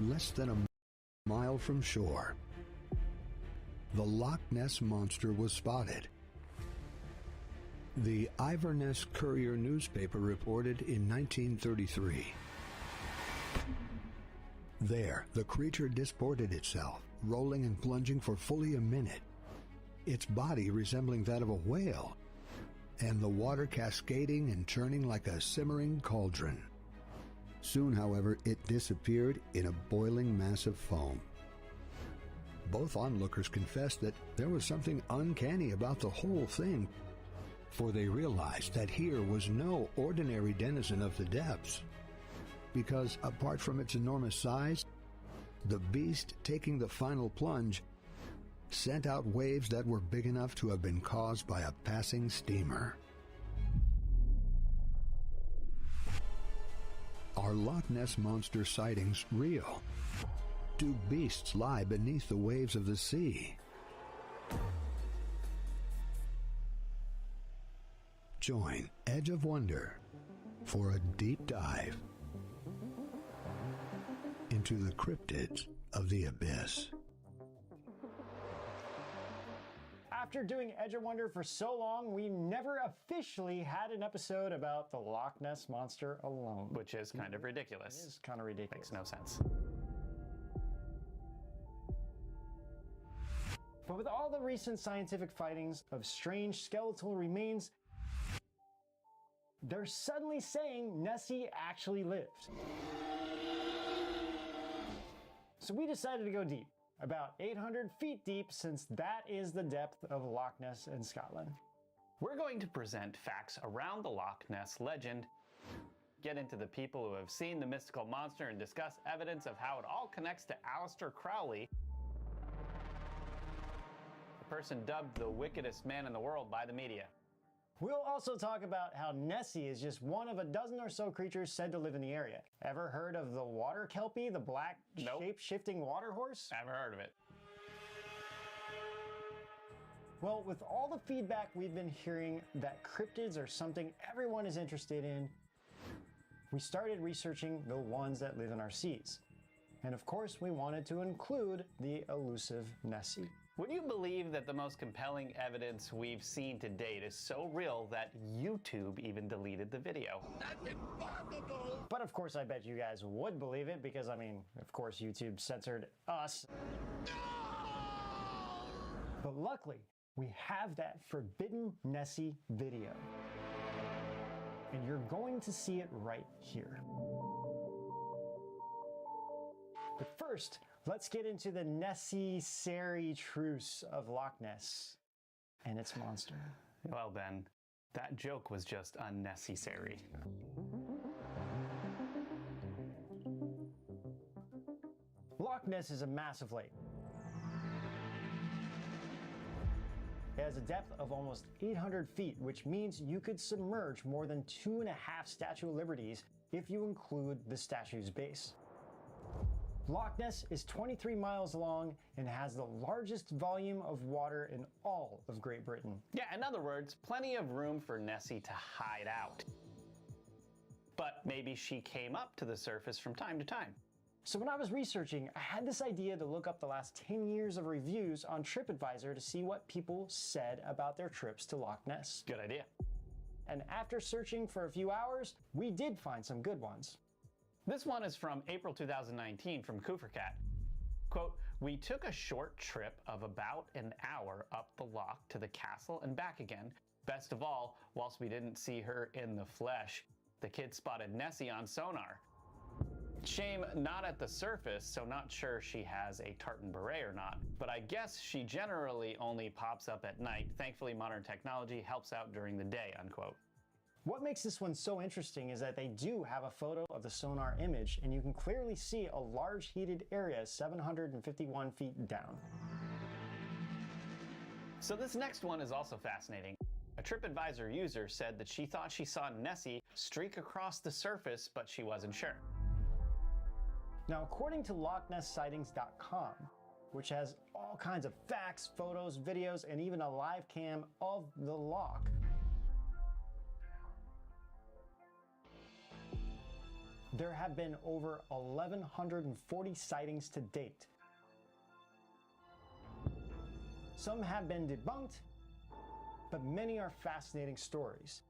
less than a mile from shore. The Loch Ness Monster was spotted. The Inverness Courier newspaper reported in 1933. There, the creature disported itself, rolling and plunging for fully a minute, its body resembling that of a whale, and the water cascading and churning like a simmering cauldron. Soon, however, it disappeared in a boiling mass of foam. Both onlookers confessed that there was something uncanny about the whole thing, for they realized that here was no ordinary denizen of the depths, because apart from its enormous size, the beast taking the final plunge sent out waves that were big enough to have been caused by a passing steamer. Are Loch Ness Monster sightings real? Do beasts lie beneath the waves of the sea? Join Edge of Wonder for a deep dive into the cryptids of the abyss. After doing Edge of Wonder for so long, we never officially had an episode about the Loch Ness Monster alone. Which is kind of ridiculous. It is kind of ridiculous. Makes no sense. But with all the recent scientific findings of strange skeletal remains, they're suddenly saying Nessie actually lived. So we decided to go deep. About 800 feet deep, since that is the depth of Loch Ness in Scotland. We're going to present facts around the Loch Ness legend, get into the people who have seen the mystical monster, and discuss evidence of how it all connects to Aleister Crowley, the person dubbed the wickedest man in the world by the media. We'll also talk about how Nessie is just one of a dozen or so creatures said to live in the area. Ever heard of the water kelpie, the black shape-shifting water horse? Never heard of it. Well, with all the feedback we've been hearing that cryptids are something everyone is interested in, we started researching the ones that live in our seas. And of course, we wanted to include the elusive Nessie. Would you believe that the most compelling evidence we've seen to date is so real that YouTube even deleted the video? That's impossible! But of course, I bet you guys would believe it because, I mean, of course, YouTube censored us. No! But luckily, we have that forbidden Nessie video. And you're going to see it right here. But first, let's get into the necessary truths of Loch Ness and its monster. Well, Ben, that joke was just unnecessary. Loch Ness is a massive lake. It has a depth of almost 800 feet, which means you could submerge more than 2.5 Statue of Liberties if you include the statue's base. Loch Ness is 23 miles long and has the largest volume of water in all of Great Britain. Yeah, in other words, plenty of room for Nessie to hide out. But maybe she came up to the surface from time to time. So when I was researching, I had this idea to look up the last 10 years of reviews on TripAdvisor to see what people said about their trips to Loch Ness. Good idea. And after searching for a few hours, we did find some good ones. This one is from April 2019 from Coopercat. Quote, "We took a short trip of about an hour up the loch to the castle and back again. Best of all, whilst we didn't see her in the flesh, the kids spotted Nessie on sonar. Shame not at the surface, so not sure she has a tartan beret or not, but I guess she generally only pops up at night. Thankfully, modern technology helps out during the day," unquote. What makes this one so interesting is that they do have a photo of the sonar image, and you can clearly see a large heated area 751 feet down. So this next one is also fascinating. A TripAdvisor user said that she thought she saw Nessie streak across the surface, but she wasn't sure. Now, according to LochNessSightings.com, which has all kinds of facts, photos, videos, and even a live cam of the loch, there have been over 1,140 sightings to date. Some have been debunked, but many are fascinating stories.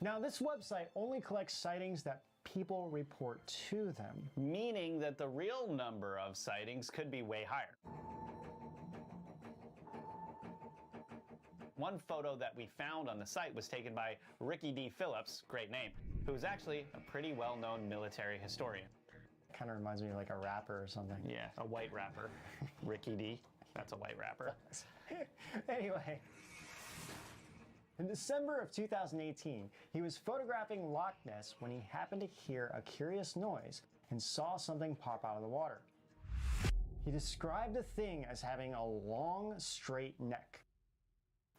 Now, this website only collects sightings that people report to them. Meaning that the real number of sightings could be way higher. One photo that we found on the site was taken by Ricky D. Phillips, great name, who is actually a pretty well-known military historian. Kind of reminds me of like a rapper or something. Yeah, a white rapper. Ricky D. That's a white rapper. Anyway, in December of 2018, he was photographing Loch Ness when he happened to hear a curious noise and saw something pop out of the water. He described the thing as having a long, straight neck.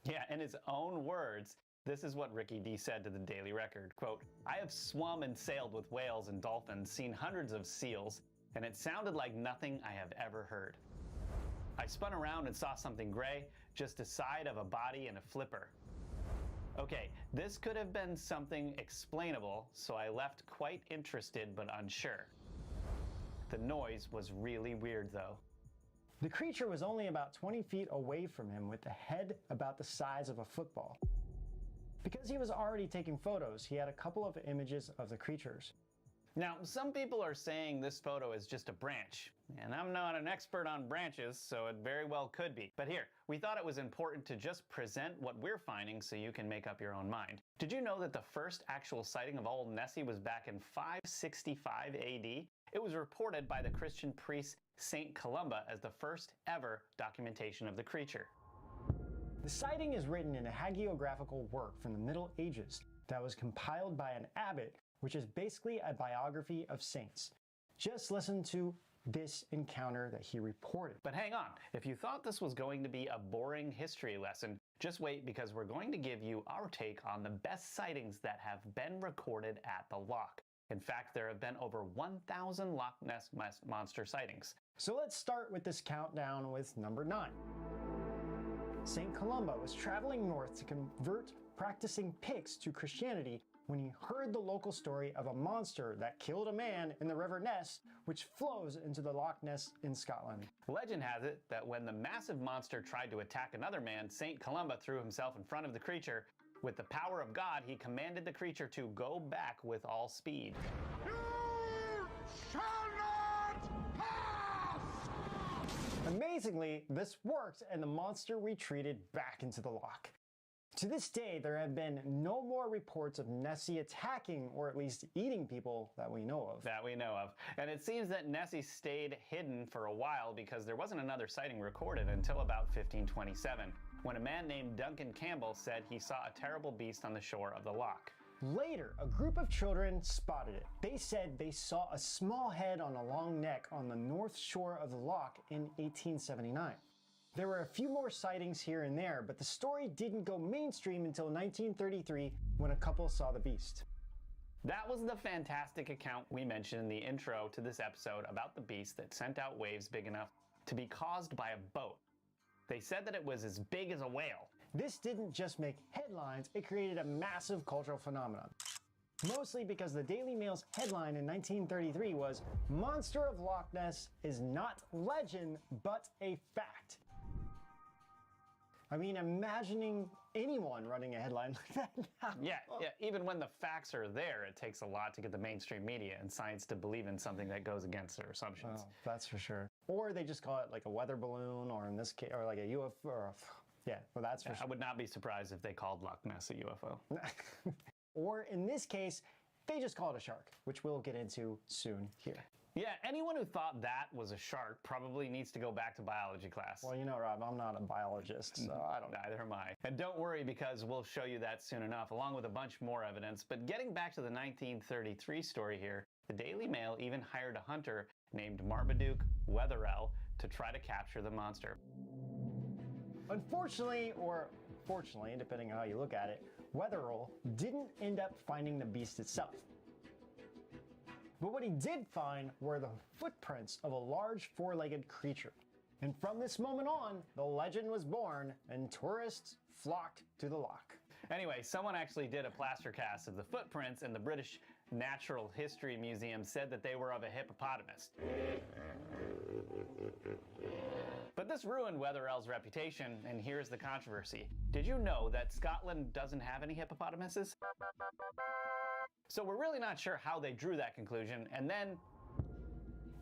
Yeah, in his own words, this is what Ricky D said to the Daily Record. Quote, "I have swum and sailed with whales and dolphins, seen hundreds of seals, and it sounded like nothing I have ever heard. I spun around and saw something gray, just the side of a body and a flipper. Okay, this could have been something explainable, so I left quite interested but unsure. The noise was really weird though." The creature was only about 20 feet away from him with a head about the size of a football. Because he was already taking photos, he had a couple of images of the creatures. Now, some people are saying this photo is just a branch, and I'm not an expert on branches, so it very well could be. But here, we thought it was important to just present what we're finding so you can make up your own mind. Did you know that the first actual sighting of old Nessie was back in 565 AD? It was reported by the Christian priest Saint Columba as the first ever documentation of the creature. The sighting is written in a hagiographical work from the Middle Ages that was compiled by an abbot, which is basically a biography of saints. Just listen to this encounter that he reported. But hang on, if you thought this was going to be a boring history lesson, just wait, because we're going to give you our take on the best sightings that have been recorded at the loch. In fact, there have been over 1,000 Loch Ness monster sightings. So let's start with this countdown with number 9. St. Columba was traveling north to convert practicing Picts to Christianity when he heard the local story of a monster that killed a man in the River Ness, which flows into the Loch Ness in Scotland. Legend has it that when the massive monster tried to attack another man, St. Columba threw himself in front of the creature. With the power of God, he commanded the creature to go back with all speed. You shall not pass! Amazingly, this worked and the monster retreated back into the loch. To this day, there have been no more reports of Nessie attacking or at least eating people that we know of. And it seems that Nessie stayed hidden for a while because there wasn't another sighting recorded until about 1527, when a man named Duncan Campbell said he saw a terrible beast on the shore of the loch. Later, a group of children spotted it. They said they saw a small head on a long neck on the north shore of the loch in 1879. There were a few more sightings here and there, but the story didn't go mainstream until 1933 when a couple saw the beast. That was the fantastic account we mentioned in the intro to this episode about the beast that sent out waves big enough to be caused by a boat. They said that it was as big as a whale. This didn't just make headlines, it created a massive cultural phenomenon. Mostly because the Daily Mail's headline in 1933 was, "Monster of Loch Ness is not legend, but a fact." I mean, imagining anyone running a headline like that now. Yeah, even when the facts are there, it takes a lot to get the mainstream media and science to believe in something that goes against their assumptions. Oh, that's for sure. Or they just call it like a weather balloon, or in this case, or like a UFO. Or yeah, well, that's for sure. I would not be surprised if they called Loch Ness a UFO. Or in this case, they just call it a shark, which we'll get into soon here. Yeah, anyone who thought that was a shark probably needs to go back to biology class. Well, you know, Rob, I'm not a biologist, so I don't know. Neither am I. And don't worry, because we'll show you that soon enough, along with a bunch more evidence. But getting back to the 1933 story here, the Daily Mail even hired a hunter named Marmaduke Wetherell to try to capture the monster. Unfortunately, or fortunately, depending on how you look at it, Wetherell didn't end up finding the beast itself. But what he did find were the footprints of a large four-legged creature. And from this moment on, the legend was born and tourists flocked to the loch. Anyway, someone actually did a plaster cast of the footprints, and the British Natural History Museum said that they were of a hippopotamus. But this ruined Wetherell's reputation, and here's the controversy. Did you know that Scotland doesn't have any hippopotamuses? So we're really not sure how they drew that conclusion, and then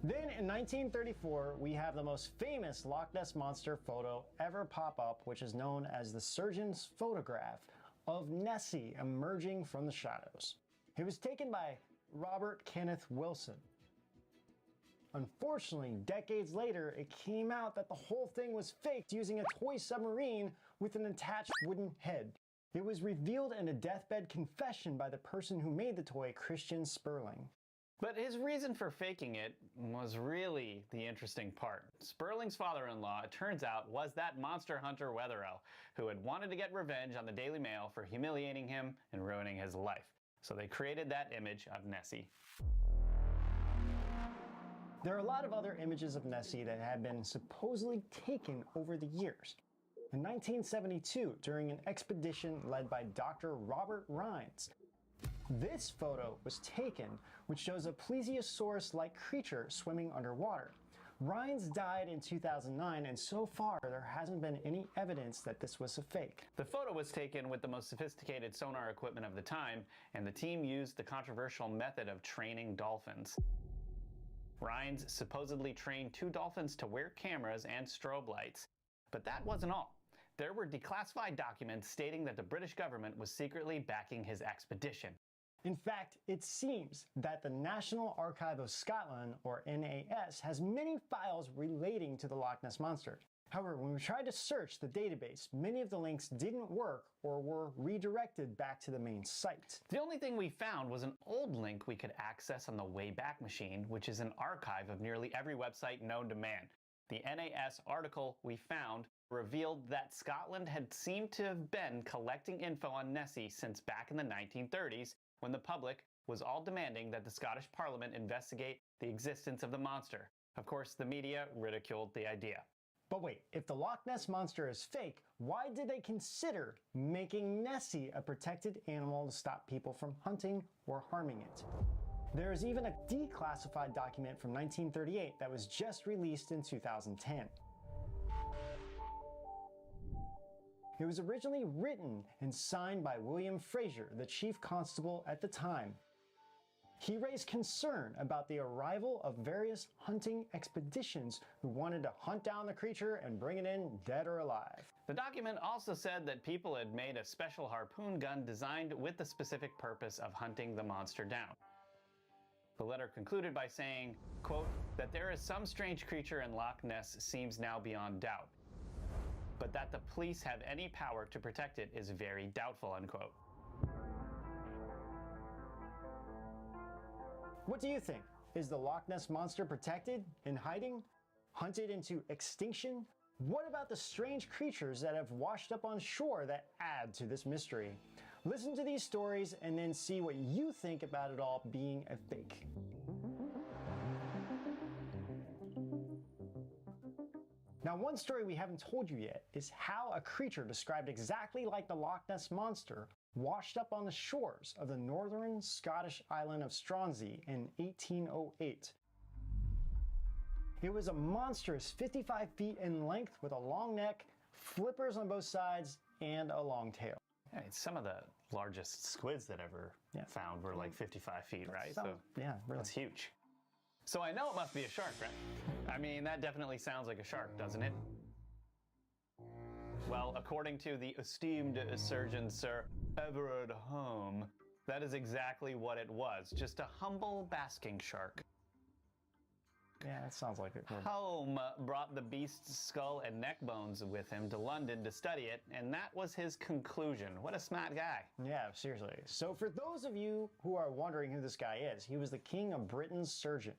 in 1934, we have the most famous Loch Ness Monster photo ever pop up, which is known as the surgeon's photograph of Nessie emerging from the shadows. It was taken by Robert Kenneth Wilson. Unfortunately, decades later, it came out that the whole thing was faked using a toy submarine with an attached wooden head. It was revealed in a deathbed confession by the person who made the toy, Christian Sperling. But his reason for faking it was really the interesting part. Sperling's father-in-law, it turns out, was that monster hunter Wetherell, who had wanted to get revenge on the Daily Mail for humiliating him and ruining his life. So they created that image of Nessie. There are a lot of other images of Nessie that have been supposedly taken over the years. In 1972, during an expedition led by Dr. Robert Rines, this photo was taken, which shows a plesiosaurus-like creature swimming underwater. Rines died in 2009, and so far there hasn't been any evidence that this was a fake. The photo was taken with the most sophisticated sonar equipment of the time, and the team used the controversial method of training dolphins. Rines supposedly trained 2 dolphins to wear cameras and strobe lights. But that wasn't all. There were declassified documents stating that the British government was secretly backing his expedition. In fact, it seems that the National Archive of Scotland, or NAS, has many files relating to the Loch Ness Monster. However, when we tried to search the database, many of the links didn't work or were redirected back to the main site. The only thing we found was an old link we could access on the Wayback Machine, which is an archive of nearly every website known to man. The NAS article we found revealed that Scotland had seemed to have been collecting info on Nessie since back in the 1930s, when the public was all demanding that the Scottish Parliament investigate the existence of the monster. Of course, the media ridiculed the idea. But wait, if the Loch Ness Monster is fake, why did they consider making Nessie a protected animal to stop people from hunting or harming it? There is even a declassified document from 1938 that was just released in 2010. It was originally written and signed by William Fraser, the chief constable at the time. He raised concern about the arrival of various hunting expeditions who wanted to hunt down the creature and bring it in dead or alive. The document also said that people had made a special harpoon gun designed with the specific purpose of hunting the monster down. The letter concluded by saying, quote, that there is some strange creature in Loch Ness seems now beyond doubt, but that the police have any power to protect it is very doubtful, unquote. What do you think? Is the Loch Ness Monster protected, in hiding, hunted into extinction? What about the strange creatures that have washed up on shore that add to this mystery? Listen to these stories and then see what you think about it all being a fake. Now, one story we haven't told you yet is how a creature described exactly like the Loch Ness Monster washed up on the shores of the northern Scottish island of Stronsay in 1808. It was a monstrous 55 feet in length with a long neck, flippers on both sides, and a long tail. Yeah, some of the largest squids that ever found were like 55 feet, right? Yeah, really. That's huge. So I know it must be a shark, right? I mean, that definitely sounds like a shark, doesn't it? Well, according to the esteemed surgeon, Sir Everard Home, that is exactly what it was, just a humble basking shark. Yeah, that sounds like it. Home brought the beast's skull and neck bones with him to London to study it, and that was his conclusion. What a smart guy. Yeah, seriously. So for those of you who are wondering who this guy is, he was the King of Britain's surgeon.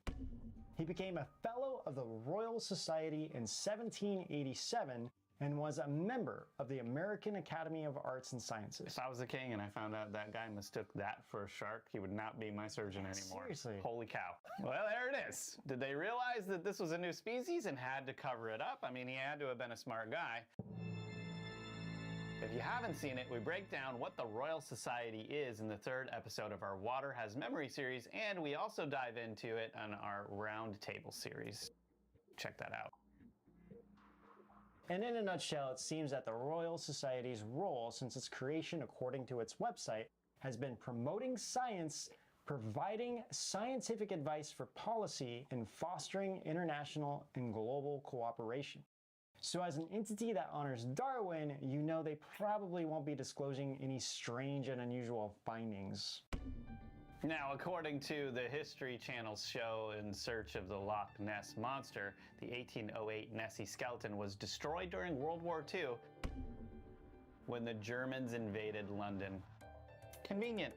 He became a Fellow of the Royal Society in 1787 and was a member of the American Academy of Arts and Sciences. If I was the king and I found out that guy mistook that for a shark, he would not be my surgeon anymore. Seriously. Holy cow. Well, there it is. Did they realize that this was a new species and had to cover it up? I mean, he had to have been a smart guy. If you haven't seen it, we break down what the Royal Society is in the 3rd episode of our Water Has Memory series, and we also dive into it on our Roundtable series. Check that out. And in a nutshell, it seems that the Royal Society's role since its creation, according to its website, has been promoting science, providing scientific advice for policy, and fostering international and global cooperation. So as an entity that honors Darwin, you know they probably won't be disclosing any strange and unusual findings. Now, according to the History Channel's show In Search of the Loch Ness Monster, the 1808 Nessie skeleton was destroyed during World War II when the Germans invaded London. Convenient.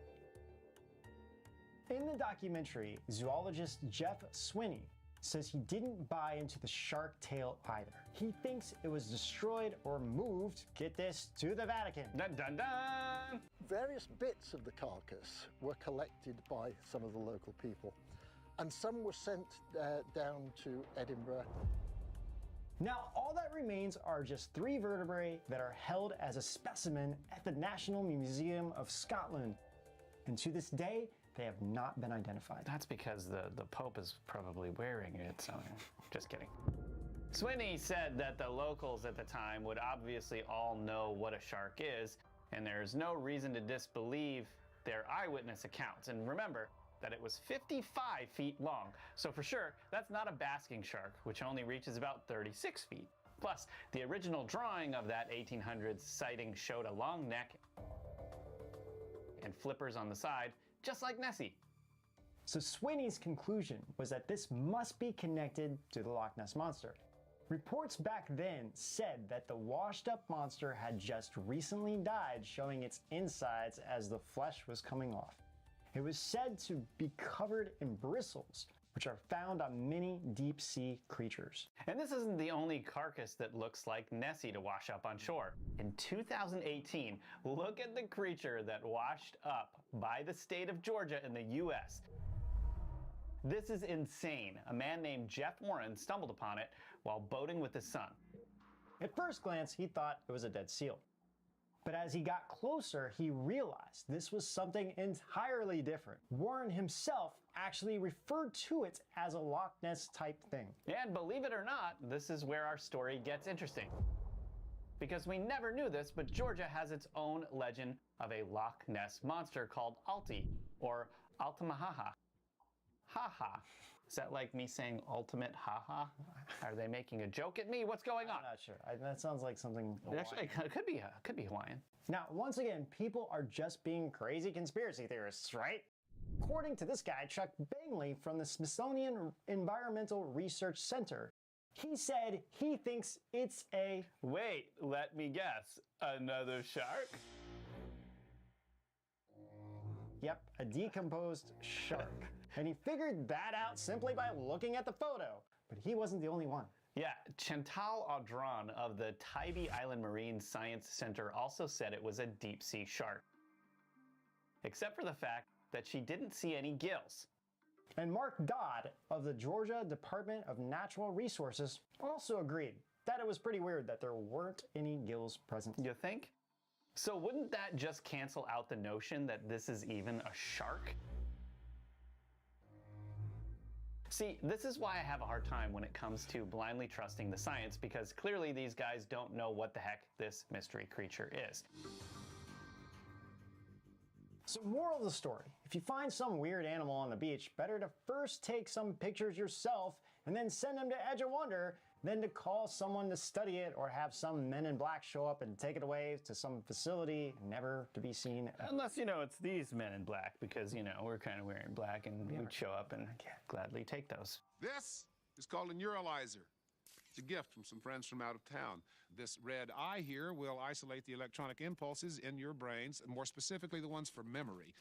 In the documentary, zoologist Jeff Swinney says he didn't buy into the shark tail either. He thinks it was destroyed or moved, get this, to the Vatican. Dun dun dun! Various bits of the carcass were collected by some of the local people, and some were sent down to Edinburgh. Now, all that remains are just 3 vertebrae that are held as a specimen at the National Museum of Scotland. And to this day, they have not been identified. That's because the Pope is probably wearing it, so just kidding. Swinney said that the locals at the time would obviously all know what a shark is, and there's no reason to disbelieve their eyewitness accounts. And remember that it was 55 feet long, so for sure, that's not a basking shark, which only reaches about 36 feet. Plus, the original drawing of that 1800s sighting showed a long neck and flippers on the side, just like Nessie. So Swinney's conclusion was that this must be connected to the Loch Ness Monster. Reports back then said that the washed up monster had just recently died, showing its insides as the flesh was coming off. It was said to be covered in bristles, which are found on many deep sea creatures. And this isn't the only carcass that looks like Nessie to wash up on shore. In 2018, look at the creature that washed up by the state of Georgia in the US. This is insane. A man named Jeff Warren stumbled upon it while boating with his son. At first glance, he thought it was a dead seal. But as he got closer, he realized this was something entirely different. Warren himself actually referred to it as a Loch Ness type thing. And believe it or not, this is where our story gets interesting. Because we never knew this, but Georgia has its own legend of a Loch Ness monster called Alti, or Altamahaha. Ha-ha. Is that like me saying ultimate ha-ha? Are they making a joke at me? What's going on? I'm not sure. That sounds like something Hawaiian. Actually, it could be Hawaiian. Now, once again, people are just being crazy conspiracy theorists, right? According to this guy, Chuck Bangley from the Smithsonian Environmental Research Center, he said he thinks it's a... Wait, let me guess. Another shark? Yep, a decomposed shark. And he figured that out simply by looking at the photo. But he wasn't the only one. Yeah, Chantal Audran of the Tybee Island Marine Science Center also said it was a deep sea shark. Except for the fact that she didn't see any gills. And Mark Dodd of the Georgia Department of Natural Resources also agreed that it was pretty weird that there weren't any gills present. You think? So wouldn't that just cancel out the notion that this is even a shark? See, this is why I have a hard time when it comes to blindly trusting the science, because clearly these guys don't know what the heck this mystery creature is. So moral of the story, if you find some weird animal on the beach, better to first take some pictures yourself and then send them to Edge of Wonder than to call someone to study it or have some men in black show up and take it away to some facility never to be seen. Unless, you know, it's these men in black, because, you know, we're kind of wearing black and we'd show up and gladly take those. This is called a neuralizer. It's a gift from some friends from out of town. This red eye here will isolate the electronic impulses in your brains, more specifically the ones for memory.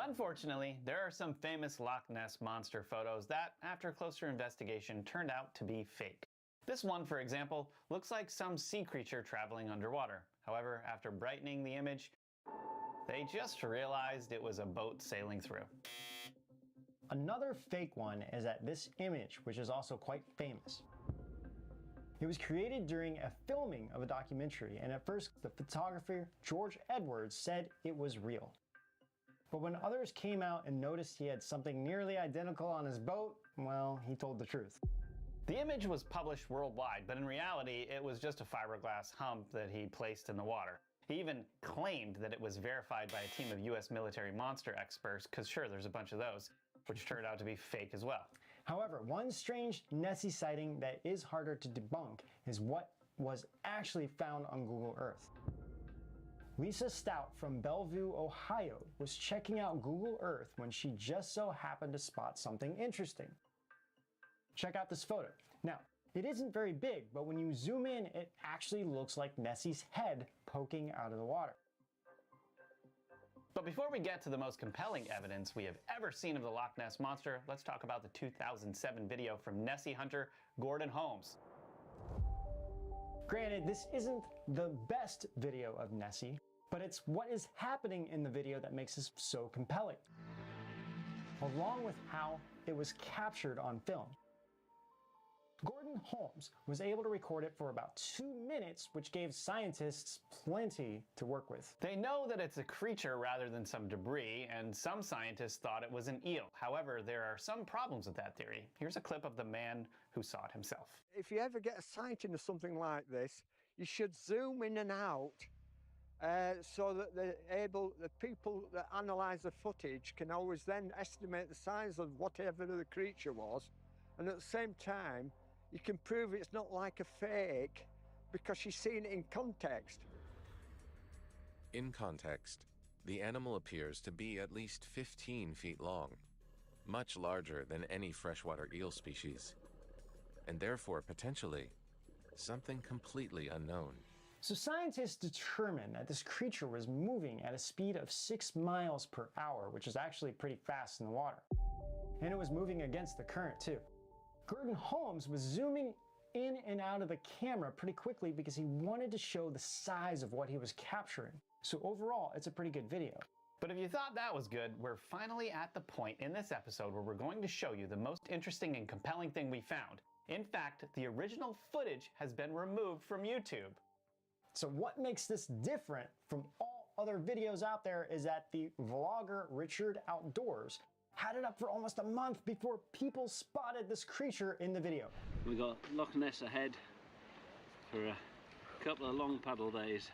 Unfortunately, there are some famous Loch Ness Monster photos that, after closer investigation, turned out to be fake. This one, for example, looks like some sea creature traveling underwater. However, after brightening the image, they just realized it was a boat sailing through. Another fake one is that this image, which is also quite famous. It was created during a filming of a documentary, and at first the photographer George Edwards said it was real. But when others came out and noticed he had something nearly identical on his boat, well, he told the truth. The image was published worldwide, but in reality, it was just a fiberglass hump that he placed in the water. He even claimed that it was verified by a team of US military monster experts, because sure, there's a bunch of those, which turned out to be fake as well. However, one strange Nessie sighting that is harder to debunk is what was actually found on Google Earth. Lisa Stout from Bellevue, Ohio was checking out Google Earth when she just so happened to spot something interesting. Check out this photo. Now, it isn't very big, but when you zoom in, it actually looks like Nessie's head poking out of the water. But before we get to the most compelling evidence we have ever seen of the Loch Ness Monster, let's talk about the 2007 video from Nessie hunter Gordon Holmes. Granted, this isn't the best video of Nessie, but it's what is happening in the video that makes this so compelling, along with how it was captured on film. Gordon Holmes was able to record it for about 2 minutes, which gave scientists plenty to work with. They know that it's a creature rather than some debris, and some scientists thought it was an eel. However, there are some problems with that theory. Here's a clip of the man who saw it himself. If you ever get a sighting of something like this, you should zoom in and out so that the people that analyse the footage can always then estimate the size of whatever the creature was, and at the same time, you can prove it's not like a fake because you've seen it in context. In context, the animal appears to be at least 15 feet long, much larger than any freshwater eel species, and therefore potentially something completely unknown. So scientists determined that this creature was moving at a speed of 6 miles per hour, which is actually pretty fast in the water. And it was moving against the current too. Gordon Holmes was zooming in and out of the camera pretty quickly because he wanted to show the size of what he was capturing. So overall, it's a pretty good video. But if you thought that was good, we're finally at the point in this episode where we're going to show you the most interesting and compelling thing we found. In fact, the original footage has been removed from YouTube. So what makes this different from all other videos out there is that the vlogger Richard Outdoors had it up for almost a month before people spotted this creature in the video. We got Loch Ness ahead for a couple of long paddle days.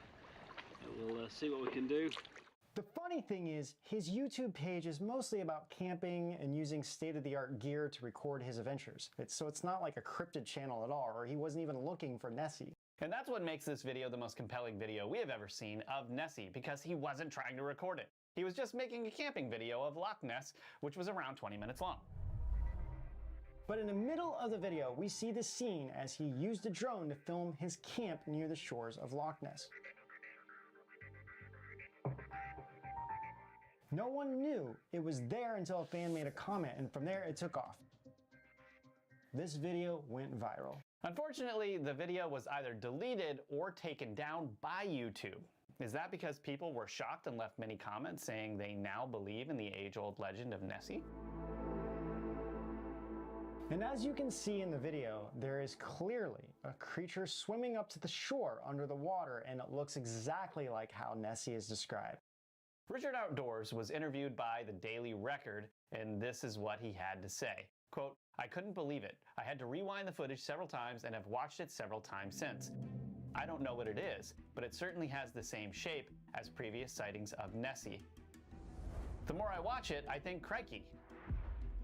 We'll see what we can do. The funny thing is, his YouTube page is mostly about camping and using state-of-the-art gear to record his adventures. So it's not like a cryptid channel at all, or he wasn't even looking for Nessie. And that's what makes this video the most compelling video we have ever seen of Nessie, because he wasn't trying to record it. He was just making a camping video of Loch Ness, which was around 20 minutes long. But in the middle of the video, we see the scene as he used a drone to film his camp near the shores of Loch Ness. No one knew it was there until a fan made a comment, and from there it took off. This video went viral. Unfortunately, the video was either deleted or taken down by YouTube. Is that because people were shocked and left many comments saying they now believe in the age-old legend of Nessie? And as you can see in the video, there is clearly a creature swimming up to the shore under the water, and it looks exactly like how Nessie is described. Richard Outdoors was interviewed by the Daily Record, and this is what he had to say. Quote, "I couldn't believe it. I had to rewind the footage several times and have watched it several times since. I don't know what it is, but it certainly has the same shape as previous sightings of Nessie. The more I watch it, I think, crikey.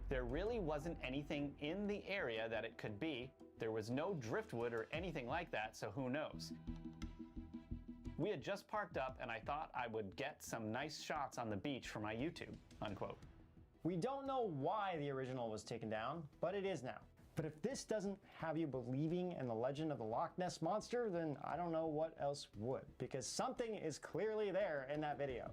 There really wasn't anything in the area that it could be. There was no driftwood or anything like that, so who knows? We had just parked up and I thought I would get some nice shots on the beach for my YouTube," unquote. We don't know why the original was taken down, but it is now. But if this doesn't have you believing in the legend of the Loch Ness Monster, then I don't know what else would, because something is clearly there in that video.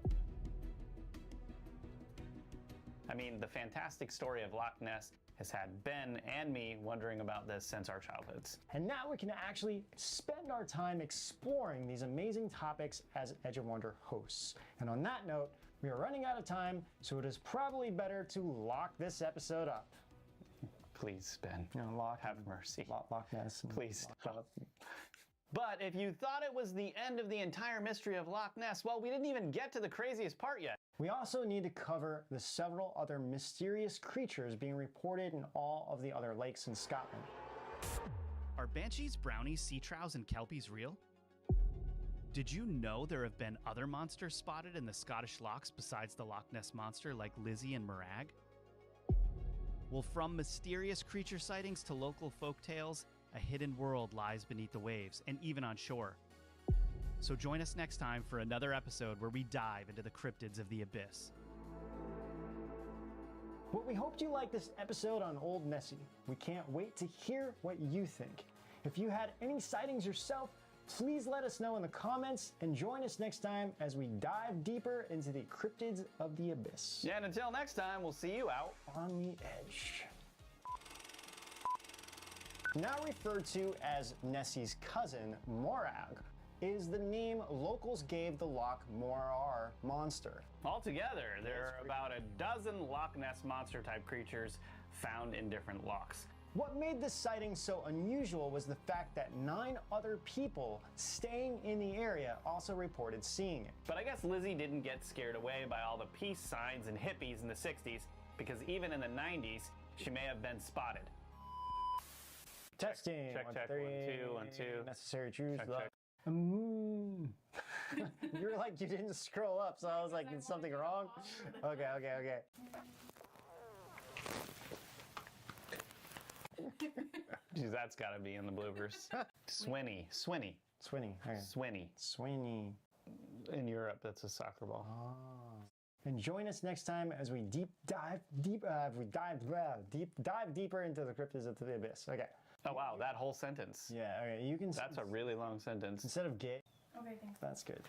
I mean, the fantastic story of Loch Ness has had Ben and me wondering about this since our childhoods. And now we can actually spend our time exploring these amazing topics as Edge of Wonder hosts. And on that note, We are running out of time, so it is probably better to lock this episode up. Please, Ben, have mercy. Loch Ness. Please stop. But if you thought it was the end of the entire mystery of Loch Ness, well, we didn't even get to the craziest part yet. We also need to cover the several other mysterious creatures being reported in all of the other lakes in Scotland. Are banshees, brownies, sea troughs, and kelpies real? Did you know there have been other monsters spotted in the Scottish lochs besides the Loch Ness Monster like Lizzie and Morag? Well, from mysterious creature sightings to local folktales, a hidden world lies beneath the waves and even on shore. So join us next time for another episode where we dive into the cryptids of the abyss. Well, we hoped you liked this episode on Old Nessie. We can't wait to hear what you think. If you had any sightings yourself, please let us know in the comments and join us next time as we dive deeper into the cryptids of the abyss. Yeah, and until next time, we'll see you out On the edge. Now referred to as Nessie's cousin, Morag, is the name locals gave the Loch Morar monster. Altogether, there are about a dozen Loch Ness monster type creatures found in different lochs. What made this sighting so unusual was the fact that 9 other people staying in the area also reported seeing it. But I guess Lizzie didn't get scared away by all the peace signs and hippies in the 60s, because even in the 90s, she may have been spotted. Testing. Check, 1, check, 3, 1, 2, 1, 2. Necessary truths. Check, love. check. You're like, you didn't scroll up, so I was like, is something wrong? Okay. Geez, that's gotta be in the bloopers. Swinny. Swinny. Okay. Swinny. In Europe, that's a soccer ball. And join us next time as we dive deeper into the cryptids of the abyss. Okay. Oh wow, that whole sentence. Yeah. Okay. You can. That's a really long sentence. Instead of gay. Okay, thanks. That's good.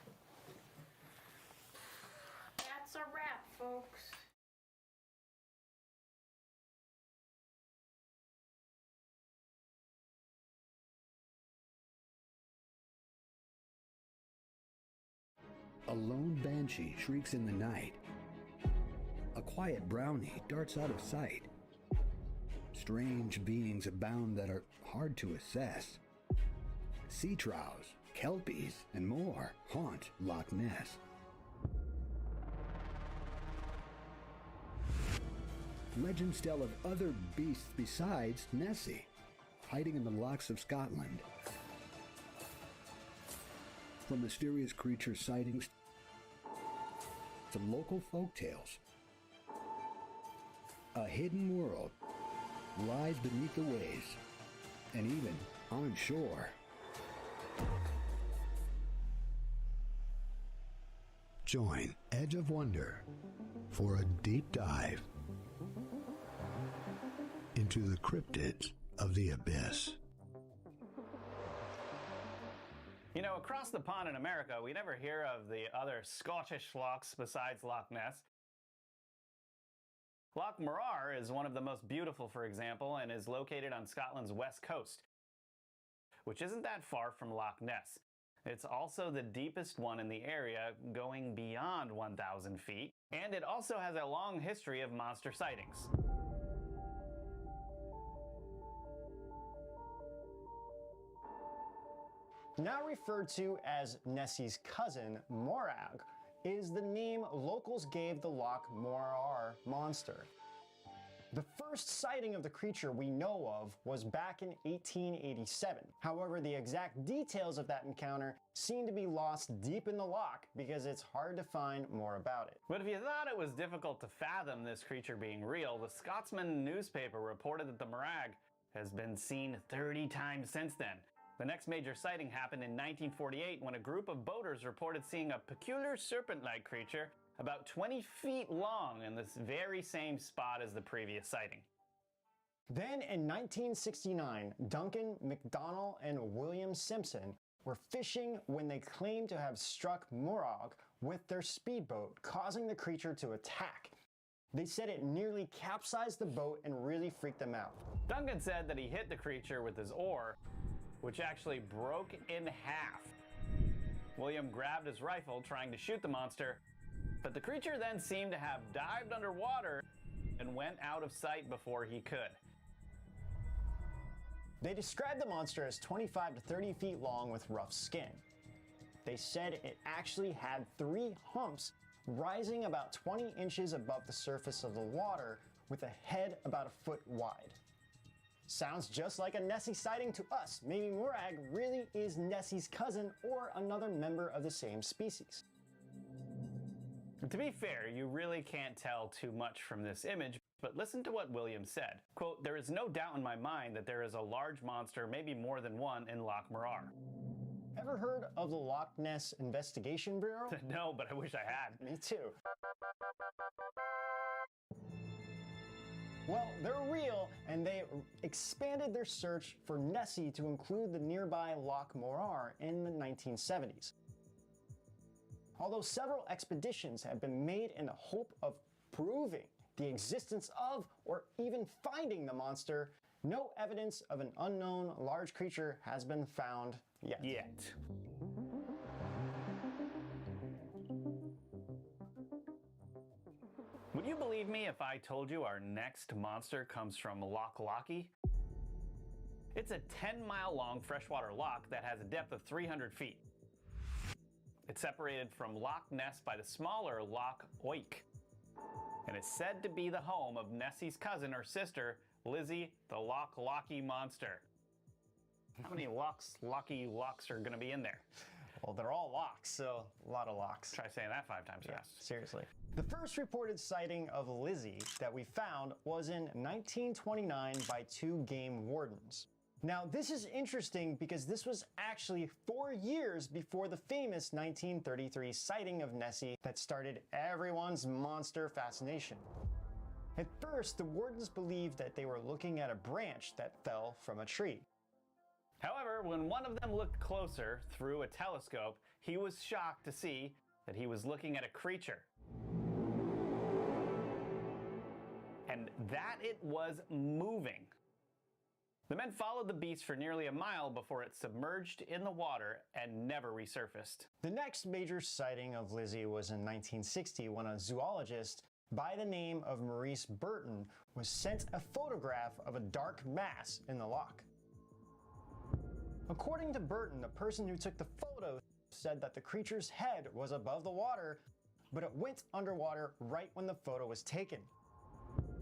That's a wrap, folks. A lone banshee shrieks in the night. A quiet brownie darts out of sight. Strange beings abound that are hard to assess. Sea troughs, kelpies, and more haunt Loch Ness. Legends tell of other beasts besides Nessie, hiding in the lochs of Scotland. From mysterious creature sightings to local folktales, a hidden world lies beneath the waves and even on shore. Join Edge of Wonder for a deep dive into the cryptids of the abyss. You know, across the pond in America, we never hear of the other Scottish lochs besides Loch Ness. Loch Morar is one of the most beautiful, for example, and is located on Scotland's west coast, which isn't that far from Loch Ness. It's also the deepest one in the area, going beyond 1,000 feet, and it also has a long history of monster sightings. Now referred to as Nessie's cousin, Morag, is the name locals gave the Loch Morar monster. The first sighting of the creature we know of was back in 1887. However, the exact details of that encounter seem to be lost deep in the loch because it's hard to find more about it. But if you thought it was difficult to fathom this creature being real, the Scotsman newspaper reported that the Morag has been seen 30 times since then. The next major sighting happened in 1948 when a group of boaters reported seeing a peculiar serpent-like creature about 20 feet long in this very same spot as the previous sighting. Then in 1969, Duncan McDonnell and William Simpson were fishing when they claimed to have struck Morag with their speedboat, causing the creature to attack. They said it nearly capsized the boat and really freaked them out. Duncan said that he hit the creature with his oar, which actually broke in half. William grabbed his rifle trying to shoot the monster, But the creature then seemed to have dived underwater and went out of sight before he could. They described the monster as 25 to 30 feet long with rough skin. They said it actually had 3 humps rising about 20 inches above the surface of the water with a head about a foot wide. Sounds just like a Nessie sighting to us. Maybe Morag really is Nessie's cousin or another member of the same species. To be fair, you really can't tell too much from this image, but listen to what Williams said. Quote, "There is no doubt in my mind that there is a large monster, maybe more than one, in Loch Morar." Ever heard of the Loch Ness Investigation Bureau? No, but I wish I had. Me too. Well, they're real, and they expanded their search for Nessie to include the nearby Loch Morar in the 1970s. Although several expeditions have been made in the hope of proving the existence of or even finding the monster, no evidence of an unknown large creature has been found yet. Would you believe me if I told you our next monster comes from Loch Lochy? It's a 10-mile-long freshwater loch that has a depth of 300 feet. It's separated from Loch Ness by the smaller Loch Oik, and is said to be the home of Nessie's cousin or sister, Lizzie the Loch Lochy monster. How many Lochy locks are going to be in there? Well, they're all locks, so a lot of locks. Try saying that 5 times fast. Seriously. The first reported sighting of Lizzie that we found was in 1929 by 2 game wardens. Now, this is interesting because this was actually 4 years before the famous 1933 sighting of Nessie that started everyone's monster fascination. At first, the wardens believed that they were looking at a branch that fell from a tree. However, when one of them looked closer through a telescope, he was shocked to see that he was looking at a creature. And that it was moving. The men followed the beast for nearly a mile before it submerged in the water and never resurfaced. The next major sighting of Lizzie was in 1960 when a zoologist by the name of Maurice Burton was sent a photograph of a dark mass in the loch. According to Burton, the person who took the photo said that the creature's head was above the water, but it went underwater right when the photo was taken.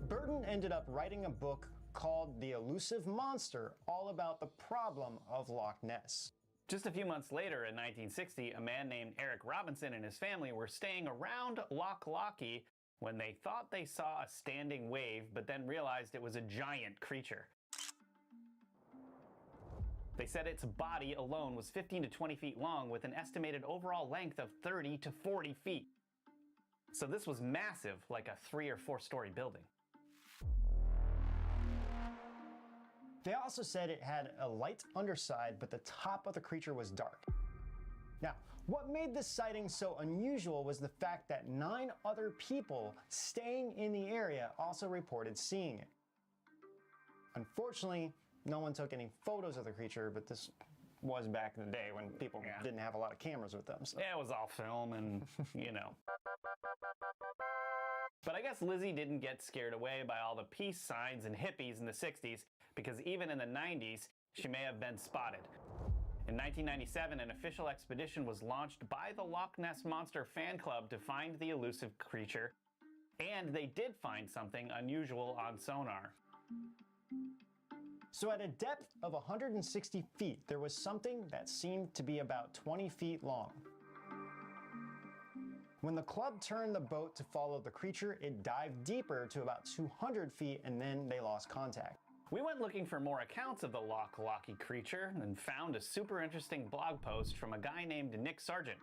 Burton ended up writing a book called The Elusive Monster, all about the problem of Loch Ness. Just a few months later, in 1960, a man named Eric Robinson and his family were staying around Loch Lochy when they thought they saw a standing wave, but then realized it was a giant creature. They said its body alone was 15 to 20 feet long with an estimated overall length of 30 to 40 feet. So this was massive, like a 3 or 4 story building. They also said it had a light underside, but the top of the creature was dark. Now, what made this sighting so unusual was the fact that 9 other people staying in the area also reported seeing it. Unfortunately, no one took any photos of the creature, but this was back in the day when people didn't have a lot of cameras with them. So. Yeah, it was all film and, you know. But I guess Lizzie didn't get scared away by all the peace signs and hippies in the 60s, because even in the 90s, she may have been spotted. In 1997, an official expedition was launched by the Loch Ness Monster fan club to find the elusive creature, and they did find something unusual on sonar. So at a depth of 160 feet, there was something that seemed to be about 20 feet long. When the club turned the boat to follow the creature, it dived deeper to about 200 feet and then they lost contact. We went looking for more accounts of the Loch Lochy creature and found a super interesting blog post from a guy named Nick Sargent.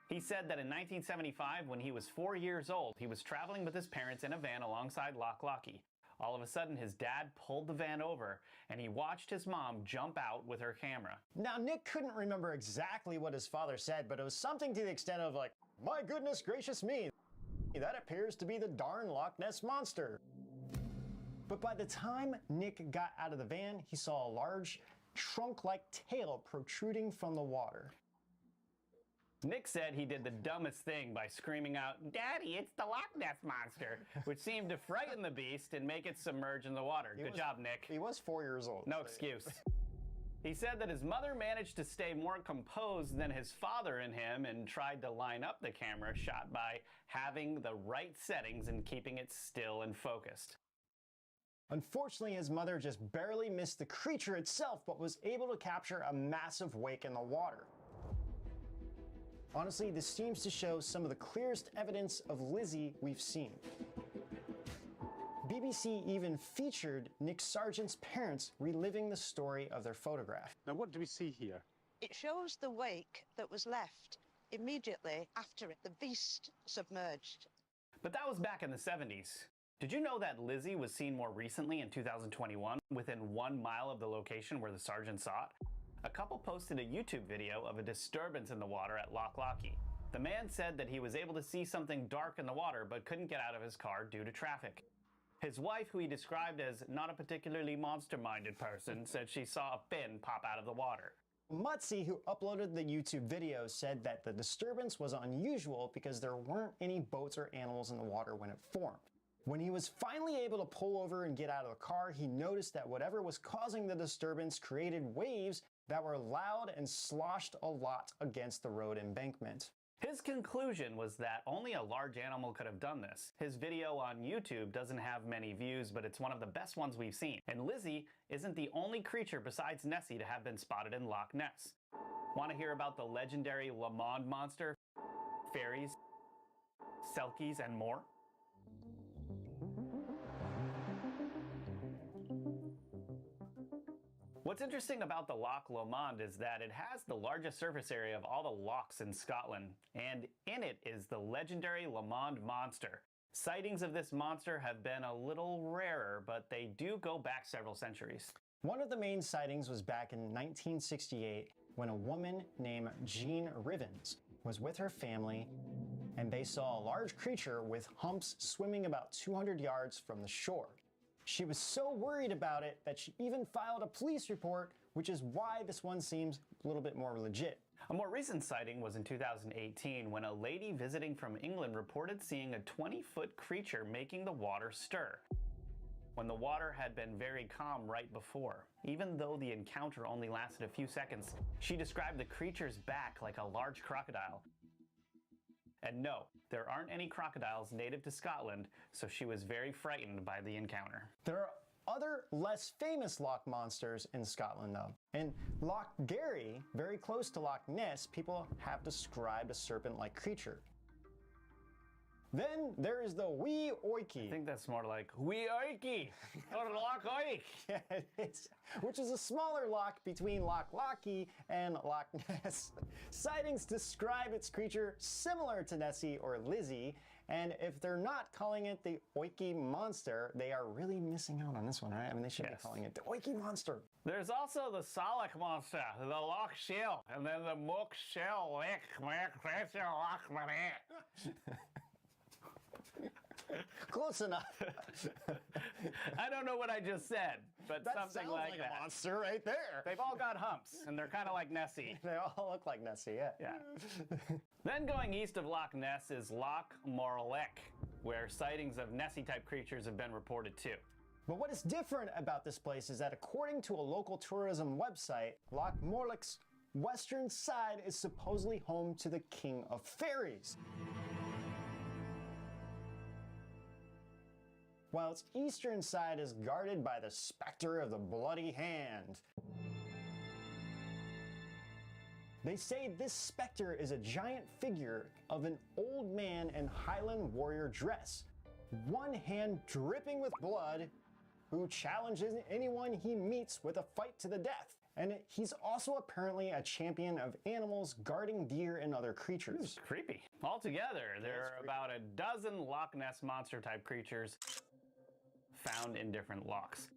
He said that in 1975, when he was 4 years old, he was traveling with his parents in a van alongside Loch Lochy. All of a sudden, his dad pulled the van over, and he watched his mom jump out with her camera. Now, Nick couldn't remember exactly what his father said, but it was something to the extent of like, "My goodness gracious me, that appears to be the darn Loch Ness Monster." But by the time Nick got out of the van, he saw a large trunk-like tail protruding from the water. Nick said he did the dumbest thing by screaming out, "Daddy, it's the Loch Ness Monster," which seemed to frighten the beast and make it submerge in the water. Good job, Nick. He was 4 years old. No excuse. He said that his mother managed to stay more composed than his father in him and tried to line up the camera shot by having the right settings and keeping it still and focused. Unfortunately, his mother just barely missed the creature itself, but was able to capture a massive wake in the water. Honestly, this seems to show some of the clearest evidence of Lizzie we've seen. BBC even featured Nick Sargent's parents reliving the story of their photograph. Now, what do we see here? It shows the wake that was left immediately after it. The beast submerged. But that was back in the 70s. Did you know that Lizzie was seen more recently in 2021 within 1 mile of the location where the sergeant saw it? A couple posted a YouTube video of a disturbance in the water at Loch Lochy. The man said that he was able to see something dark in the water but couldn't get out of his car due to traffic. His wife, who he described as not a particularly monster-minded person, said she saw a fin pop out of the water. Mutzi, who uploaded the YouTube video, said that the disturbance was unusual because there weren't any boats or animals in the water when it formed. When he was finally able to pull over and get out of the car, he noticed that whatever was causing the disturbance created waves that were loud and sloshed a lot against the road embankment. His conclusion was that only a large animal could have done this. His video on YouTube doesn't have many views, but it's one of the best ones we've seen. And Lizzie isn't the only creature besides Nessie to have been spotted in Loch Ness. Want to hear about the legendary Lomond monster, fairies, selkies, and more? What's interesting about the Loch Lomond is that it has the largest surface area of all the lochs in Scotland, and in it is the legendary Lomond monster. Sightings of this monster have been a little rarer, but they do go back several centuries. One of the main sightings was back in 1968 when a woman named Jean Rivens was with her family and they saw a large creature with humps swimming about 200 yards from the shore. She was so worried about it that she even filed a police report, which is why this one seems a little bit more legit. A more recent sighting was in 2018 when a lady visiting from England reported seeing a 20-foot creature making the water stir, when the water had been very calm right before. Even though the encounter only lasted a few seconds, she described the creature's back like a large crocodile. And no, there aren't any crocodiles native to Scotland, so she was very frightened by the encounter. There are other less famous loch monsters in Scotland though. In Loch Garry, very close to Loch Ness, people have described a serpent-like creature. Then there is the Wee Oiki. I think that's more like Wee Oiki or Loch Oik. Yeah, it is, which is a smaller loch between Loch Lochy and Loch Ness. Sightings describe its creature similar to Nessie or Lizzie, and if they're not calling it the Oiki monster, they are really missing out on this one, right? I mean, they should be calling it the Oiki monster. There's also the Salak monster, the Loch Shell, and then the Mook Shell Close enough. I don't know what I just said, but that something sounds like like that. A monster right there. They've all got humps, and they're kind of like Nessie. They all look like Nessie, yeah. Yeah. Then going east of Loch Ness is Loch Morlech, where sightings of Nessie-type creatures have been reported too. But what is different about this place is that according to a local tourism website, Loch Morlech's western side is supposedly home to the King of Fairies, while its eastern side is guarded by the specter of the Bloody Hand. They say this specter is a giant figure of an old man in Highland warrior dress, one hand dripping with blood, who challenges anyone he meets with a fight to the death. And he's also apparently a champion of animals, guarding deer and other creatures. It's creepy. Altogether, there are about a dozen Loch Ness monster-type creatures found in different lochs.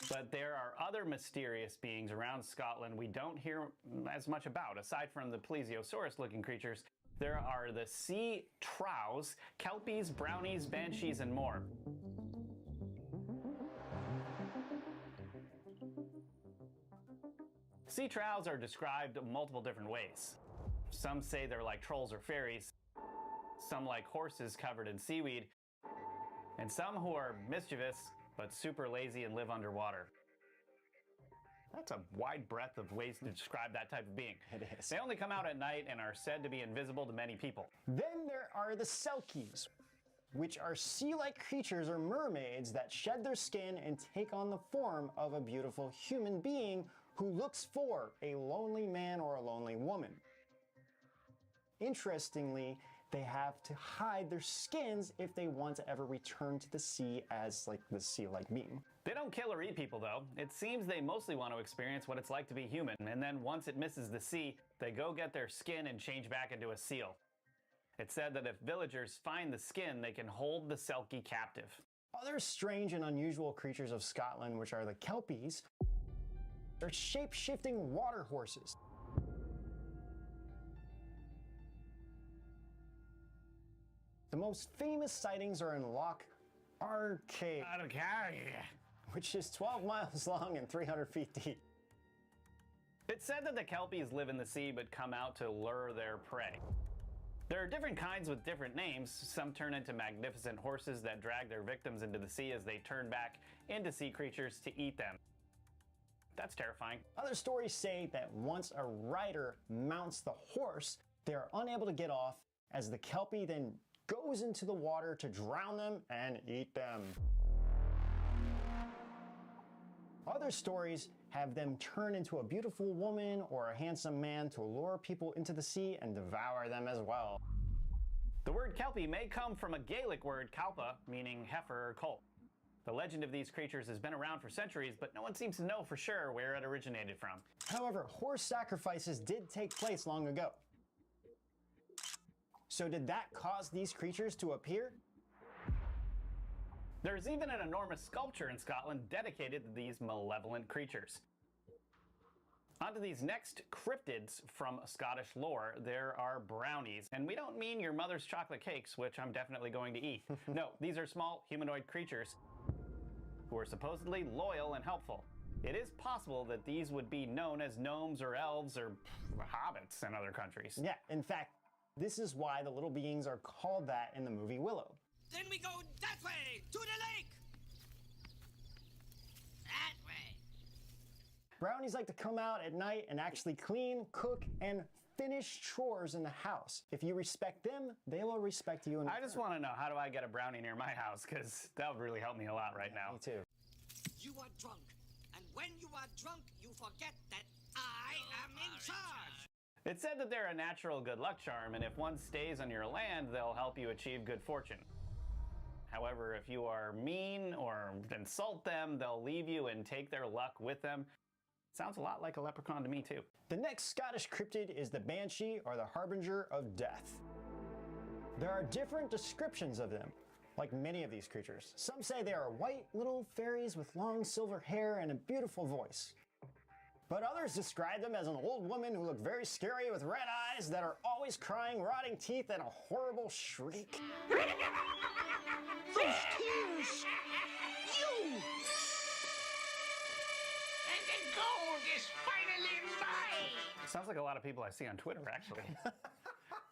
But there are other mysterious beings around Scotland we don't hear as much about. Aside from the plesiosaurus-looking creatures, there are the sea trows, kelpies, brownies, banshees, and more. Sea troughs are described multiple different ways. Some say they're like trolls or fairies, some like horses covered in seaweed, and some who are mischievous but super lazy and live underwater. That's a wide breadth of ways to describe that type of being. It is. They only come out at night and are said to be invisible to many people. Then there are the selkies, which are sea-like creatures or mermaids that shed their skin and take on the form of a beautiful human being who looks for a lonely man or a lonely woman. Interestingly, they have to hide their skins if they want to ever return to the sea as like the sea-like being. They don't kill or eat people though. It seems they mostly want to experience what it's like to be human, and then once it misses the sea, they go get their skin and change back into a seal. It's said that if villagers find the skin, they can hold the selkie captive. Other strange and unusual creatures of Scotland, which are the kelpies, are shape-shifting water horses. The most famous sightings are in Loch Arkaig, which is 12 miles long and 300 feet deep. It's said that the kelpies live in the sea but come out to lure their prey. There are different kinds with different names. Some turn into magnificent horses that drag their victims into the sea as they turn back into sea creatures to eat them. That's terrifying. Other stories say that once a rider mounts the horse, they are unable to get off as the kelpie then goes into the water to drown them and eat them. Other stories have them turn into a beautiful woman or a handsome man to lure people into the sea and devour them as well. The word kelpie may come from a Gaelic word kalpa, meaning heifer or colt. The legend of these creatures has been around for centuries, but no one seems to know for sure where it originated from. However, horse sacrifices did take place long ago. So did that cause these creatures to appear? There's even an enormous sculpture in Scotland dedicated to these malevolent creatures. Onto these next cryptids from Scottish lore, there are brownies. And we don't mean your mother's chocolate cakes, which I'm definitely going to eat. No, these are small humanoid creatures who are supposedly loyal and helpful. It is possible that these would be known as gnomes or elves or hobbits in other countries. Yeah, in fact, this is why the little beings are called that in the movie Willow. Then we go that way, to the lake! That way. Brownies like to come out at night and actually clean, cook, and finish chores in the house. If you respect them, they will respect you. I just want to know, how do I get a brownie near my house? Because that would really help me a lot right now. Me too. You are drunk, and when you are drunk, you forget that I am in charge. It's said that they're a natural good luck charm, and if one stays on your land, they'll help you achieve good fortune. However, if you are mean or insult them, they'll leave you and take their luck with them. Sounds a lot like a leprechaun to me too. The next Scottish cryptid is the Banshee, or the Harbinger of Death. There are different descriptions of them, like many of these creatures. Some say they are white little fairies with long silver hair and a beautiful voice. But others describe them as an old woman who looked very scary with red eyes that are always crying, rotting teeth, and a horrible shriek. Those tears! You! And the gold is finally mine! Sounds like a lot of people I see on Twitter, actually.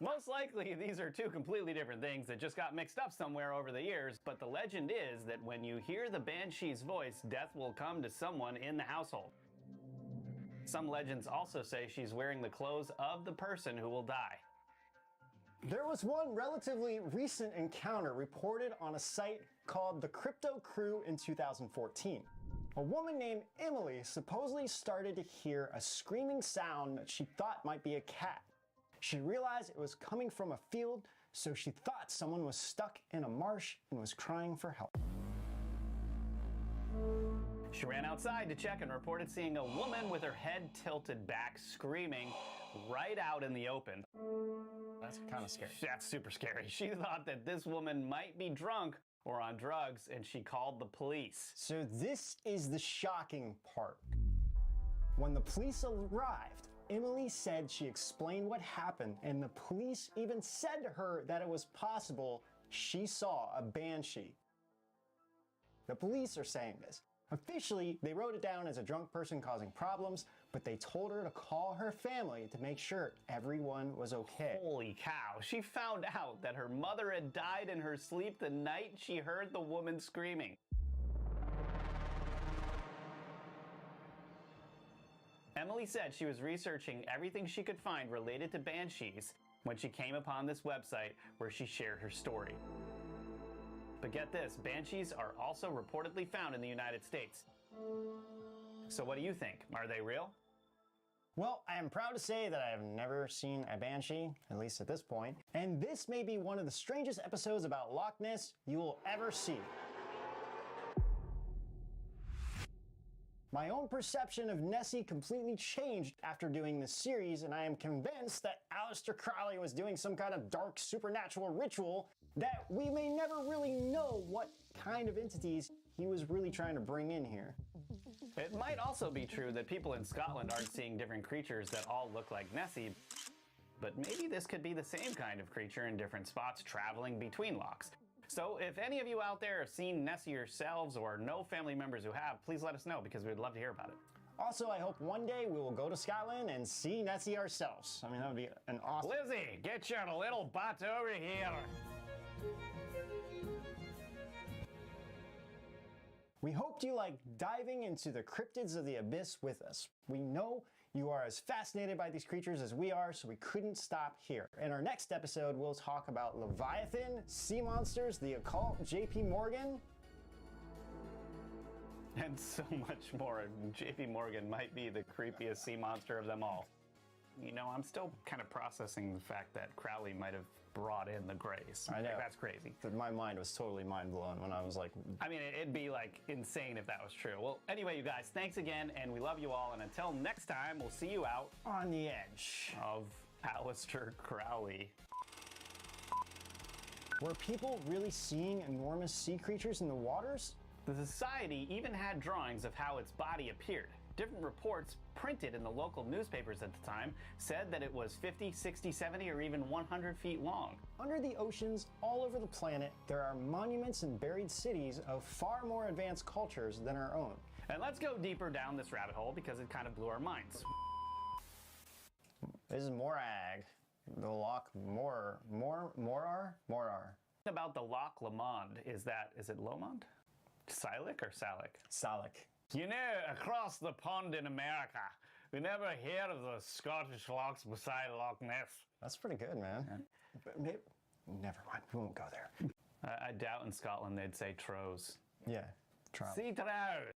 Most likely, these are two completely different things that just got mixed up somewhere over the years, but the legend is that when you hear the Banshee's voice, death will come to someone in the household. Some legends also say she's wearing the clothes of the person who will die. There was one relatively recent encounter reported on a site called the Crypto Crew in 2014. A woman named Emily supposedly started to hear a screaming sound that she thought might be a cat. She realized it was coming from a field, so she thought someone was stuck in a marsh and was crying for help. She ran outside to check and reported seeing a woman with her head tilted back screaming right out in the open. That's kind of scary. That's super scary. She thought that this woman might be drunk or on drugs, and she called the police. So this is the shocking part. When the police arrived, Emily said she explained what happened, and the police even said to her that it was possible she saw a banshee. The police are saying this. Officially, they wrote it down as a drunk person causing problems, but they told her to call her family to make sure everyone was okay. Holy cow, she found out that her mother had died in her sleep the night she heard the woman screaming. Emily said she was researching everything she could find related to banshees when she came upon this website where she shared her story. But get this, banshees are also reportedly found in the United States. So what do you think? Are they real? Well, I am proud to say that I have never seen a banshee, at least at this point, and this may be one of the strangest episodes about Loch Ness you will ever see. My own perception of Nessie completely changed after doing this series, and I am convinced that Aleister Crowley was doing some kind of dark supernatural ritual that we may never really know what kind of entities he was really trying to bring in here. It might also be true that people in Scotland aren't seeing different creatures that all look like Nessie, but maybe this could be the same kind of creature in different spots traveling between lochs. So if any of you out there have seen Nessie yourselves or know family members who have, please let us know because we'd love to hear about it. Also, I hope one day we will go to Scotland and see Nessie ourselves. I mean, that would be an awesome... Lizzie, get your little butt over here. We hoped you liked diving into the cryptids of the abyss with us. We know you are as fascinated by these creatures as we are, so we couldn't stop here. In our next episode, we'll talk about Leviathan, sea monsters, the occult, JP Morgan, and so much more. JP Morgan might be the creepiest sea monster of them all. You know, I'm still kind of processing the fact that Crowley might have brought in the Greys. I know. Like, that's crazy. My mind was totally mind blown when I was like... I mean, it'd be like insane if that was true. Well, anyway, you guys, thanks again, and we love you all. And until next time, we'll see you out on the edge of Aleister Crowley. Were people really seeing enormous sea creatures in the waters? The society even had drawings of how its body appeared. Different reports printed in the local newspapers at the time said that it was 50, 60, 70, or even 100 feet long. Under the oceans, all over the planet, there are monuments and buried cities of far more advanced cultures than our own. And let's go deeper down this rabbit hole because it kind of blew our minds. This is Morag. The Loch Morar. About the Loch Lomond, is it Lomond? Silic or Salic? Salic. You know, across the pond in America, we never hear of the Scottish lochs beside Loch Ness. That's pretty good, man. Yeah. But maybe, never mind, we won't go there. I doubt in Scotland they'd say Trows. Yeah, Trows. Sea Trows.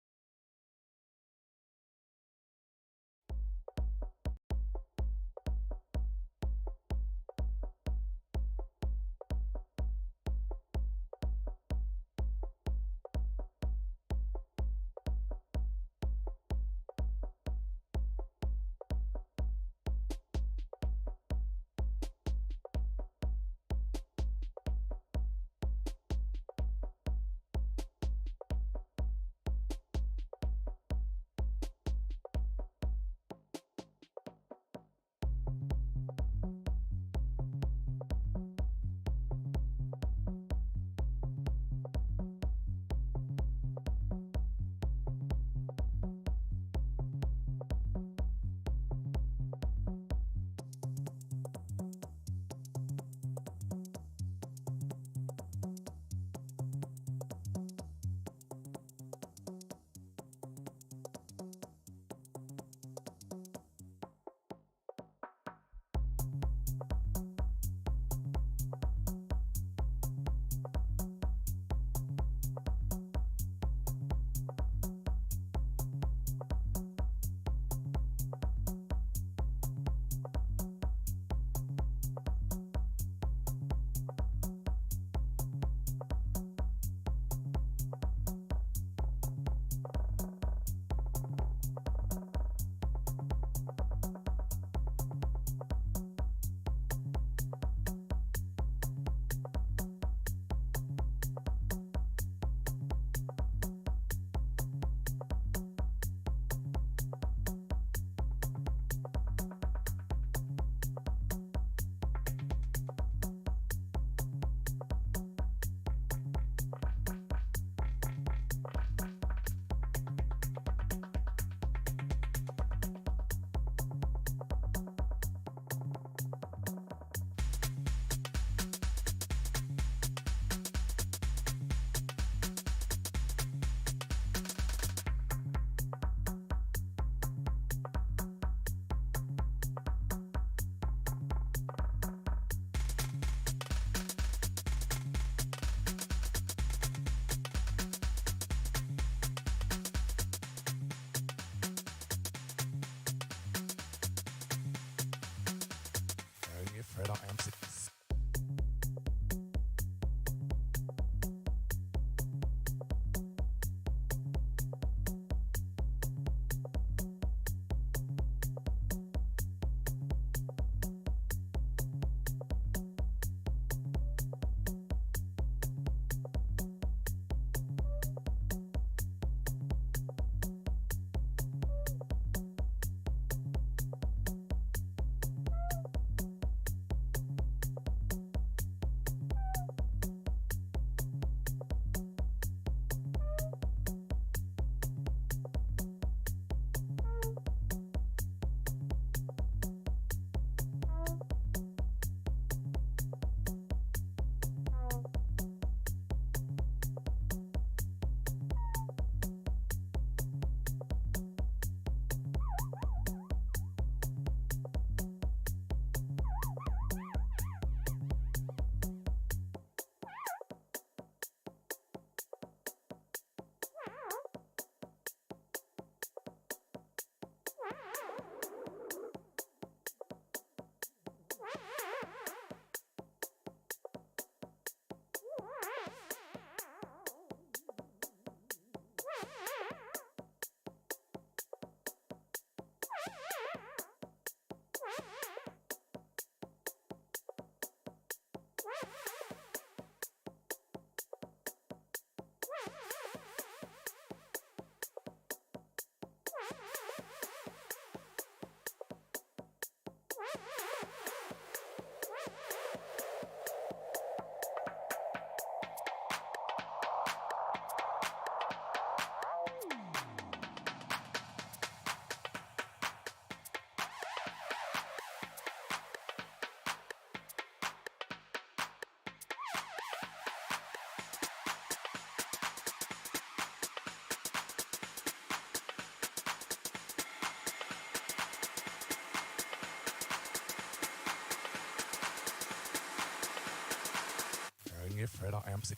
Fred, I am sick.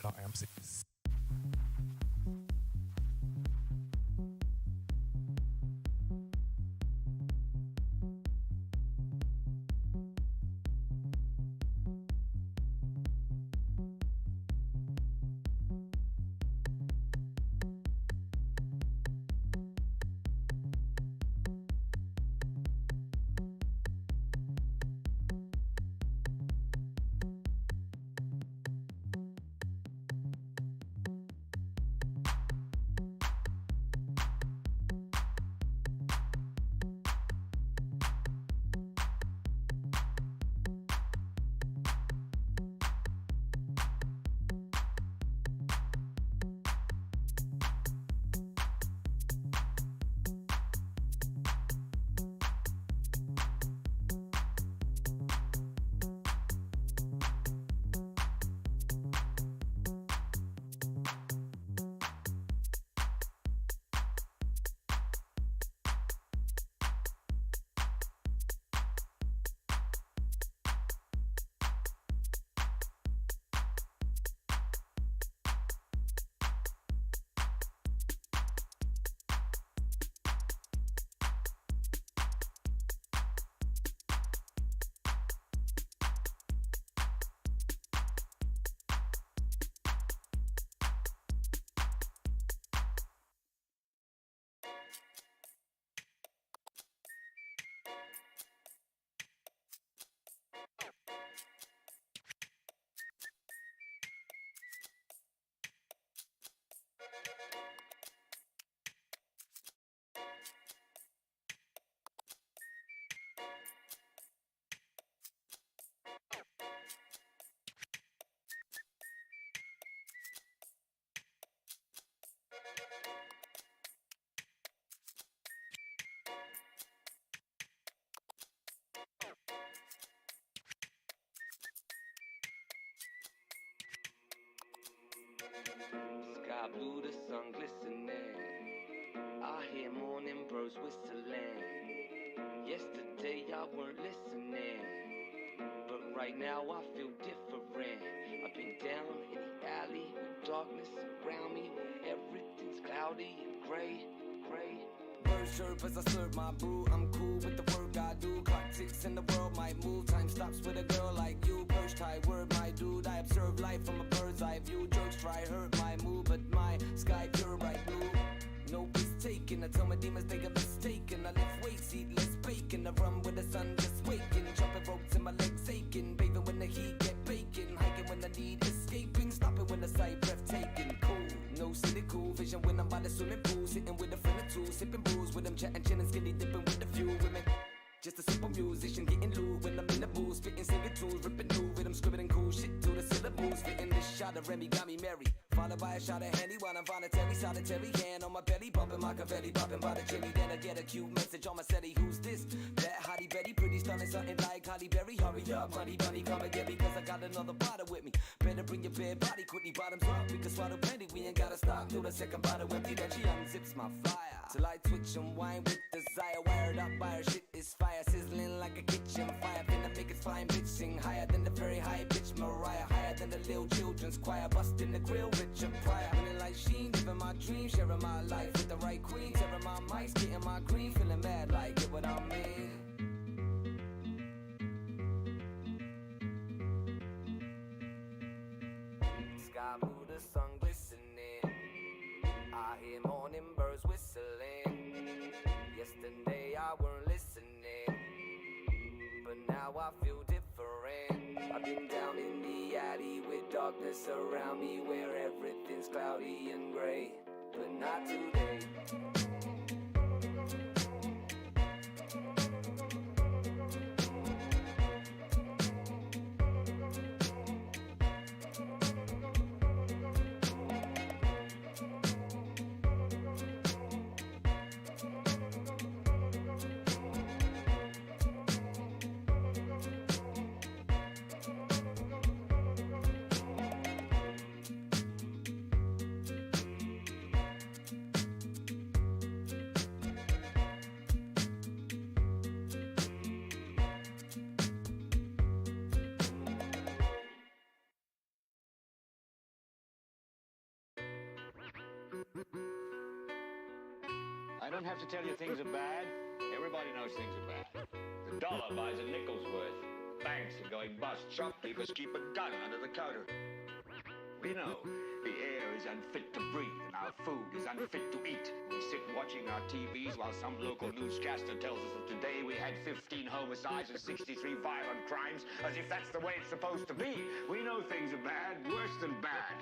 I am sick. Sky blue, the sun glistening. I hear morning whistling. Yesterday y'all weren't listening, but right now I feel different. I've been down in the alley with darkness around me, where everything's cloudy and gray. Birds chirp as I serve my brew. I'm cool with the work I do. Clock ticks and the world might move. Time stops with a girl like you. Perched high, word my dude. I observe life from a bird's eye view. Jerks try hurt my mood, but my sky pure bright blue. No piss taken. I tell my demons they are mistaken. I lift weights, eat less bacon. I run with the sun just waking. Jumping ropes and my legs aching. Bathing when the heat get baking. Hiking when I need escaping. Stopping when the sight breathtaking. Cool, no cynical vision when I'm by the swimming pool. Sitting with a friend or two, sipping brews with them, chatting, chilling, skinny dipping with a few women. Just a simple musician getting loot when I'm in the booth, spitting singing tunes, ripping new rhythm, scribbling cool shit to the syllables, fitting this shot of Remy got me merry. Followed by a shot of Henny while I'm voluntary, solitary hand on my belly, bumping Machiavelli, bopping by the chili. Then I get a cute message on my SETI, who's this? That hottie Betty, pretty stunning, something like Holly Berry. Hurry up, honey bunny, come and get me, cause I got another bottle with me. Better bring your bare body quickly, bottoms up, we can swallow plenty. We ain't gotta stop till the second bottle empty. Then she unzips my flyer till I twitch and whine with desire. Wired up by her shit is fire, sizzling like a kitchen fire. Finna make it flying bitch, sing higher than the very high bitch Mariah, higher than the little children's choir, busting the grill, Richard Pryor. Feeling like Sheen, living my dream, sharing my life with the right queen, tearing my mics, getting my green, feeling mad like, get what I mean. Sky blue, the sun glistening. I hear morning birds whistling. Yesterday I weren't listening, but now I feel different. I've been down in the alley with darkness around me, where everything's cloudy and gray, but not today. I don't have to tell you things are bad. Everybody knows things are bad. The dollar buys a nickel's worth. Banks are going bust. Shopkeepers keep a gun under the counter. We know the air is unfit to breathe and our food is unfit to eat. We sit watching our TVs while some local newscaster tells us that today we had 15 homicides and 63 violent crimes, as if that's the way it's supposed to be. We know things are bad, worse than bad.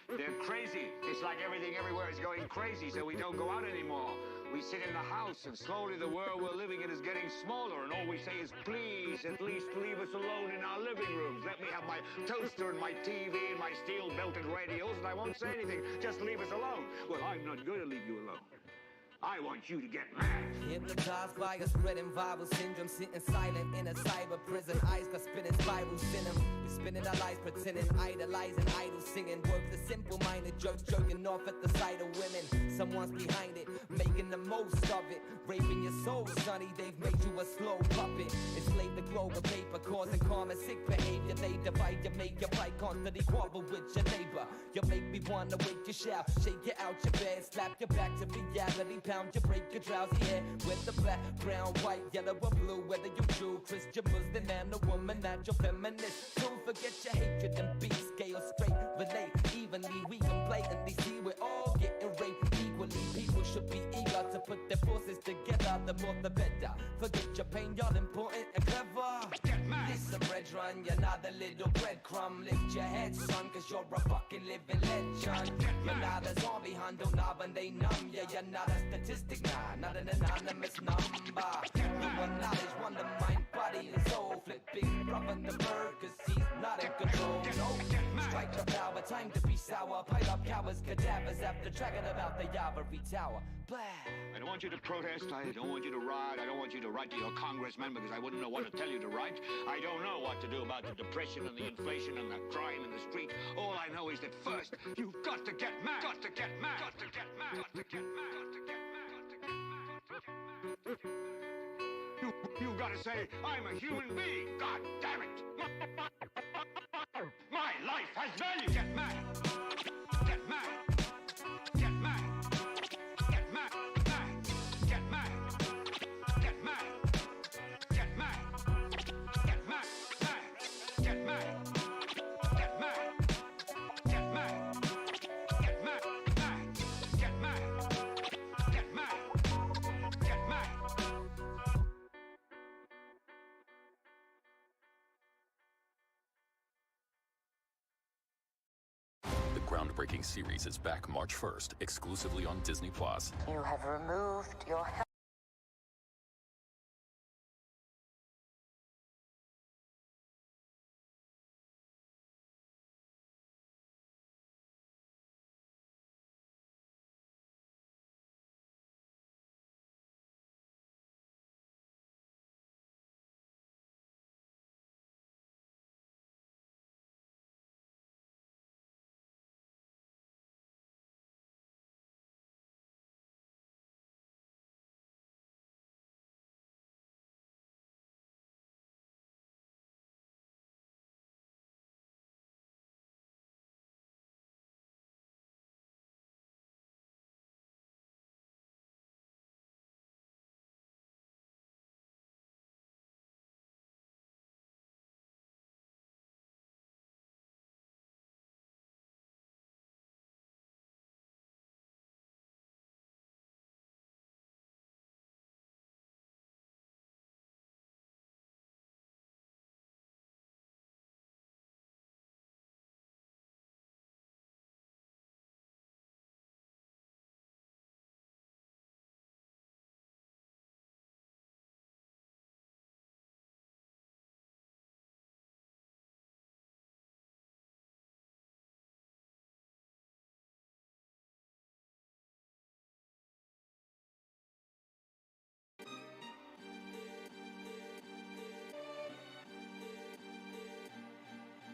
They're crazy. It's like everything everywhere is going crazy, so we don't go out anymore. We sit in the house, and slowly the world we're living in is getting smaller, and all we say is, please, at least leave us alone in our living rooms. Let me have my toaster and my TV and my steel-belted radios, and I won't say anything. Just leave us alone. Well, I'm not going to leave you alone. I want you to get mad. Hypnotized by a spreading viral syndrome, sitting silent in a cyber prison. Eyes got spinning spirals in them. We're spinning our lives, pretending, idolizing, idol singing. Work the simple-minded jokes, jerking off at the sight of women. Someone's behind it, making the most of it. Raping your soul, sonny, they've made you a slow puppet. Enslave the globe with paper, causing karma, sick behavior. They divide you, make your fight, constantly quarrel with your neighbor. You make me wanna wake you, shout, shake you out your bed, slap your back to reality, pound you, break your drowsy head with the black, brown, white, yellow, or blue. Whether you Jew, Christian, Muslim, man or woman, natural, feminist. Don't forget your hatred and beat scale straight, relate evenly. We can blatantly see we're all getting raped equally. People should be eager to put their forces together. The more the better. Forget your pain, y'all important and clever. This a bread run, you're not a little breadcrumb. Lift your head, son, cause you're a fucking living legend. You're not a zombie, handle knob and they numb. Yeah, you're not a statistic, nah, not an anonymous number. You want knowledge, wonder, mind, body, and soul. Flip big brother the bird, cause he's not in control. No, strike the power, time to be sour. Pile up cowards, cadavers after dragging about the ivory tower. Blah. I don't want you to protest, I don't want you to riot, I don't want you to write to your congressman because I wouldn't know what to tell you to write. I don't know what to do about the depression and the inflation and the crime in the street. All I know is that first, you've got to get mad. Got to get mad. Got to get mad. Got to get mad. Got to get mad. Got to get mad. Got to get mad. You gotta say, I'm a human being. God damn it! My life has value. Get mad. Get mad. Get mad. Get mad. Get mad. Get mad. Get mad. Get mad. Get mad. Get mad. Get mad. Get mad. Get mad. Get mad. Get mad. The groundbreaking series is back March 1st, exclusively on Disney+. You have removed your health.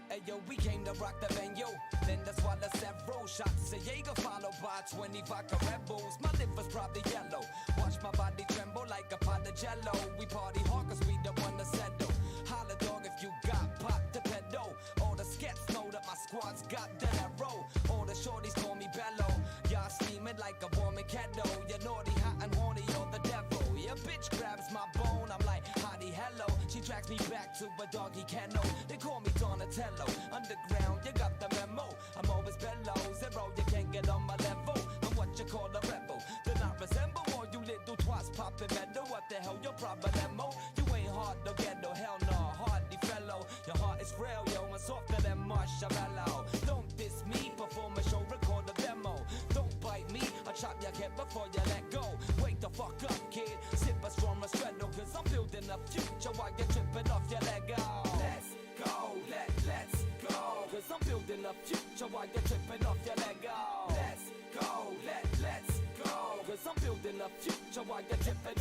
Hey yo, we came to rock the venue. Then that's why the several shots of Jaeger followed by 20 vodka Red Bulls. My liver's probably yellow. Watch my body tremble like a pot of jello. We party hard cause we don't wanna settle. Holla dog if you got pot to pedal. All the skets know that my squad's got that arrow. All the shorties call me Bello. Y'all steaming like a warming kettle. You're naughty, hot and horny, you're the devil. Your bitch grabs my bone, I'm like, hottie, hello. She tracks me back to a doggy kennel. They call me Donatello. Underground, you got the memo. I'm always below zero, you can't get on my level. I'm what you call a rebel. Then I resemble all you little twats popping metal. What the hell, your problemo? You ain't hard to get no hell no, hardly fellow. Your heart is frail, yo, and softer than marshmallow. Don't diss me, perform a show, record a demo. Don't bite me, I'll chop your head before you let go. Wake the fuck up, kid. Sip a strong Restretto, cause I'm building a future while you're tripping off your Lego. Let's go, let's go. Cause I'm building a future while you're tripping off your Lego. Let's go, let's go. Cause I'm building a future while you're tripping.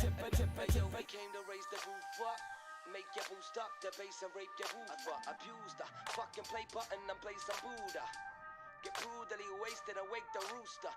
We came to raise the roof up. Make your boost up, the bass and rape your woofer. Abuse the fucking play button and play some Buddha. Get brutally wasted and wake the rooster.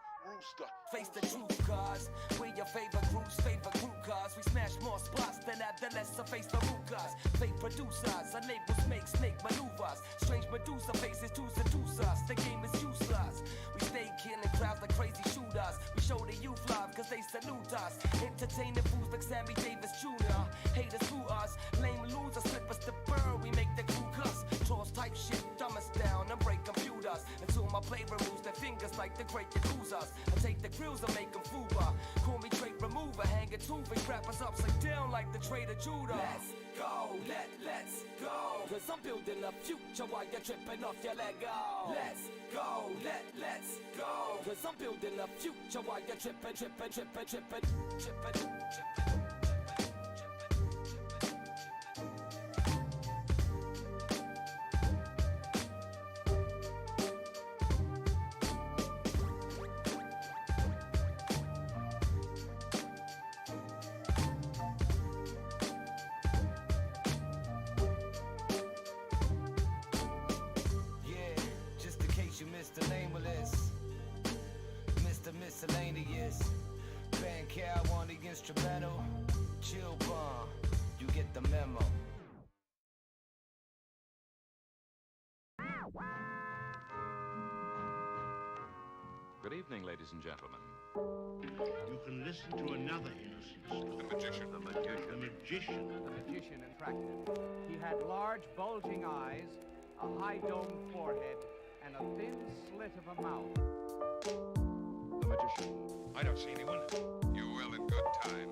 Face the truth, cuz we're your favorite group's favorite group, cuz we smash more spots than adolescents. Face the root, cuz fake producers and labels make snake maneuvers. Strange Medusa faces to seduce us. The game is useless. We stay killing crowds like crazy shooters. We show the youth love cause they salute us. Entertaining fools like Sammy Davis Jr. Haters screw us. Lame losers slip us the bird. We make the crew cuss. Trolls type shit, dumb us down and break computers. Until my play removes their fingers like the great Yakuzas. I take the grills and make them fuba. Call me trait remover, hang a two-face, wrap us upside down like the traitor Judah. Let's go, let's go. Cause I'm building a future while you're tripping off your Lego. Let's go, let's go. Cause I'm building a future while you're tripping. Mr. Nameless, Mr. Miscellaneous, Van Cow on the instrumental, chill bomb. You get the memo. Good evening, ladies and gentlemen. You can listen to another innocent The magician. The magician. The magician. The magician attractive. He had large, bulging eyes, a high domed forehead, and a thin slit of a mouth. The magician. I don't see anyone. You will in good time.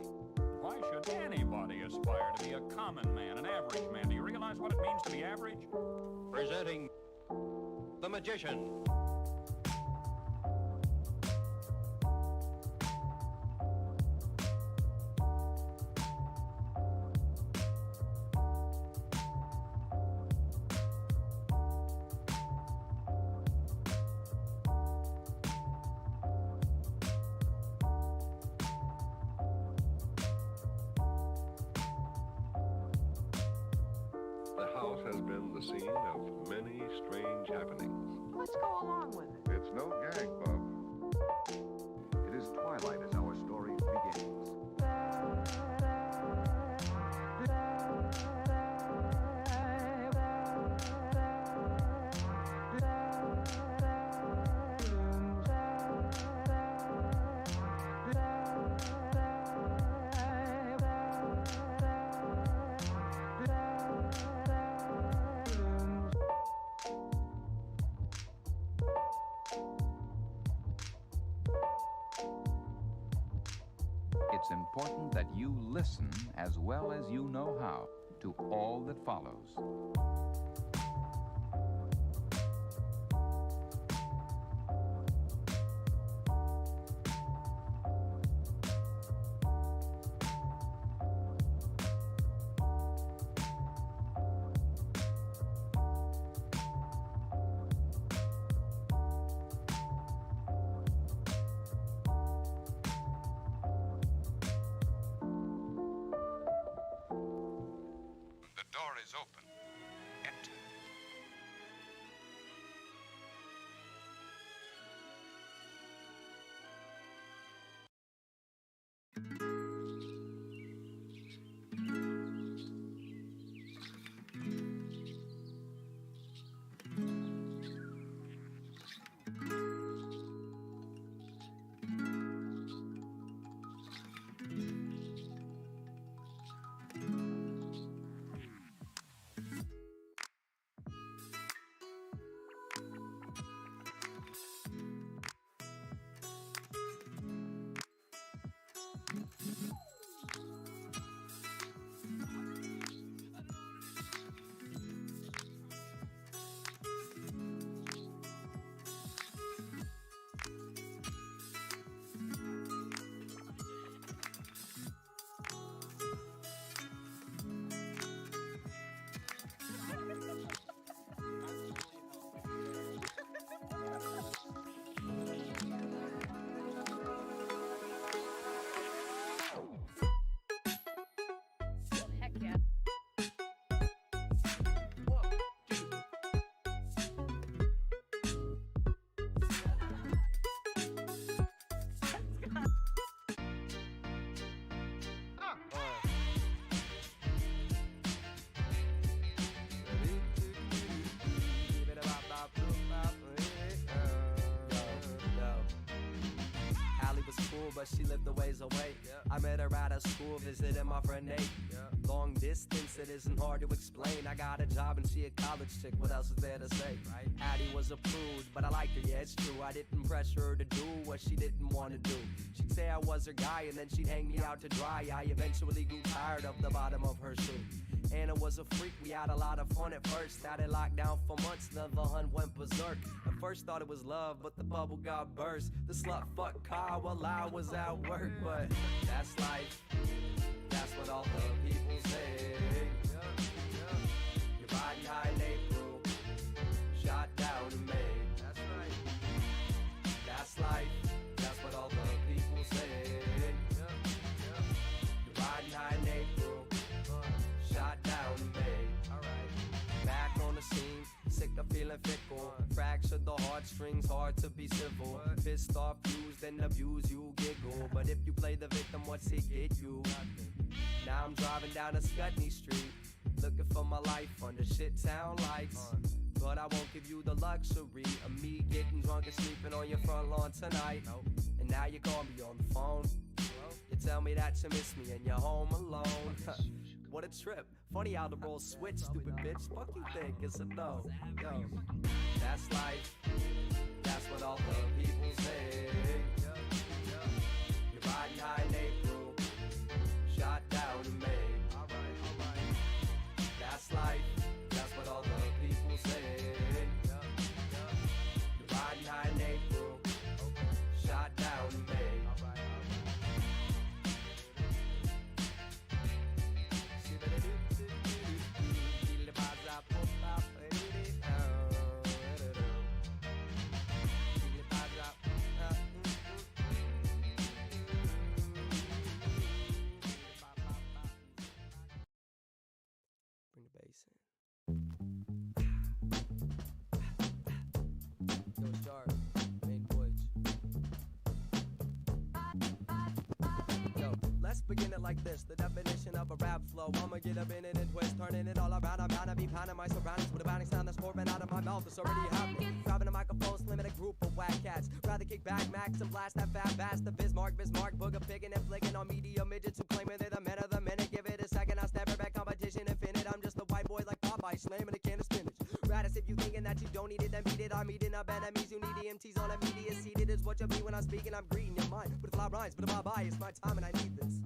Why should anybody aspire to be a common man, an average man? Do you realize what it means to be average? Presenting the magician. The house has been the scene of many strange happenings. Let's go along with it. It's no gag, Bub. It is twilight as our story begins. It's important that you listen as well as you know how to all that follows. The door is open. Enter. Heck yeah. Allie was cool, but she lived a ways away. I met her out of school, visiting my friend Nate. Long distance, it isn't hard to explain. I got a job and she a college chick, what else is there to say? Addie was a prude, but I liked her, yeah, it's true. I didn't pressure her to do what she didn't want to do. She'd say I was her guy and then she'd hang me out to dry. I eventually grew tired of the bottom of her shoe. Anna was a freak, we had a lot of fun at first. Had it locked down for months, then the hunt went berserk. At first thought it was love, but the bubble got burst. The slut fucked car while I was at work, but that's life. That's what all the people say. You're riding high in April, shot down in May. That's right. That's life. That's what all the people say. You're riding high in April, shot down in May. Alright. Back on the scene, sick of feeling fickle. Fractured the heartstrings, hard to be civil. Pissed off, used and abused, you giggle. But if you play the victim, what's he get you? Now I'm driving down a Scudney Street, looking for my life under shit town lights. But I won't give you the luxury of me getting drunk and sleeping on your front lawn tonight. And now you call me on the phone. You tell me that you miss me and you're home alone. What a trip. Funny how the roles switch, stupid bitch. Fuck you think it's a no. Yo, that's life. That's what all the people say. You're riding high in April, shot down in May. That's life. That's what all the people say. You're riding high in April, shot down in May. Bring the bass in. Yo, it's Jar, main voyage. Yo, let's begin it like this. The definition of a rap flow. I'ma get up in it and twist, turning it all around. I'm bound to be pounding my surroundings with a bounding sound that's pouring out of my mouth. It's already happening. Grabbing a microphone, slimming a group of whack cats. Rather kick back, max and blast that fat bass. The Bismarck, booger picking and flicking on media midgets who claiming they're the men of the minute. Give it a second, I step it back, competition infinite. I'm just a white boy like Popeye, slamming a can of spinach. Raddus, if you thinking that you don't need it, then beat it. I'm eating up enemies who need EMTs on a media seated. Is what you be when I'm speaking. I'm greeting your mind with fly rhymes, but if I buy, it's my time and I need this.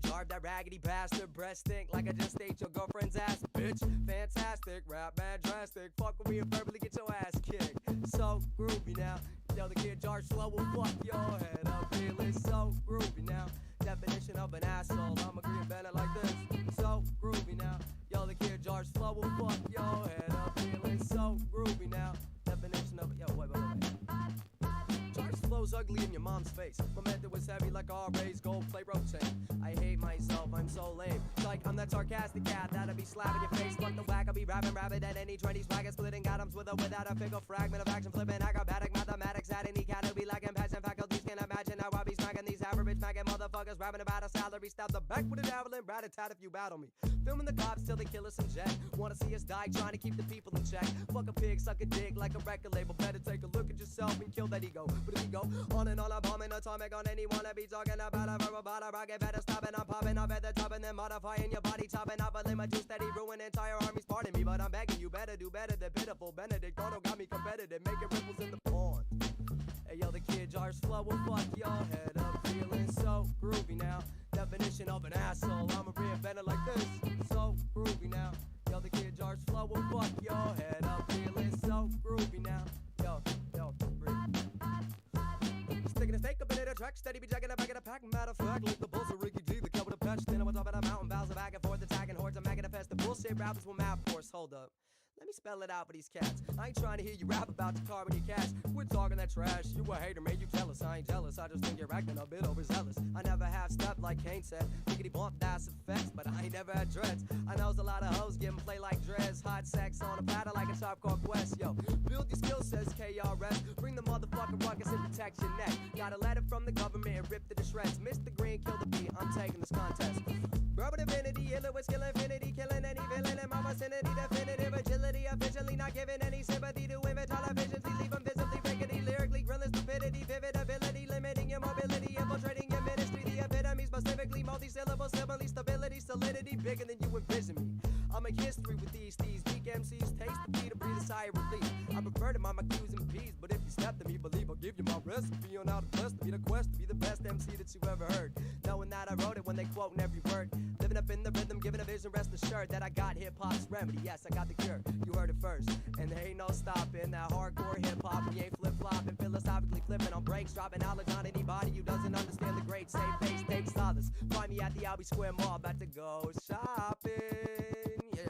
Jarb that raggedy bastard, breast stink like I just ate your girlfriend's ass, bitch. Fantastic, rap man drastic. Fuck with me and verbally get your ass kicked. So groovy now. Yo, the kid Jarb slow will fuck your head up. Feeling so groovy now. Definition of an asshole. I'm a green bandit like this. So groovy now. Yo, the kid Jarb slow will fuck your head up. Feeling so groovy now. Definition of yo, wait. Jar's flow's ugly in your mom's face. My mentor was heavy like RA's gold plate rotate. I hate myself, I'm so lame. Like I'm that sarcastic cat that'll be slapping your face. Fuck the whack, I'll be rapping rabbit at any trendy swagger. Splitting atoms with or without a fickle fragment of action. Flipping acrobatic mathematics at any cat who be lacking passion. Faculties can imagine how I be smacking these average maggot motherfuckers. Rapping about a salary. Stab the back with a javelin. Rat-a-tat if you battle me. Filming the cops till they kill us and jet. Wanna see us die trying to keep the people in check. Fuck a pig, suck a dick like a record label. Better take a look at yourself and kill that ego. But if you go on and on, I'm bombing atomic on anyone I be talking about a verbal about a rocket. Better stop it, I'm popping up at the top and then modifying your body, chopping up a limo juice steady, ruin entire armies. Pardon me, but I'm begging you better do better than pitiful Benedict Arnold got me competitive, making ripples in the pond. Hey yo, the kid Jar's flow will fuck your head up, feeling so groovy now. Definition of an asshole, I'ma reinvent it like this. So groovy now. Yo, the kid Jar's flow will fuck your head up, feeling so groovy now. Yo, breathe. Sticking a stake up in a track, steady be jacking a back in a pack. Matter of fact, like the bulls of Ricky D, the cover the patch. Then I was up at a mountain, bows a back and forth, attacking hordes. I'm making a fest. The bullshit rappers will map force. Hold up. Let me spell it out for these cats. I ain't trying to hear you rap about your car with your cash. Quit talking that trash. You a hater, man. You jealous. I ain't jealous. I just think you're acting a bit overzealous. I never have stepped like Kane said. Biggity bump, that's effects, but I ain't never had dreads. I knows a lot of hoes getting play like dreads. Hot sex on a platter like a Sharp Core Quest. Yo, build your skill says KRS. Bring the motherfucking ruckus and protect your neck. Got a letter from the government and ripped it to shreds. Mr. Green, kill the beat. I'm taking this contest. Verbal divinity, ill with skill infinity, killing any villain in my vicinity. Definitive agility, officially not giving any sympathy to inventory efficiency. Leave them visibly rickety, lyrically grilling stupidity, vivid ability, limiting your mobility, infiltrating your ministry. The epitome, specifically multi-syllable, simile, stability, solidity, bigger than you envision me. I make history with these weak MCs, taste the beat to breathe a sigh of relief. I prefer to mind my Q's and P's, but if you step to me, believe I'll give you my recipe on how to quest to be the quest to be the best MC that you ever heard. Knowing that I wrote it when they quoting every word. Living up in the rhythm, giving a vision, rest assured that I got hip-hop's remedy. Yes, I got the cure, you heard it first. And there ain't no stopping that hardcore hip-hop. We ain't flip-flopping, philosophically flipping on breaks, dropping knowledge on anybody who doesn't understand the great. Safe face, take solace. Find me at the Albee Square Mall, about to go shopping. Yeah,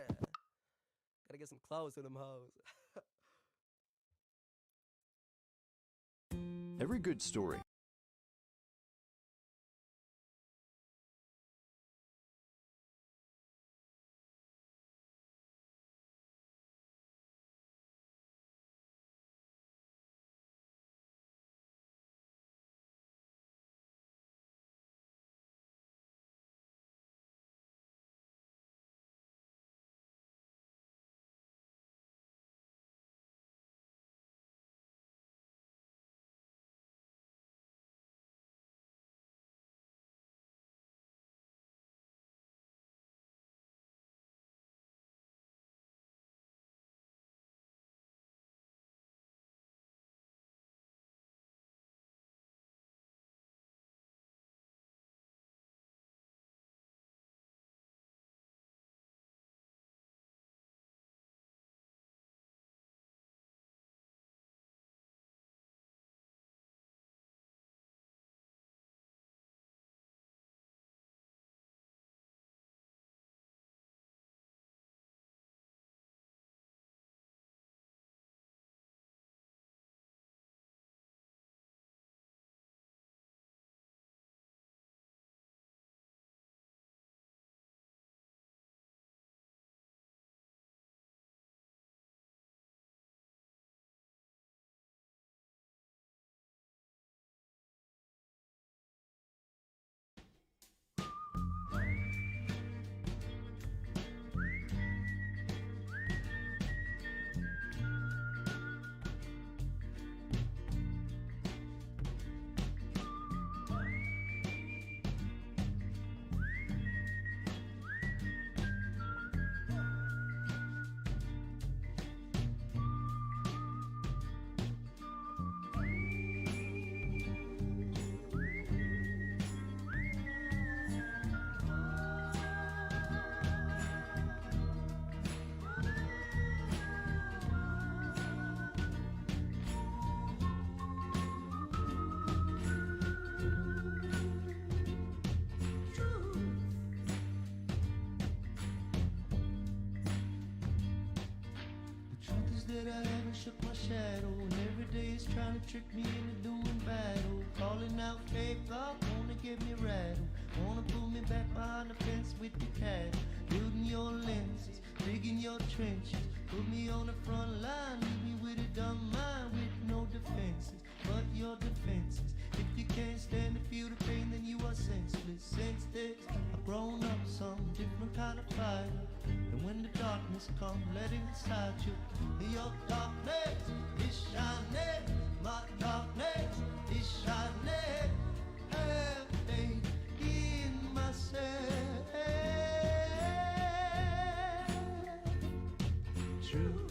gotta get some clothes for them hoes. Every good story that I haven't shook my shadow, and every day is trying to trick me into doing battle. Calling out faith, God, wanna get me rattled. Wanna pull me back behind the fence with the cattle. Building your lenses, digging your trenches. Put me on the front line, leave me with a dumb mind with no defenses. But your defenses, if you can't stand to feel the pain, then you are senseless. Since this, I've grown up some different kind of fighter. And when the darkness comes, let it inside you. Your darkness is shining, my darkness is shining. Have faith in myself. True.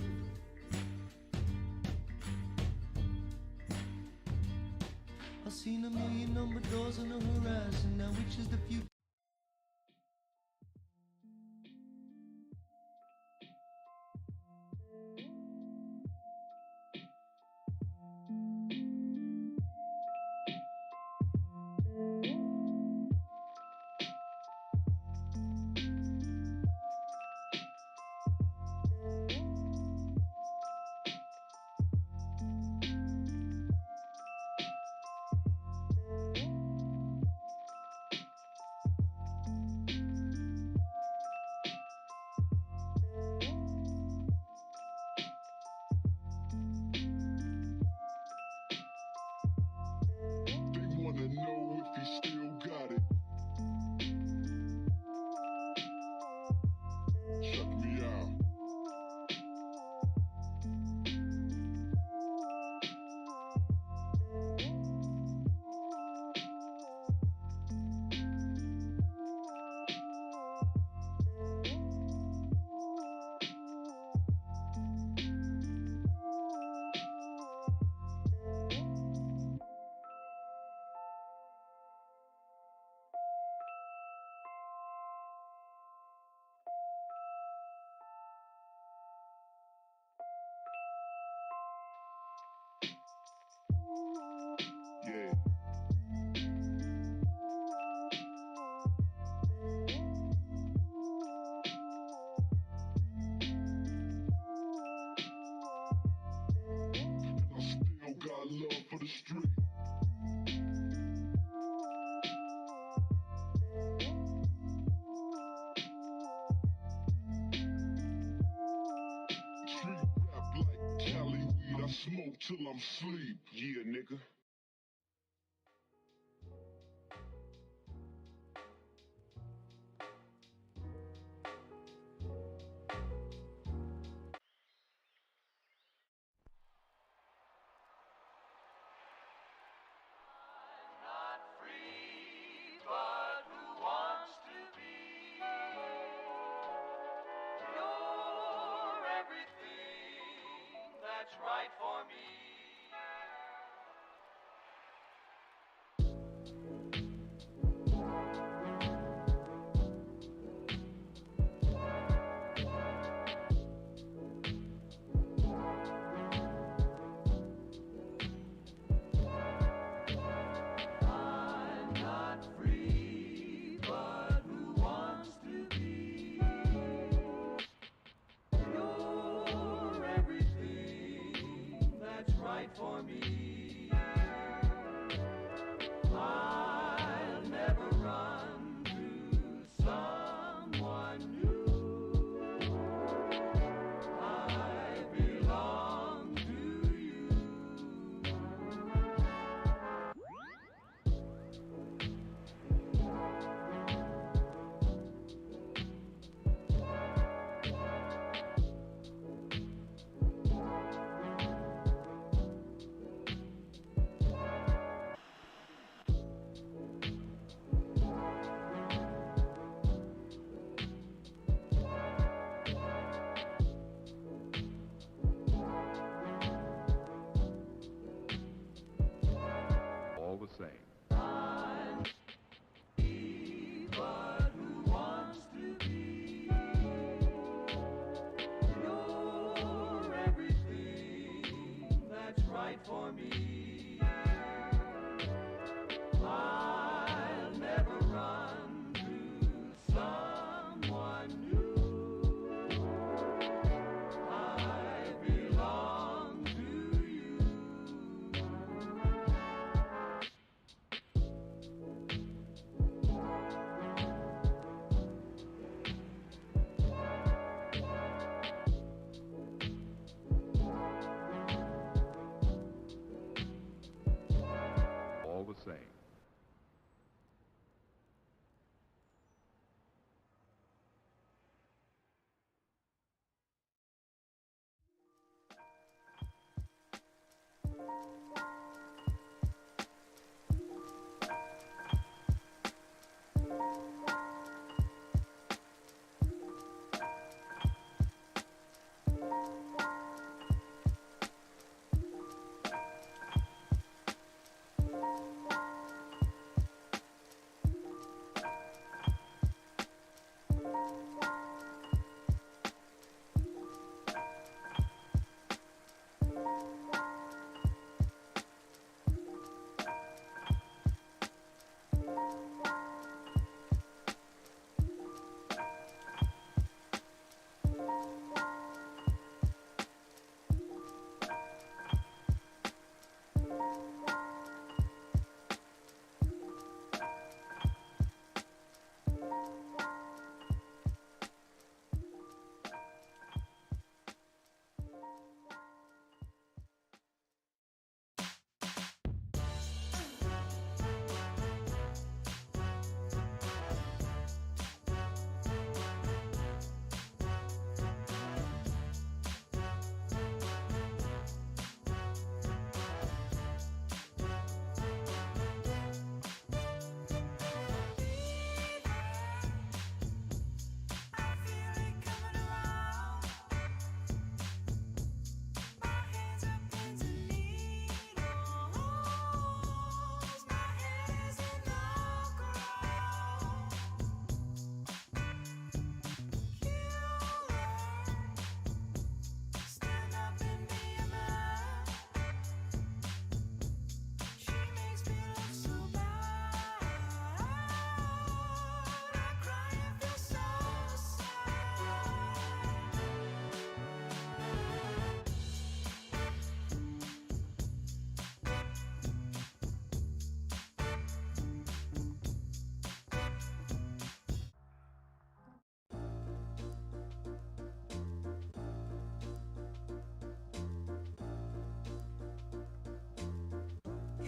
I've seen a million number doors on the horizon. Now which is the future? Yeah. I still got love for the street. Street rap like Cali weed, I smoke till I'm sleep. Yeah, nigga. But who wants to be? You're everything that's right for me.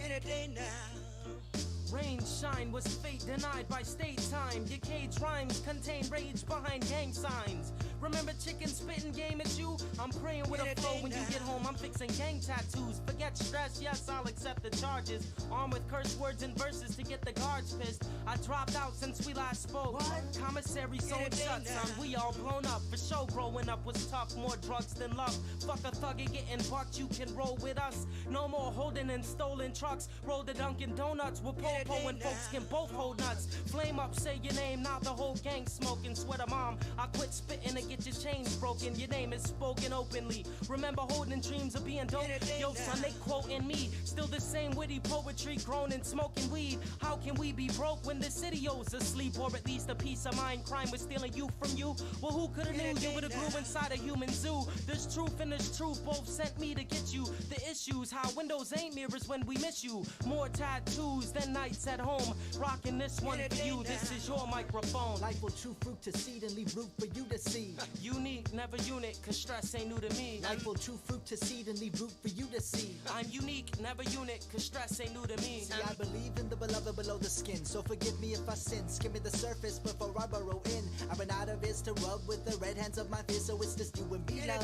Any day now. Rain, shine was fate denied by state time. Your cage rhymes contain rage behind gang signs. Remember chicken spitting game at you? I'm praying with a flow when you get home. I'm fixing gang tattoos. Forget stress, yes, I'll accept the charges. Armed with curse words and verses to get the guards pissed. I dropped out since we last spoke. What? Commissary sold shut, son. We all blown up. For show, growing up was tough. More drugs than love. Fuck a thugger getting bucked. You can roll with us. No more holding in stolen trucks. Roll the Dunkin' Donuts with Popo and folks can both hold nuts. Flame up, say your name. Now the whole gang smoking. Sweater mom, I quit spitting to get your chains broken. Your name is spoken openly. Remember holding dreams of being dope. Yo, son, they quoting me. Still the same witty poetry, grown and smoking weed. How can we be broke when the city owes asleep? Or at least a piece of mind. Crime was stealing you from you. Well, who coulda knew you would've grew inside a human zoo? There's truth and there's truth. Both sent me to get you. The issues, how windows ain't mirrors when we miss you. More tattoos than nights at home. Rocking this one for you. This is your microphone. Life will chew fruit to seed and leave root for you to see. Unique, never unit, cause stress ain't new to me. Life will chew fruit to seed and leave root for you to see. I'm unique, never unit, cause stress ain't new to me. See, I believe in the beloved below the skin, so forgive me if I sin. Skimming the surface before I burrow in. I ran out of ears to rub with the red hands of my fear, so it's just you and me now.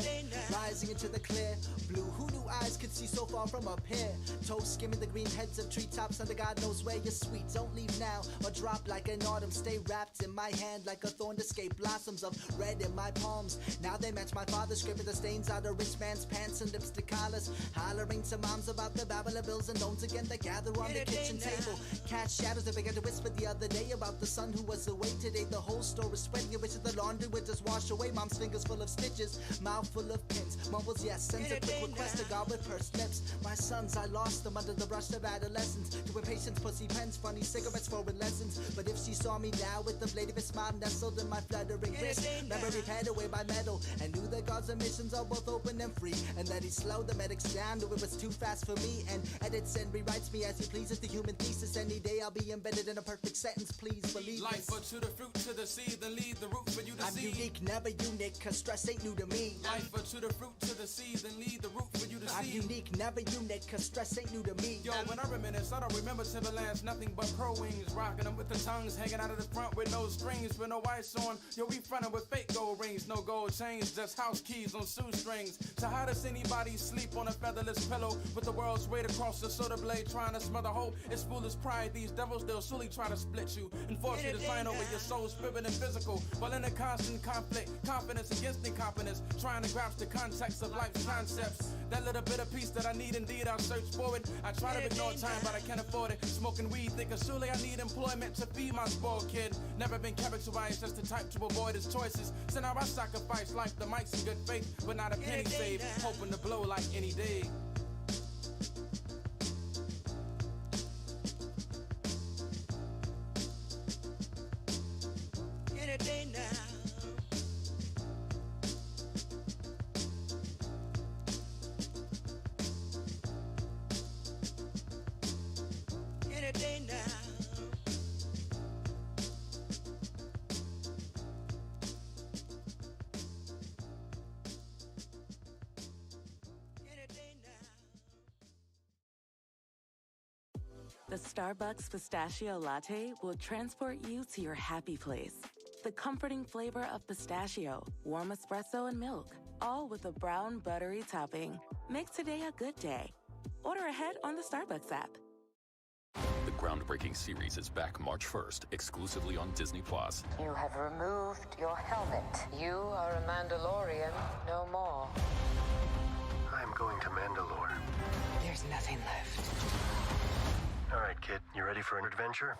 Rising into the clear blue, who knew eyes could see so far from up here? Toes skimming the green heads of treetops under God knows where you're sweet. Don't leave now or drop like an autumn. Stay wrapped in my hand like a thorn to escape blossoms of red in my palms. Now they match my father, scraping the stains out of rich man's pants and lipstick collars. Hollering to moms about the babble of bills and loans again that gather on the kitchen table. Cast shadows that began to whisper the other day about the son who was away today. The whole store is sweating, it wishes the laundry would just wash away. Mom's fingers full of stitches, mouth full of pins. Mumbles yes, sends a quick request to God with pursed lips. My sons, I lost them under the brush of adolescence. To impatience, pussy pens, funny cigarettes, foreign lessons. But if she saw me now with the blade of a smile nestled in my fluttering wrist, memory pared away by metal, and knew that God's emissions are both open and free, and that he slowed the medics down, knew it was too fast for me, and edits and rewrites me as he pleases. The human thesis, any day I'll be embedded in a perfect sentence, please believe life or to the fruit, to the seed, then leave the root for you you to I'm see. unique, never unique, cause stress ain't new to me. Life but to the fruit, to the seeds, and leave the root for you to see. I'm unique, never unique, cause stress ain't new to me. Yo, when I reminisce, I don't remember Timberlands, nothing but pro wings. Rocking them with the tongues hanging out of the front with no strings, with no ice on. Yo, we frontin' with fake gold rings, no gold chains, just house keys on shoestrings. So how does anybody sleep on a featherless pillow with the world's weight across the soda blade trying to smother hope? It's foolish pride, these devils, they'll surely try to split you and force you to sign over your soul, spirit, and physical. While in a constant conflict, confidence against incompetence, trying to grasp the context of life's concepts. That little bit of peace that I need, indeed, I'll search for it. I try to ignore time, but I can't afford it. Smoking weed, thinking surely I need employment to feed my spoiled kid. Never been characterized as the type to avoid his choices. So now I sacrifice life, the mics in good faith, but not a penny saved, hoping to blow like any day. Any day now. Any day now. The Starbucks Pistachio Latte will transport you to your happy place. The comforting flavor of pistachio, warm espresso, and milk, all with a brown buttery topping. Make today a good day. Order ahead on the Starbucks app. The groundbreaking series is back March 1st, exclusively on Disney+. You have removed your helmet. You are a Mandalorian no more. I'm going to Mandalore. There's nothing left. All right, kid, you ready for an adventure?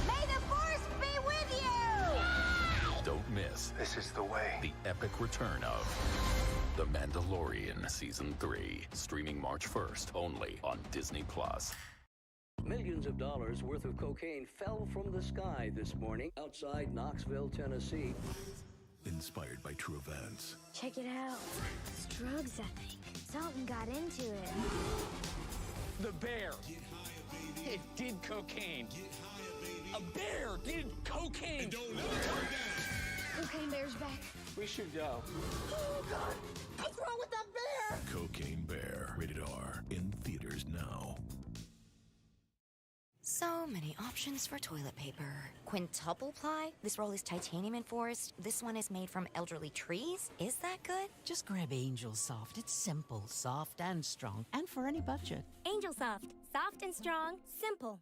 May the Force be with you! Don't miss. This is the way. The epic return of The Mandalorian Season 3, streaming March 1st, only on Disney+. Millions of dollars worth of cocaine fell from the sky this morning outside Knoxville, Tennessee. Inspired by true events. Check it out. It's drugs, I think. Something got into it. The bear. It did cocaine. A bear did cocaine. Cocaine Bear's back. We should go. Oh, God. What's wrong with that bear? Cocaine Bear. Rated R. In theaters now. So many options for toilet paper. Quintuple ply? This roll is titanium enforced. This one is made from elderly trees. Is that good? Just grab Angel Soft. It's simple, soft, and strong, and for any budget. Angel Soft. Soft and strong. Simple.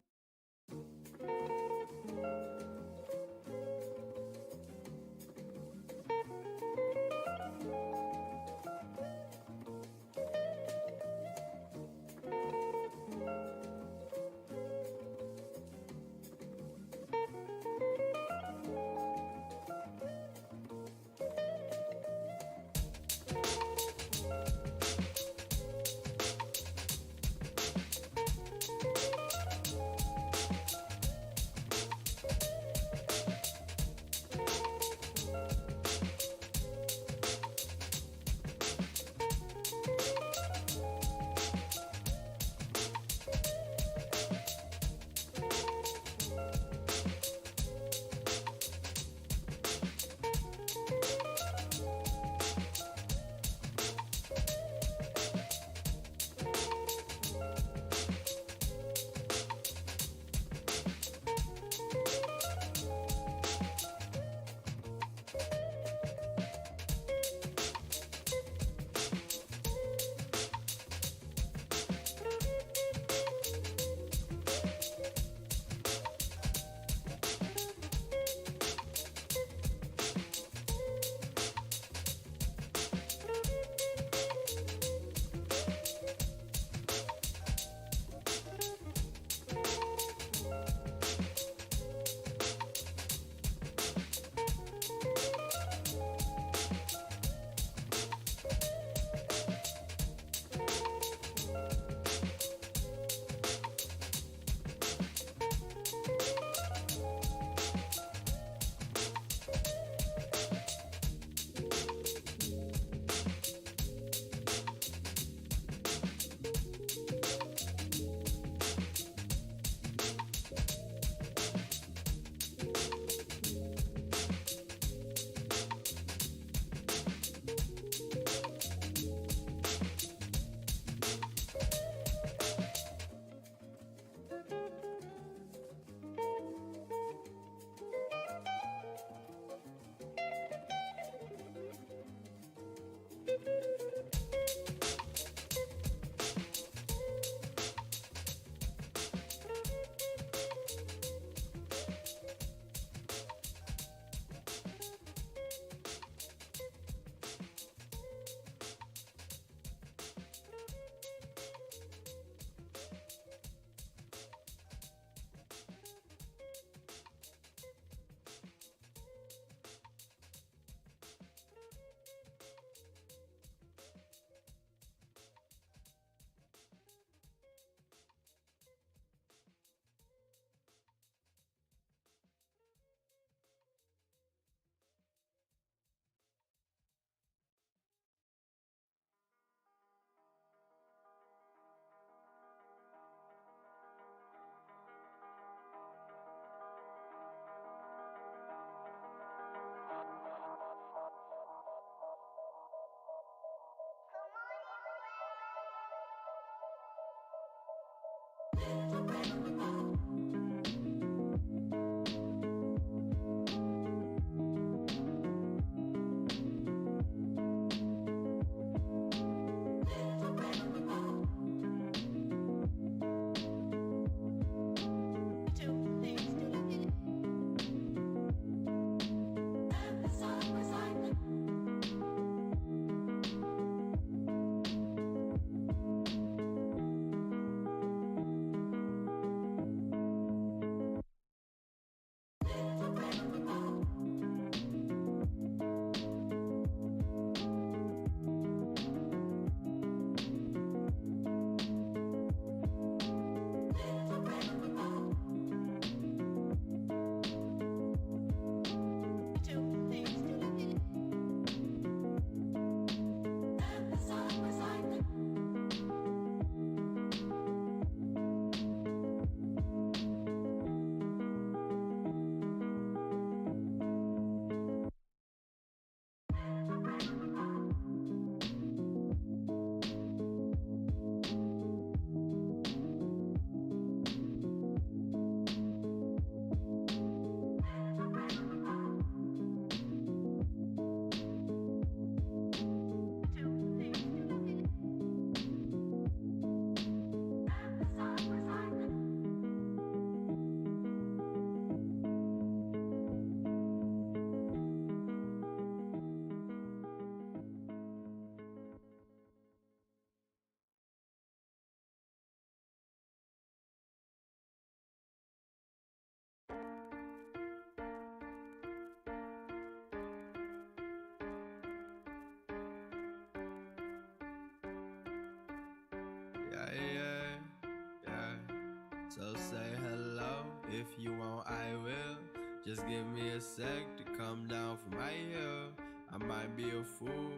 Just give me a sec to come down from right here. I might be a fool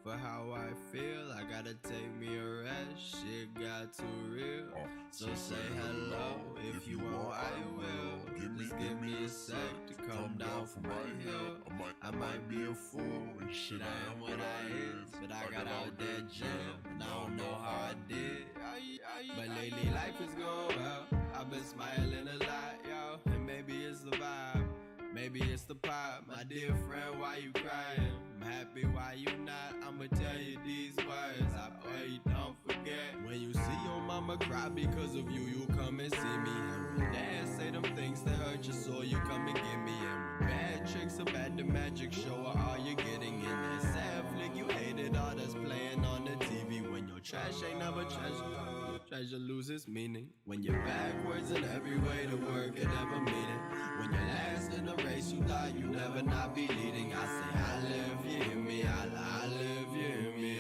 for how I feel. I gotta take me a rest. Shit got too real. So say hello if you want, I will. Just give me a sec to come down from right here. I might be a fool. Shit, I am what I is, but I got out that gym and I don't know how I did. But lately life is going well. I've been smiling a lot, yo. And maybe it's the vibe. Maybe it's the pop. My dear friend, why you crying? I'm happy, why you not? I'ma tell you these words. I pray you don't forget. When you see your mama cry because of you, you come and see me. And when dad say them things that hurt your soul, you come and get me. And when bad tricks are bad, the magic show are all you're getting in that sad flick. You hated all that's playing on the TV. When your trash ain't never treasure. Treasure loses meaning when you're backwards in every way the word could ever mean it. When you're last in the race, you thought you'd never not be leading. I say, I live, you hear me. I live, you hear me.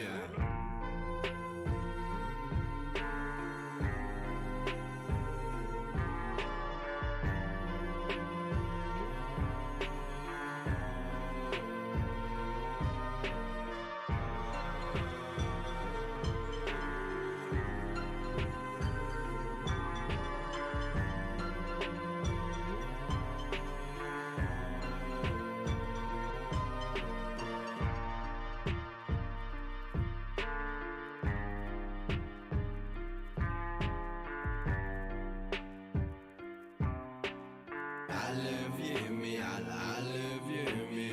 I live, you hear me. I live, you hear me.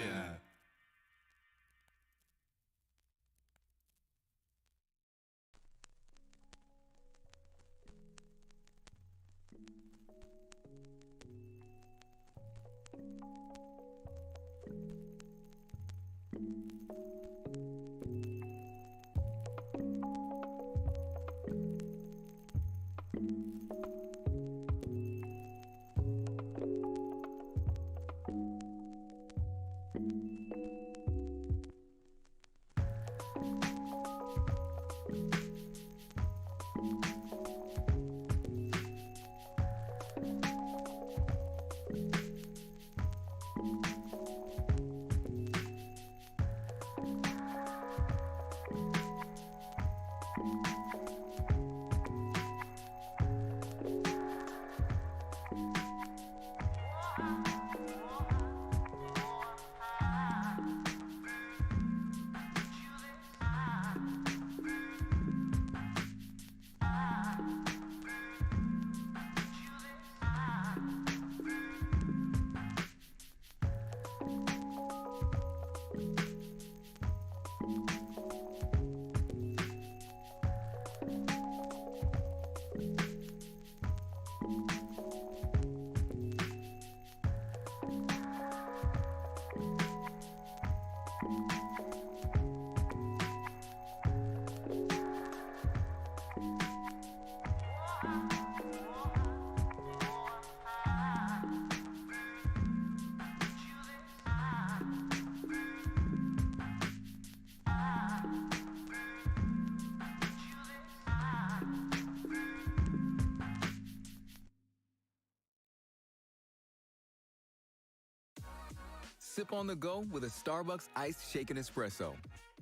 Sip on the go with a Starbucks Iced Shaken Espresso.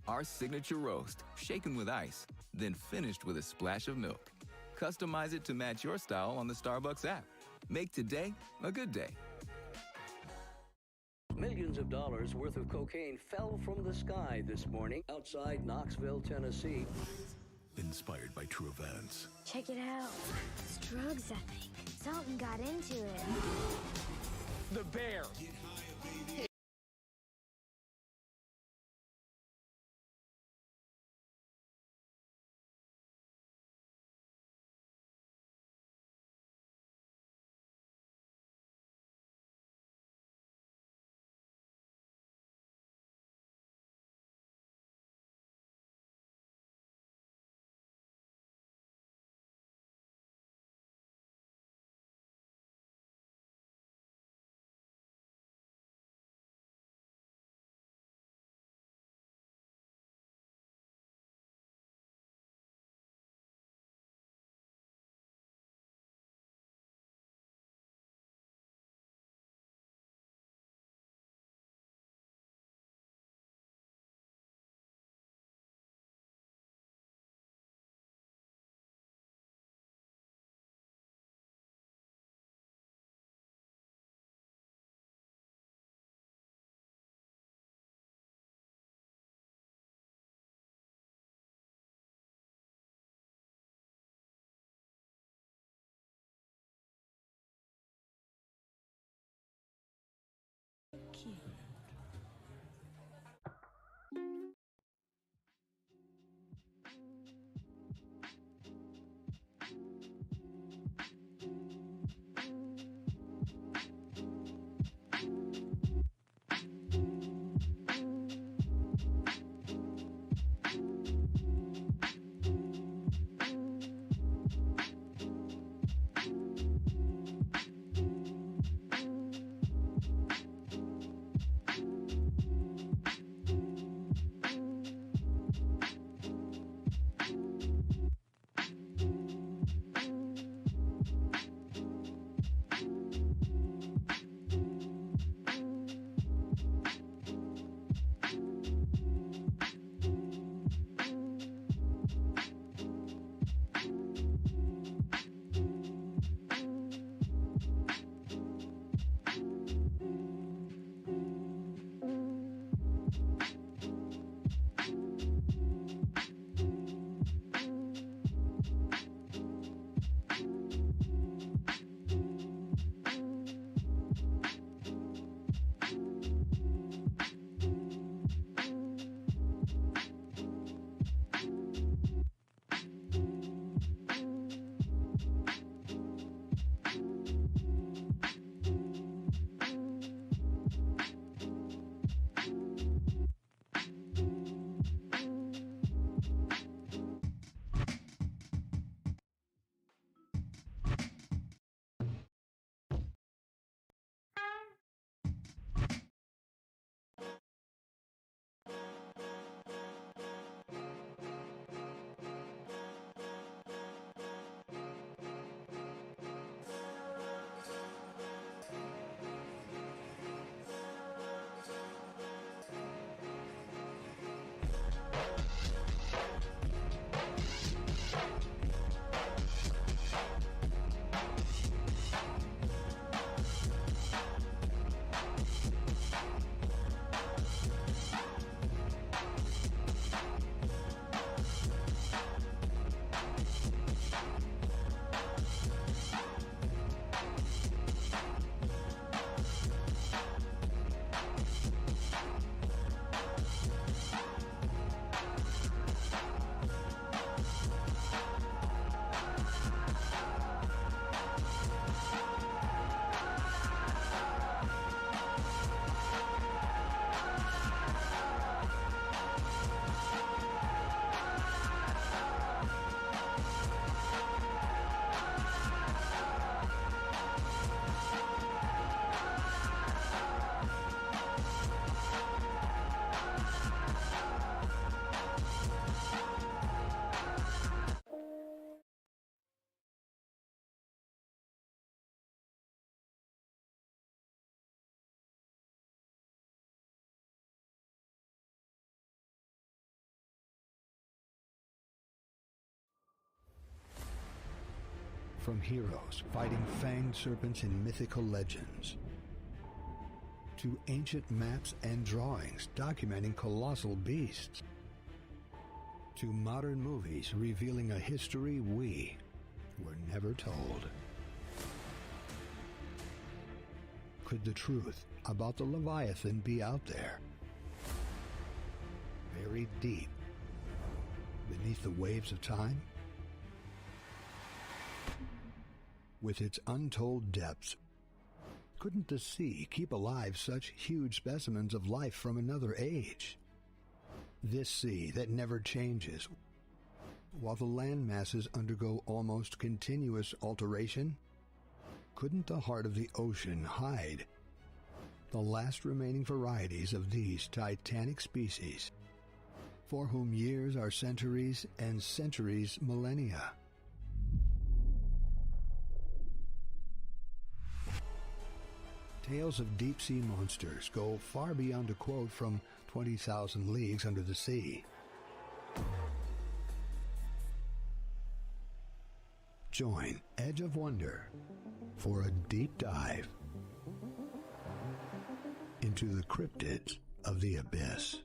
Our signature roast, shaken with ice, then finished with a splash of milk. Customize it to match your style on the Starbucks app. Make today a good day. Millions of dollars worth of cocaine fell from the sky this morning outside Knoxville, Tennessee. Inspired by true events. Check it out. It's drugs, I think. Something got into it. The bear. From heroes fighting fanged serpents in mythical legends, to ancient maps and drawings documenting colossal beasts, to modern movies revealing a history we were never told. Could the truth about the Leviathan be out there, buried deep beneath the waves of time? With its untold depths, couldn't the sea keep alive such huge specimens of life from another age? This sea that never changes, while the land masses undergo almost continuous alteration? Couldn't the heart of the ocean hide the last remaining varieties of these titanic species, for whom years are centuries and centuries millennia? Tales of deep-sea monsters go far beyond a quote from 20,000 Leagues Under the Sea. Join Edge of Wonder for a deep dive into the cryptids of the abyss.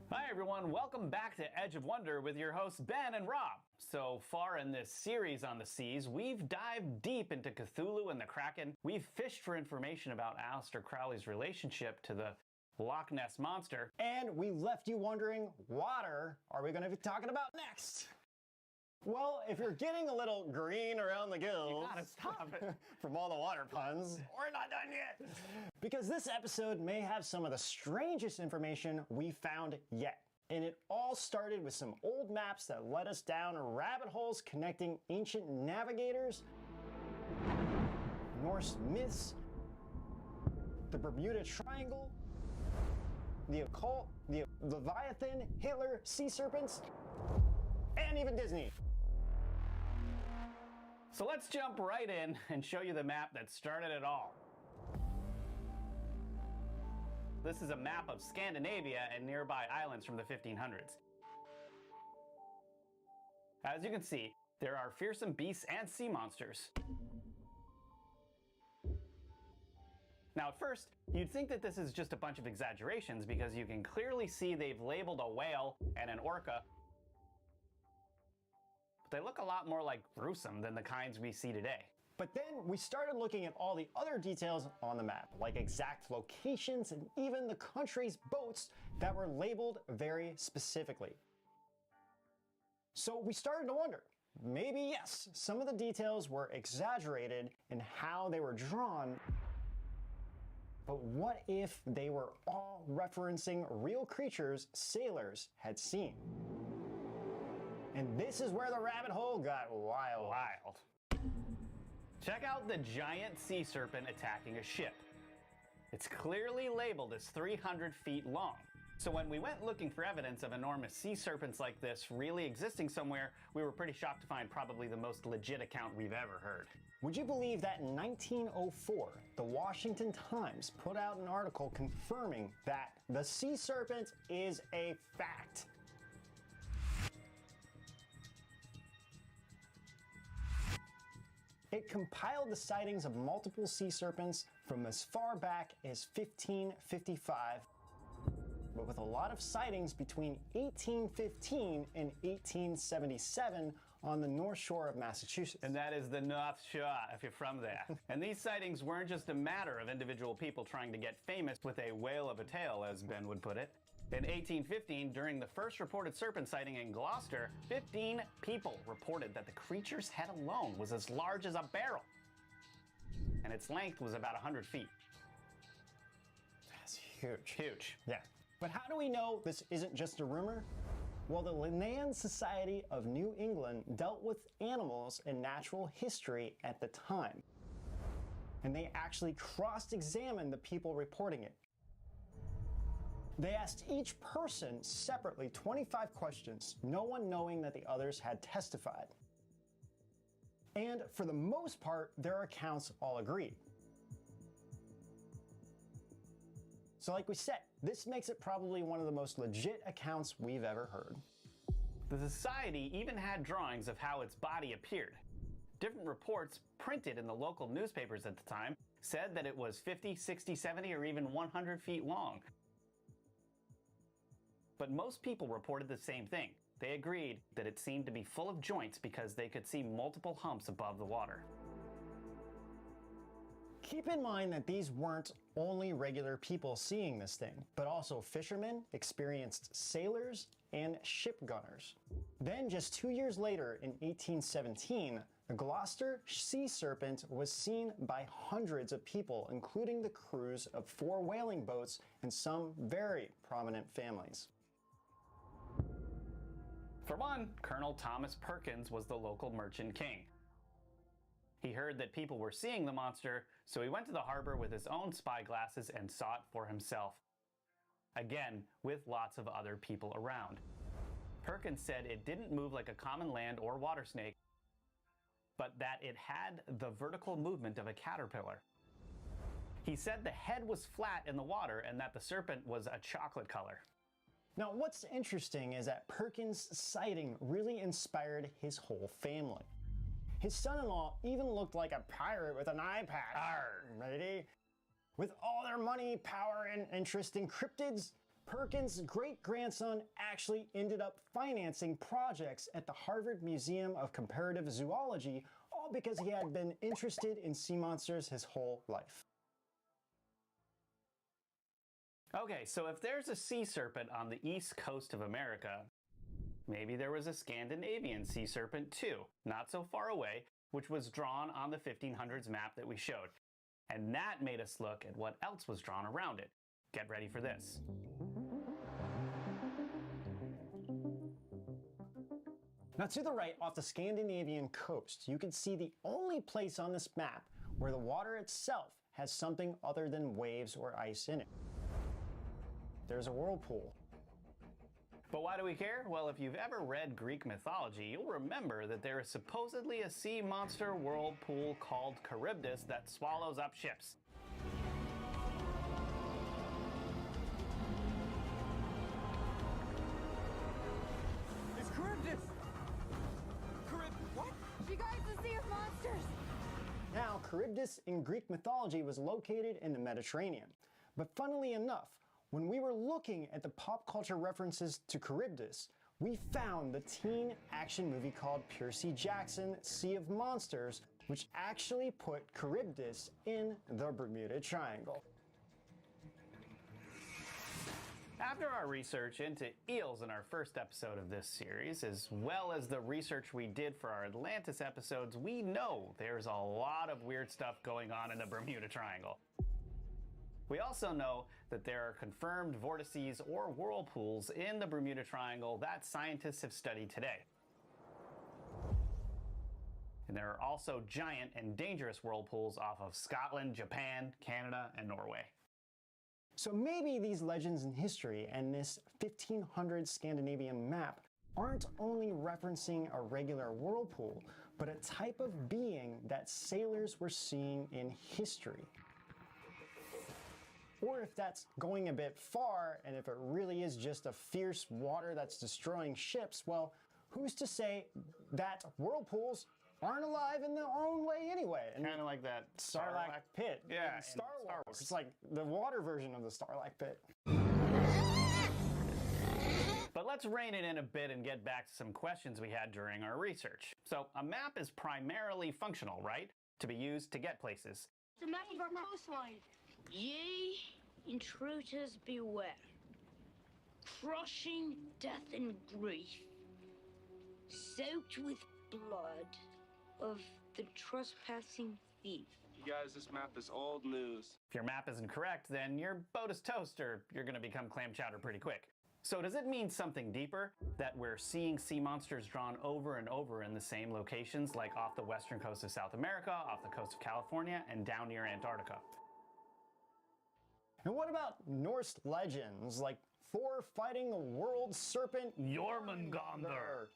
Hi everyone, welcome back to Edge of Wonder with your hosts Ben and Rob. So far in this series on the seas, we've dived deep into Cthulhu and the Kraken. We've fished for information about Aleister Crowley's relationship to the Loch Ness Monster. And we left you wondering, what are we going to be talking about next? Well, if you're getting a little green around the gills, you gotta stop it. From all the water puns, we're not done yet. Because this episode may have some of the strangest information we found yet. And it all started with some old maps that led us down rabbit holes connecting ancient navigators, Norse myths, the Bermuda Triangle, the occult, the Leviathan, Hitler, sea serpents, and even Disney. So let's jump right in and show you the map that started it all. This is a map of Scandinavia and nearby islands from the 1500s. As you can see, there are fearsome beasts and sea monsters. Now at first, you'd think that this is just a bunch of exaggerations because you can clearly see they've labeled a whale and an orca, but they look a lot more like gruesome than the kinds we see today. But then we started looking at all the other details on the map, like exact locations and even the country's boats that were labeled very specifically. So we started to wonder, maybe yes, some of the details were exaggerated in how they were drawn, but what if they were all referencing real creatures sailors had seen? And this is where the rabbit hole got wild. Check out the giant sea serpent attacking a ship. It's clearly labeled as 300 feet long. So when we went looking for evidence of enormous sea serpents like this really existing somewhere, we were pretty shocked to find probably the most legit account we've ever heard. Would you believe that in 1904, the Washington Times put out an article confirming that the sea serpent is a fact? It compiled the sightings of multiple sea serpents from as far back as 1555, but with a lot of sightings between 1815 and 1877 on the North Shore of Massachusetts. And that is the North Shore, if you're from there. And these sightings weren't just a matter of individual people trying to get famous with a whale of a tale, as Ben would put it. In 1815, during the first reported serpent sighting in Gloucester, 15 people reported that the creature's head alone was as large as a barrel, and its length was about 100 feet. That's huge. Huge. Yeah. But how do we know this isn't just a rumor? Well, the Linnean Society of New England dealt with animals in natural history at the time, and they actually cross-examined the people reporting it. They asked each person separately 25 questions, no one knowing that the others had testified. And for the most part, their accounts all agreed. So like we said, this makes it probably one of the most legit accounts we've ever heard. The society even had drawings of how its body appeared. Different reports printed in the local newspapers at the time said that it was 50, 60, 70, or even 100 feet long. But most people reported the same thing. They agreed that it seemed to be full of joints because they could see multiple humps above the water. Keep in mind that these weren't only regular people seeing this thing, but also fishermen, experienced sailors, and ship gunners. Then just 2 years later, in 1817, the Gloucester sea serpent was seen by hundreds of people, including the crews of 4 whaling boats and some very prominent families. For one, Colonel Thomas Perkins was the local merchant king. He heard that people were seeing the monster, so he went to the harbor with his own spy glasses and saw it for himself. Again, with lots of other people around. Perkins said it didn't move like a common land or water snake, but that it had the vertical movement of a caterpillar. He said the head was flat in the water and that the serpent was a chocolate color. Now, what's interesting is that Perkins' sighting really inspired his whole family. His son-in-law even looked like a pirate with an eye patch. Arr, matey. With all their money, power, and interest in cryptids, Perkins' great-grandson actually ended up financing projects at the Harvard Museum of Comparative Zoology, all because he had been interested in sea monsters his whole life. Okay, so if there's a sea serpent on the east coast of America, maybe there was a Scandinavian sea serpent too, not so far away, which was drawn on the 1500s map that we showed. And that made us look at what else was drawn around it. Get ready for this. Now to the right, off the Scandinavian coast, you can see the only place on this map where the water itself has something other than waves or ice in it. There's a whirlpool. But why do we care? Well, if you've ever read Greek mythology, you'll remember that there is supposedly a sea monster whirlpool called Charybdis that swallows up ships. It's Charybdis! What? She guards the sea of monsters! Now, Charybdis in Greek mythology was located in the Mediterranean. But funnily enough, when we were looking at the pop culture references to Charybdis, we found the teen action movie called Percy Jackson, Sea of Monsters, which actually put Charybdis in the Bermuda Triangle. After our research into eels in our first episode of this series, as well as the research we did for our Atlantis episodes, we know there's a lot of weird stuff going on in the Bermuda Triangle. We also know that there are confirmed vortices or whirlpools in the Bermuda Triangle that scientists have studied today. And there are also giant and dangerous whirlpools off of Scotland, Japan, Canada, and Norway. So maybe these legends in history and this 1500 Scandinavian map aren't only referencing a regular whirlpool, but a type of being that sailors were seeing in history. Or if that's going a bit far, and if it really is just a fierce water that's destroying ships, well, who's to say that whirlpools aren't alive in their own way anyway? Kind of like that Sarlacc pit. Yeah, in Star Wars. It's like the water version of the Sarlacc pit. But let's rein it in a bit and get back to some questions we had during our research. So a map is primarily functional, right? To be used to get places. The map of our coastline. Ye intruders beware. Crushing death and grief. Soaked with blood of the trespassing thief. You guys, this map is old news. If your map isn't correct, then your boat is toast, or you're gonna become clam chowder pretty quick. So does it mean something deeper? That we're seeing sea monsters drawn over and over in the same locations, like off the western coast of South America, off the coast of California, and down near Antarctica? And what about Norse legends, like Thor fighting the world serpent Jormungandr?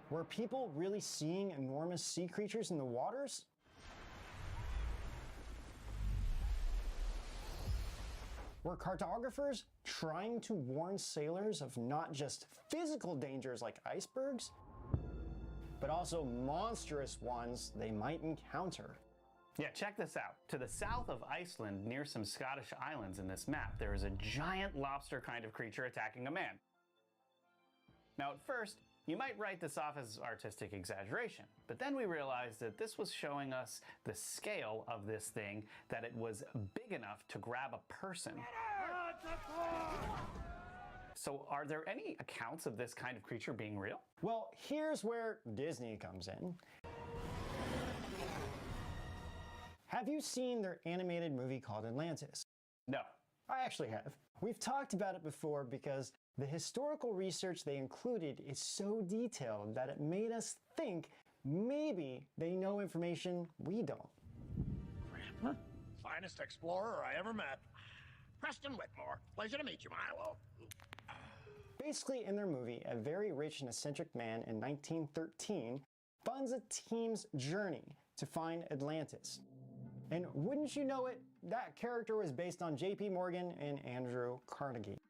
Were people really seeing enormous sea creatures in the waters? Were cartographers trying to warn sailors of not just physical dangers like icebergs, but also monstrous ones they might encounter? Yeah, check this out. To the south of Iceland, near some Scottish islands in this map, there is a giant lobster kind of creature attacking a man. Now at first, you might write this off as artistic exaggeration, but then we realized that this was showing us the scale of this thing, that it was big enough to grab a person. So are there any accounts of this kind of creature being real? Well, here's where Disney comes in. Have you seen their animated movie called Atlantis? No. I actually have. We've talked about it before because the historical research they included is so detailed that it made us think maybe they know information we don't. Grandpa? Finest explorer I ever met. Preston Whitmore. Pleasure to meet you, Milo. Basically, in their movie, a very rich and eccentric man in 1913 funds a team's journey to find Atlantis. And wouldn't you know it, that character was based on J.P. Morgan and Andrew Carnegie.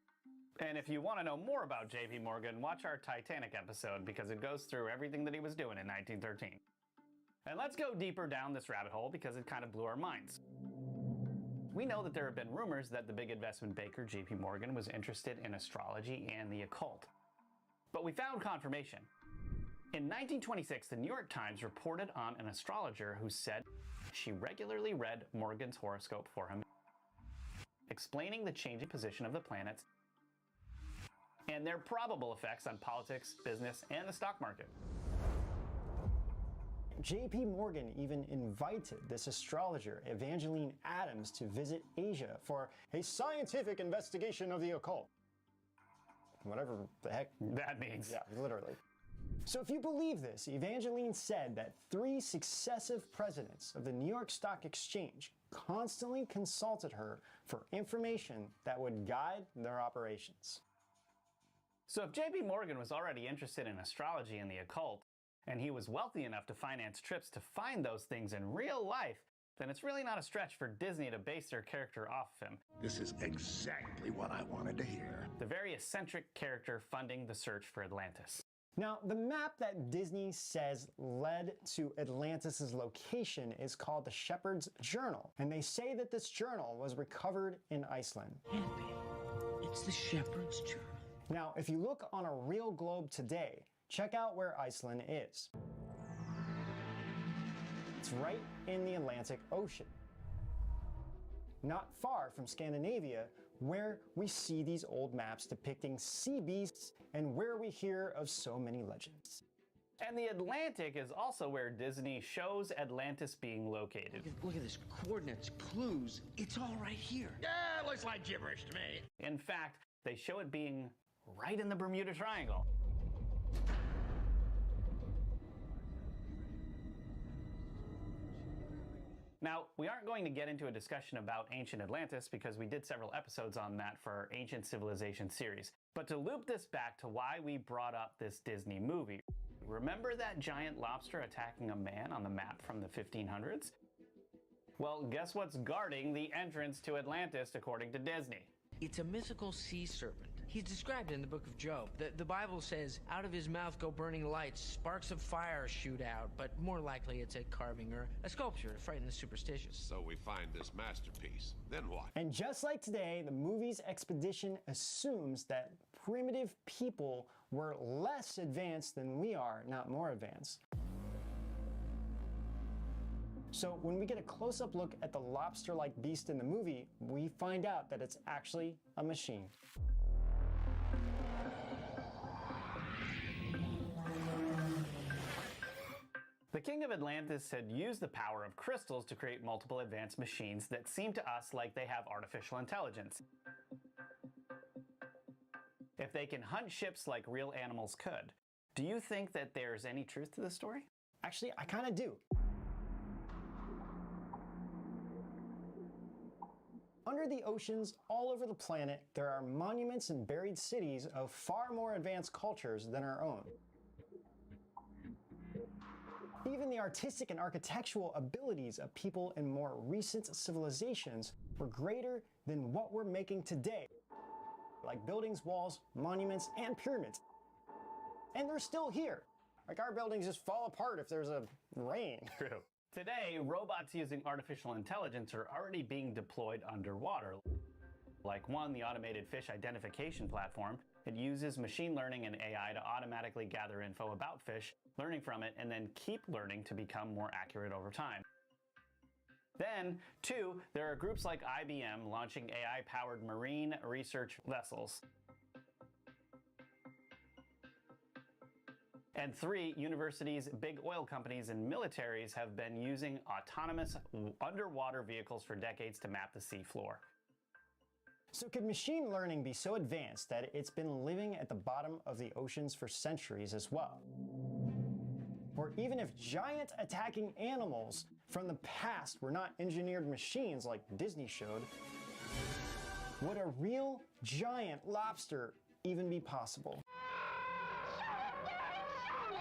And if you want to know more about J.P. Morgan, watch our Titanic episode because it goes through everything that he was doing in 1913. And let's go deeper down this rabbit hole because it kind of blew our minds. We know that there have been rumors that the big investment banker J.P. Morgan was interested in astrology and the occult. But we found confirmation. In 1926, the New York Times reported on an astrologer who said she regularly read Morgan's horoscope for him, explaining the changing position of the planets and their probable effects on politics, business, and the stock market. J.P. Morgan even invited this astrologer, Evangeline Adams, to visit Asia for a scientific investigation of the occult. Whatever the heck that means. Yeah, literally. So if you believe this, Evangeline said that 3 successive presidents of the New York Stock Exchange constantly consulted her for information that would guide their operations. So if J.P. Morgan was already interested in astrology and the occult, and he was wealthy enough to finance trips to find those things in real life, then it's really not a stretch for Disney to base their character off of him. This is exactly what I wanted to hear. The very eccentric character funding the search for Atlantis. Now, the map that Disney says led to Atlantis' location is called the Shepherd's Journal, and they say that this journal was recovered in Iceland. Can't be. It's the Shepherd's Journal. Now, if you look on a real globe today, check out where Iceland is. It's right in the Atlantic Ocean, not far from Scandinavia, where we see these old maps depicting sea beasts and where we hear of so many legends. And the Atlantic is also where Disney shows Atlantis being located. Look at this, coordinates, clues, it's all right here. Yeah, it looks like gibberish to me. In fact, they show it being right in the Bermuda Triangle. Now, we aren't going to get into a discussion about ancient Atlantis because we did several episodes on that for our Ancient Civilization series. But to loop this back to why we brought up this Disney movie, remember that giant lobster attacking a man on the map from the 1500s? Well, guess what's guarding the entrance to Atlantis according to Disney? It's a mythical sea serpent. He's described in the book of Job. The Bible says, out of his mouth go burning lights, sparks of fire shoot out, but more likely it's a carving or a sculpture to frighten the superstitious. So we find this masterpiece. Then what? And just like today, the movie's expedition assumes that primitive people were less advanced than we are, not more advanced. So when we get a close-up look at the lobster-like beast in the movie, we find out that it's actually a machine. The king of Atlantis had used the power of crystals to create multiple advanced machines that seem to us like they have artificial intelligence. If they can hunt ships like real animals could, do you think that there's any truth to this story? Actually, I kind of do. Under the oceans, all over the planet, there are monuments and buried cities of far more advanced cultures than our own. Even the artistic and architectural abilities of people in more recent civilizations were greater than what we're making today, like buildings, walls, monuments, and pyramids. And they're still here. Like our buildings just fall apart if there's a rain. True. Today, robots using artificial intelligence are already being deployed underwater. Like one, the automated fish identification platform. It uses machine learning and AI to automatically gather info about fish, learning from it, and then keep learning to become more accurate over time. Then, two, there are groups like IBM launching AI-powered marine research vessels. And three, universities, big oil companies, and militaries have been using autonomous underwater vehicles for decades to map the seafloor. So could machine learning be so advanced that it's been living at the bottom of the oceans for centuries as well? Or even if giant attacking animals from the past were not engineered machines like Disney showed, would a real giant lobster even be possible?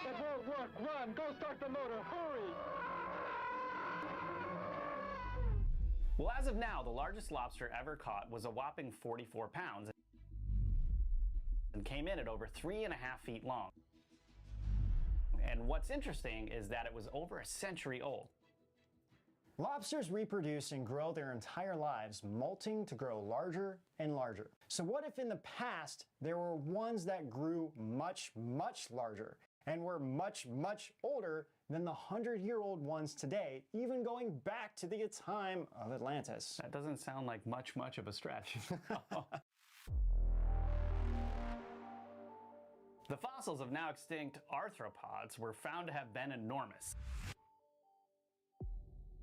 It won't work. Run! Go start the motor! Hurry! Well, as of now, the largest lobster ever caught was a whopping 44 pounds and came in at over 3.5 feet long. And what's interesting is that it was over a century old. Lobsters reproduce and grow their entire lives, molting to grow larger and larger. So what if in the past there were ones that grew much, much larger and were much, much older than the 100-year-old ones today, even going back to the time of Atlantis? That doesn't sound like much of a stretch. The fossils of now extinct arthropods were found to have been enormous.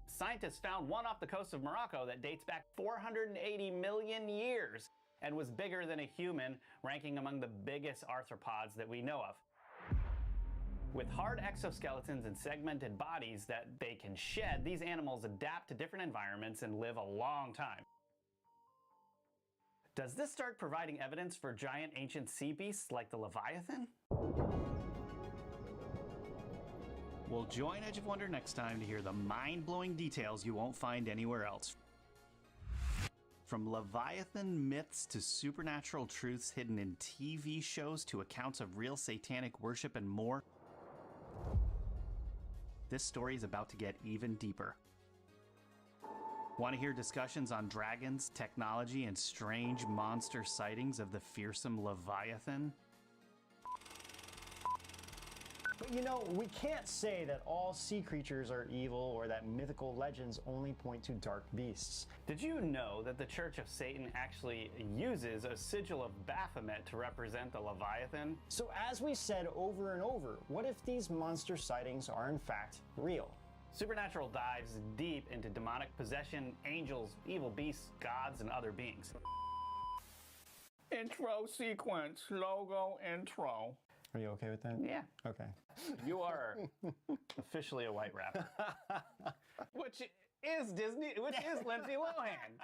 Scientists found one off the coast of Morocco that dates back 480 million years and was bigger than a human, ranking among the biggest arthropods that we know of. With hard exoskeletons and segmented bodies that they can shed, these animals adapt to different environments and live a long time. Does this start providing evidence for giant ancient sea beasts like the Leviathan? We'll join Edge of Wonder next time to hear the mind-blowing details you won't find anywhere else. From Leviathan myths to supernatural truths hidden in TV shows to accounts of real satanic worship and more, this story is about to get even deeper. Want to hear discussions on dragons, technology, and strange monster sightings of the fearsome Leviathan? But you know, we can't say that all sea creatures are evil or that mythical legends only point to dark beasts. Did you know that the Church of Satan actually uses a sigil of Baphomet to represent the Leviathan? So as we said over and over, what if these monster sightings are in fact real? Supernatural dives deep into demonic possession, angels, evil beasts, gods, and other beings. Intro sequence, logo intro. Are you okay with that? Yeah. Okay. You are officially a white rapper. Which is Disney, which is Lindsay Lohan.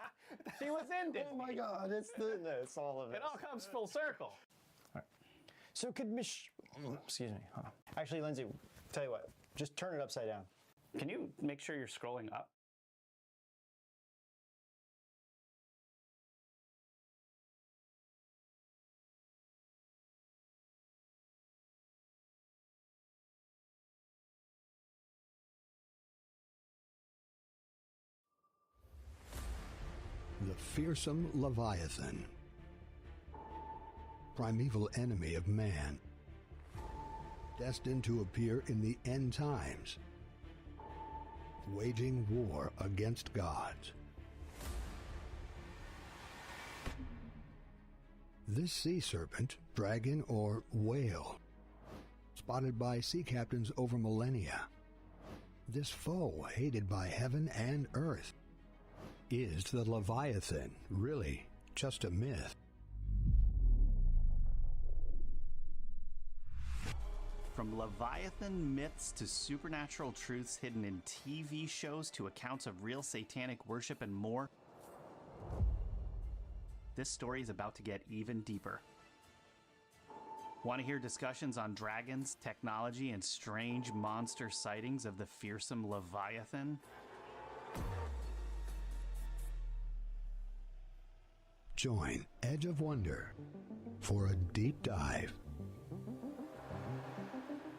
She was in Disney. Oh my God, it's all of it. It all comes full circle. All right. So could excuse me. Huh. Actually, Lindsay, tell you what, just turn it upside down. Can you make sure you're scrolling up? The fearsome Leviathan, primeval enemy of man, destined to appear in the end times, waging war against gods. This sea serpent, dragon, or whale, spotted by sea captains over millennia, this foe hated by heaven and earth, is the Leviathan really just a myth? From Leviathan myths to supernatural truths hidden in TV shows to accounts of real satanic worship and more, this story is about to get even deeper. Want to hear discussions on dragons, technology, and strange monster sightings of the fearsome Leviathan? Join Edge of Wonder for a deep dive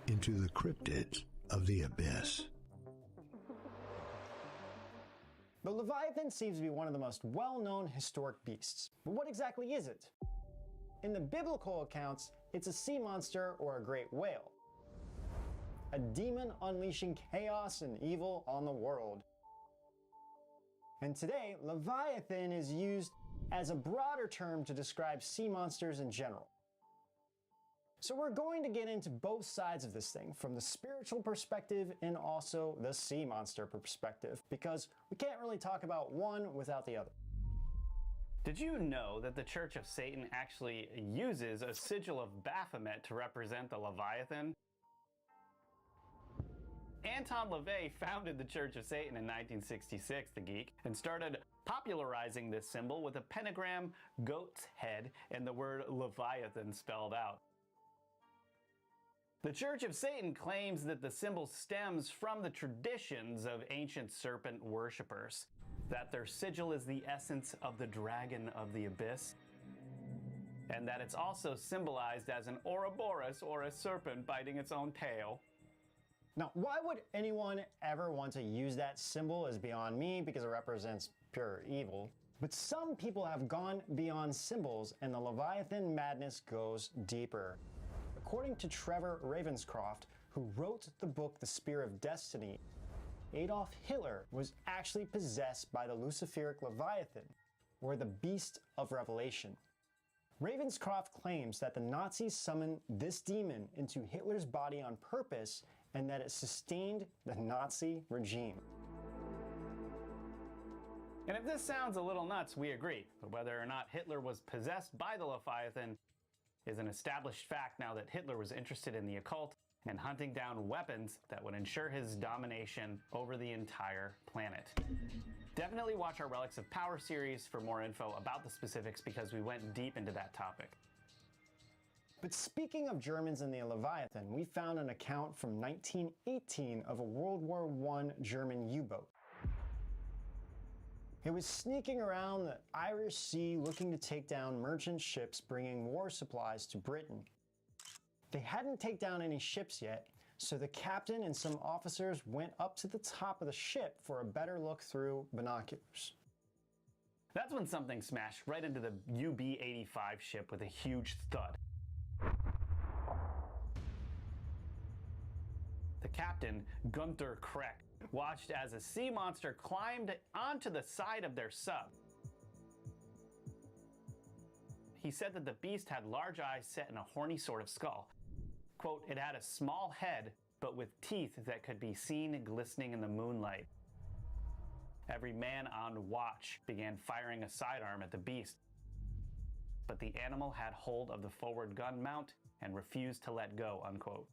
into the cryptids of the abyss. The Leviathan seems to be one of the most well-known historic beasts. But what exactly is it? In the biblical accounts, it's a sea monster or a great whale. A demon unleashing chaos and evil on the world. And today, Leviathan is used as a broader term to describe sea monsters in general. So we're going to get into both sides of this thing, from the spiritual perspective and also the sea monster perspective, because we can't really talk about one without the other. Did you know that the Church of Satan actually uses a sigil of Baphomet to represent the Leviathan? Anton LaVey founded the Church of Satan in 1966, the geek, and started popularizing this symbol with a pentagram, goat's head, and the word Leviathan spelled out. The Church of Satan claims that the symbol stems from the traditions of ancient serpent worshippers, that their sigil is the essence of the dragon of the abyss, and that it's also symbolized as an Ouroboros, or a serpent biting its own tail. Now, why would anyone ever want to use that symbol is beyond me, because it represents pure evil. But some people have gone beyond symbols, and the Leviathan madness goes deeper. According to Trevor Ravenscroft, who wrote the book The Spear of Destiny, Adolf Hitler was actually possessed by the Luciferic Leviathan, or the Beast of Revelation. Ravenscroft claims that the Nazis summoned this demon into Hitler's body on purpose, and that it sustained the Nazi regime. And if this sounds a little nuts, we agree. But whether or not Hitler was possessed by the Leviathan is an established fact now that Hitler was interested in the occult and hunting down weapons that would ensure his domination over the entire planet. Definitely watch our Relics of Power series for more info about the specifics, because we went deep into that topic. But speaking of Germans and the Leviathan, we found an account from 1918 of a World War I German U-boat. It was sneaking around the Irish Sea looking to take down merchant ships bringing war supplies to Britain. They hadn't taken down any ships yet, so the captain and some officers went up to the top of the ship for a better look through binoculars. That's when something smashed right into the UB-85 ship with a huge thud. The captain, Gunther Kreck, watched as a sea monster climbed onto the side of their sub. He said that the beast had large eyes set in a horny sort of skull. Quote, it had a small head, but with teeth that could be seen glistening in the moonlight. Every man on watch began firing a sidearm at the beast, but the animal had hold of the forward gun mount and refused to let go, unquote.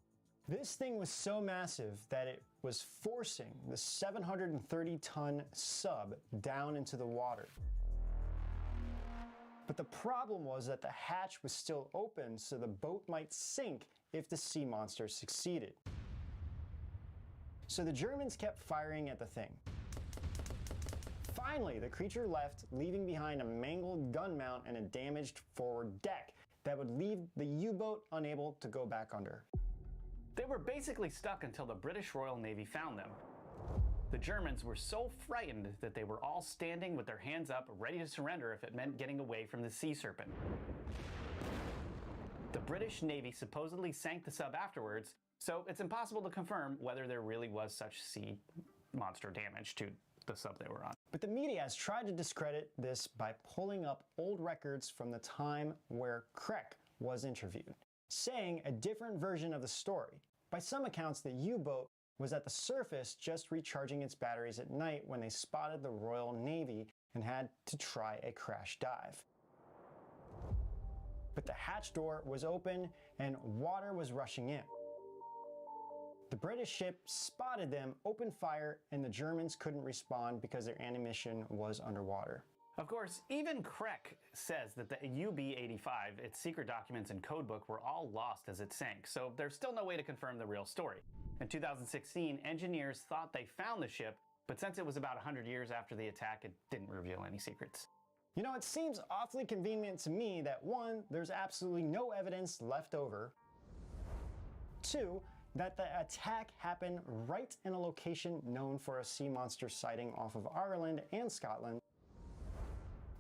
This thing was so massive that it was forcing the 730-ton sub down into the water. But the problem was that the hatch was still open, so the boat might sink if the sea monster succeeded. So the Germans kept firing at the thing. Finally, the creature left, leaving behind a mangled gun mount and a damaged forward deck that would leave the U-boat unable to go back under. They were basically stuck until the British Royal Navy found them. The Germans were so frightened that they were all standing with their hands up, ready to surrender if it meant getting away from the sea serpent. The British Navy supposedly sank the sub afterwards, so it's impossible to confirm whether there really was such sea monster damage to the sub they were on. But the media has tried to discredit this by pulling up old records from the time where Kreck was interviewed, saying a different version of the story. By some accounts, the U-boat was at the surface just recharging its batteries at night when they spotted the Royal Navy and had to try a crash dive. But the hatch door was open and water was rushing in. The British ship spotted them, opened fire, and the Germans couldn't respond because their ammunition was underwater. Of course, even Krek says that the UB-85, its secret documents and codebook, were all lost as it sank, so there's still no way to confirm the real story. In 2016, engineers thought they found the ship, but since it was about 100 years after the attack, it didn't reveal any secrets. You know, it seems awfully convenient to me that 1, there's absolutely no evidence left over. 2, that the attack happened right in a location known for a sea monster sighting off of Ireland and Scotland.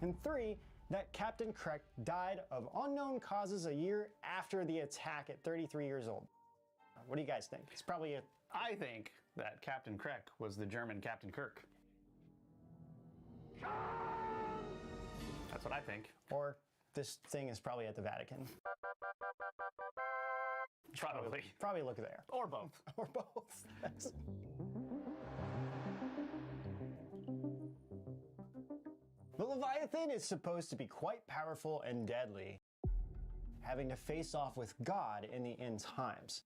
And 3, that Captain Krek died of unknown causes a year after the attack at 33 years old. What do you guys think? It's probably I think that Captain Krek was the German Captain Kirk. That's what I think. Or this thing is probably at the Vatican. Probably. Probably look there. Or both. Or both. The Leviathan is supposed to be quite powerful and deadly, having to face off with God in the end times.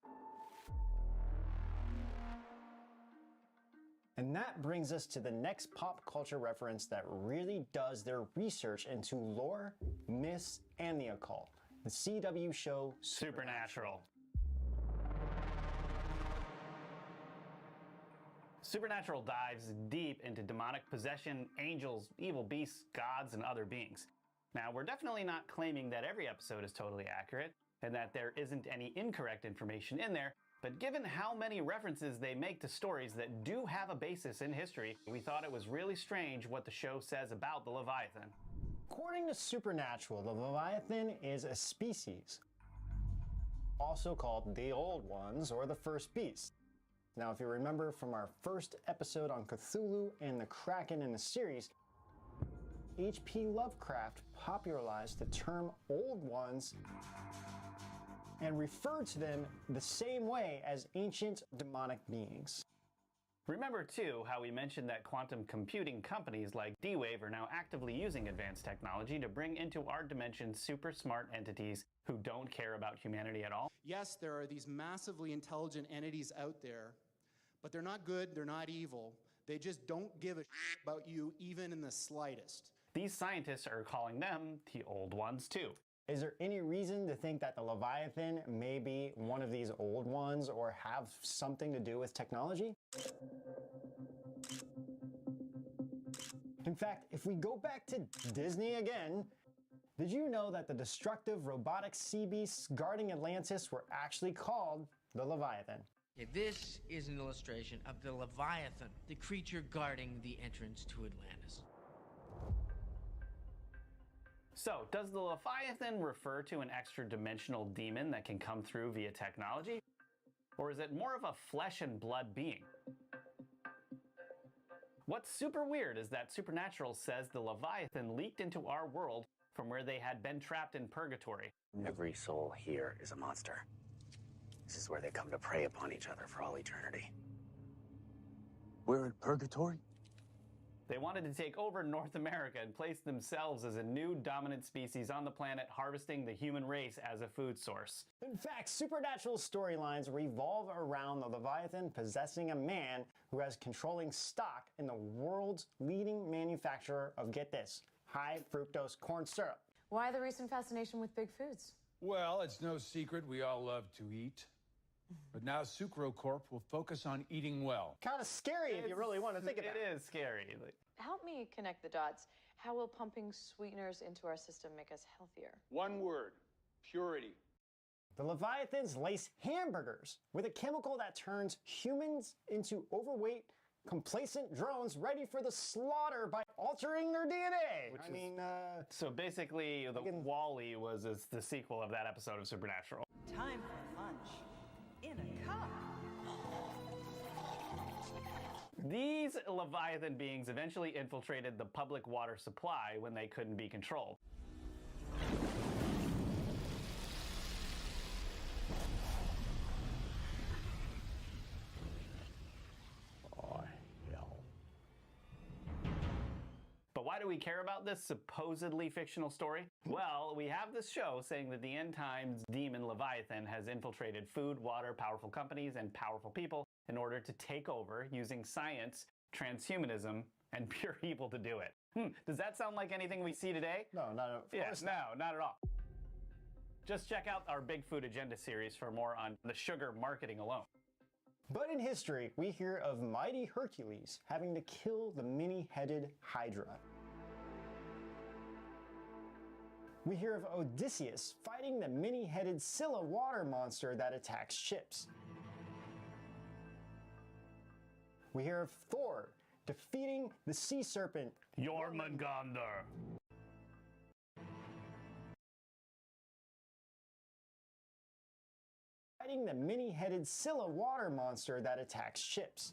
And that brings us to the next pop culture reference that really does their research into lore, myths, and the occult. The CW show Supernatural. Supernatural dives deep into demonic possession, angels, evil beasts, gods, and other beings. Now, we're definitely not claiming that every episode is totally accurate, and that there isn't any incorrect information in there, but given how many references they make to stories that do have a basis in history, we thought it was really strange what the show says about the Leviathan. According to Supernatural, the Leviathan is a species, also called the Old Ones or the First Beast. Now, if you remember from our first episode on Cthulhu and the Kraken in the series, H.P. Lovecraft popularized the term Old Ones and referred to them the same way as ancient demonic beings. Remember, too, how we mentioned that quantum computing companies like D-Wave are now actively using advanced technology to bring into our dimension super smart entities who don't care about humanity at all? Yes, there are these massively intelligent entities out there, but they're not good, they're not evil. They just don't give a shit about you even in the slightest. These scientists are calling them the Old Ones, too. Is there any reason to think that the Leviathan may be one of these old ones or have something to do with technology? In fact, if we go back to Disney again, did you know that the destructive robotic sea beasts guarding Atlantis were actually called the Leviathan? Okay, this is an illustration of the Leviathan, the creature guarding the entrance to Atlantis. So, does the Leviathan refer to an extra-dimensional demon that can come through via technology? Or is it more of a flesh and blood being? What's super weird is that Supernatural says the Leviathan leaked into our world from where they had been trapped in purgatory. Every soul here is a monster. This is where they come to prey upon each other for all eternity. We're in purgatory? They wanted to take over North America and place themselves as a new dominant species on the planet, harvesting the human race as a food source. In fact, Supernatural storylines revolve around the Leviathan possessing a man who has controlling stock in the world's leading manufacturer of, get this, high fructose corn syrup. Why the recent fascination with big foods? Well, it's no secret we all love to eat. But now Sucro Corp will focus on eating well. Kind of scary if you really want to think about it. It is scary. Help me connect the dots. How will pumping sweeteners into our system make us healthier? One word: purity. The Leviathans lace hamburgers with a chemical that turns humans into overweight, complacent drones ready for the slaughter by altering their DNA. So basically, the Wall-E was the sequel of that episode of Supernatural. Time for lunch. In a cup. These Leviathan beings eventually infiltrated the public water supply when they couldn't be controlled. Oh, hell. But why do we care about this supposedly fictional story? Well, we have this show saying that the end times demon Leviathan has infiltrated food, water, powerful companies, and powerful people in order to take over using science, transhumanism, and pure evil to do it. Does that sound like anything we see today? No, not at all. No, not at all. Just check out our Big Food Agenda series for more on the sugar marketing alone. But in history, we hear of mighty Hercules having to kill the many-headed Hydra. We hear of Odysseus fighting the many-headed Scylla water monster that attacks ships. We hear of Thor defeating the sea serpent Jormungandr. Fighting the many-headed Scylla water monster that attacks ships.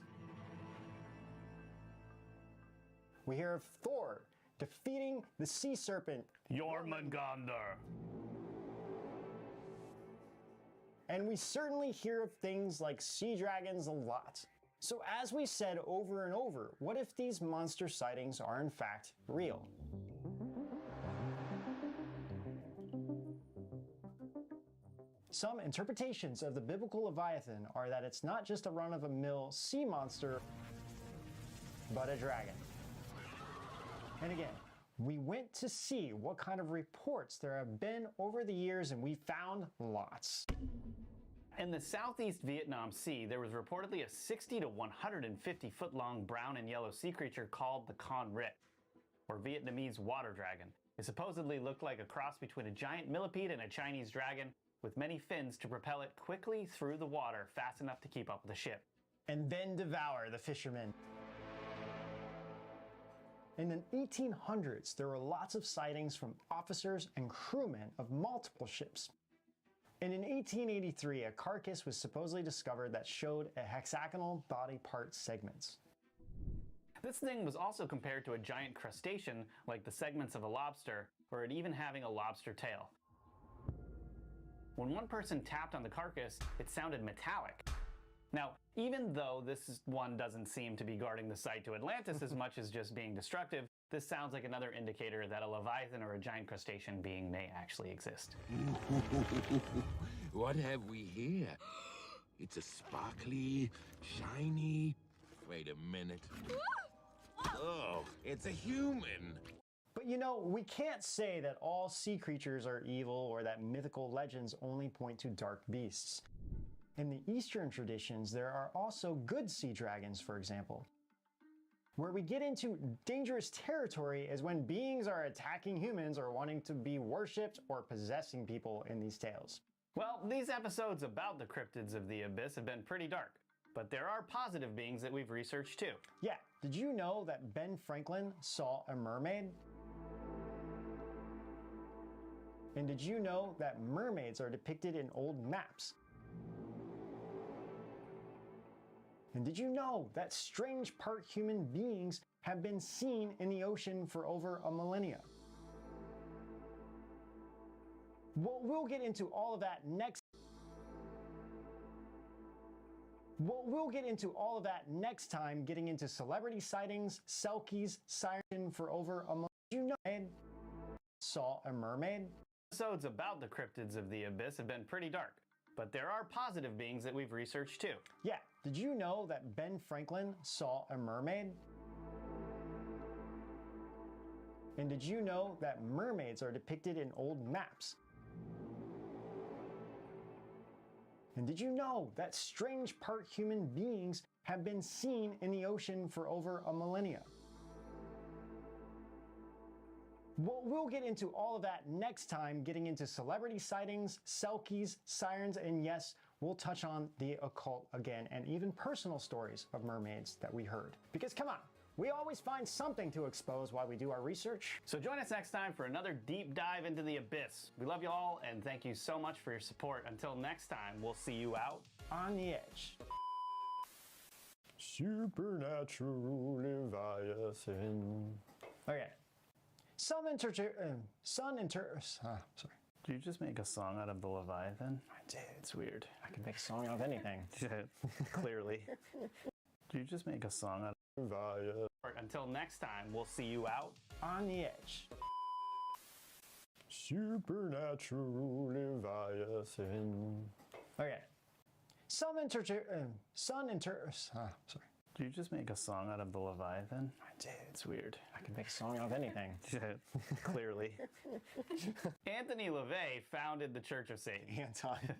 We hear of Thor defeating the sea serpent Jormungandr. And we certainly hear of things like sea dragons a lot. So as we said over and over, what if these monster sightings are in fact real? Some interpretations of the biblical Leviathan are that it's not just a run-of-the-mill sea monster, but a dragon. And again, we went to see what kind of reports there have been over the years, and we found lots. In the Southeast Vietnam Sea, there was reportedly a 60 to 150 foot long brown and yellow sea creature called the Con Rit, or Vietnamese water dragon. It supposedly looked like a cross between a giant millipede and a Chinese dragon, with many fins to propel it quickly through the water fast enough to keep up with the ship. And then devour the fishermen. In the 1800s, there were lots of sightings from officers and crewmen of multiple ships. And in 1883, a carcass was supposedly discovered that showed a hexagonal body part segments. This thing was also compared to a giant crustacean like the segments of a lobster, or it even having a lobster tail. When one person tapped on the carcass, it sounded metallic. Now, even though this one doesn't seem to be guarding the site to Atlantis as much as just being destructive, this sounds like another indicator that a leviathan or a giant crustacean being may actually exist. What have we here? It's a sparkly, shiny... Wait a minute. Oh, it's a human. But you know, we can't say that all sea creatures are evil or that mythical legends only point to dark beasts. In the Eastern traditions, there are also good sea dragons, for example. Where we get into dangerous territory is when beings are attacking humans or wanting to be worshipped or possessing people in these tales. Well, these episodes about the cryptids of the abyss have been pretty dark, but there are positive beings that we've researched too. Yeah, did you know that Ben Franklin saw a mermaid? And did you know that mermaids are depicted in old maps? And did you know that strange part human beings have been seen in the ocean for over a millennia? Well, we'll get into all of that next. Time, getting into celebrity sightings, selkies, siren for over a millennia. Did you know saw a mermaid? Episodes about the cryptids of the abyss have been pretty dark, but there are positive beings that we've researched too. Yeah, did you know that Ben Franklin saw a mermaid? And did you know that mermaids are depicted in old maps? And did you know that strange part human beings have been seen in the ocean for over a millennia? Well, we'll get into all of that next time, getting into celebrity sightings, selkies, sirens, and yes, we'll touch on the occult again, and even personal stories of mermaids that we heard. Because come on, we always find something to expose while we do our research. So join us next time for another deep dive into the abyss. We love you all, and thank you so much for your support. Until next time, we'll see you out on the edge. Supernatural Leviathan. Okay. Sorry. Did you just make a song out of the Leviathan? I did. It's weird. I can make a song out of anything. Clearly. Did you just make a song out of Leviathan? Until next time, we'll see you out on the edge. Supernatural Leviathan. Okay. Sorry. Did you just make a song out of the Leviathan? I did. It's weird. I can make a song out of anything. Clearly. Anthony LaVey founded the Church of Satan. Anton.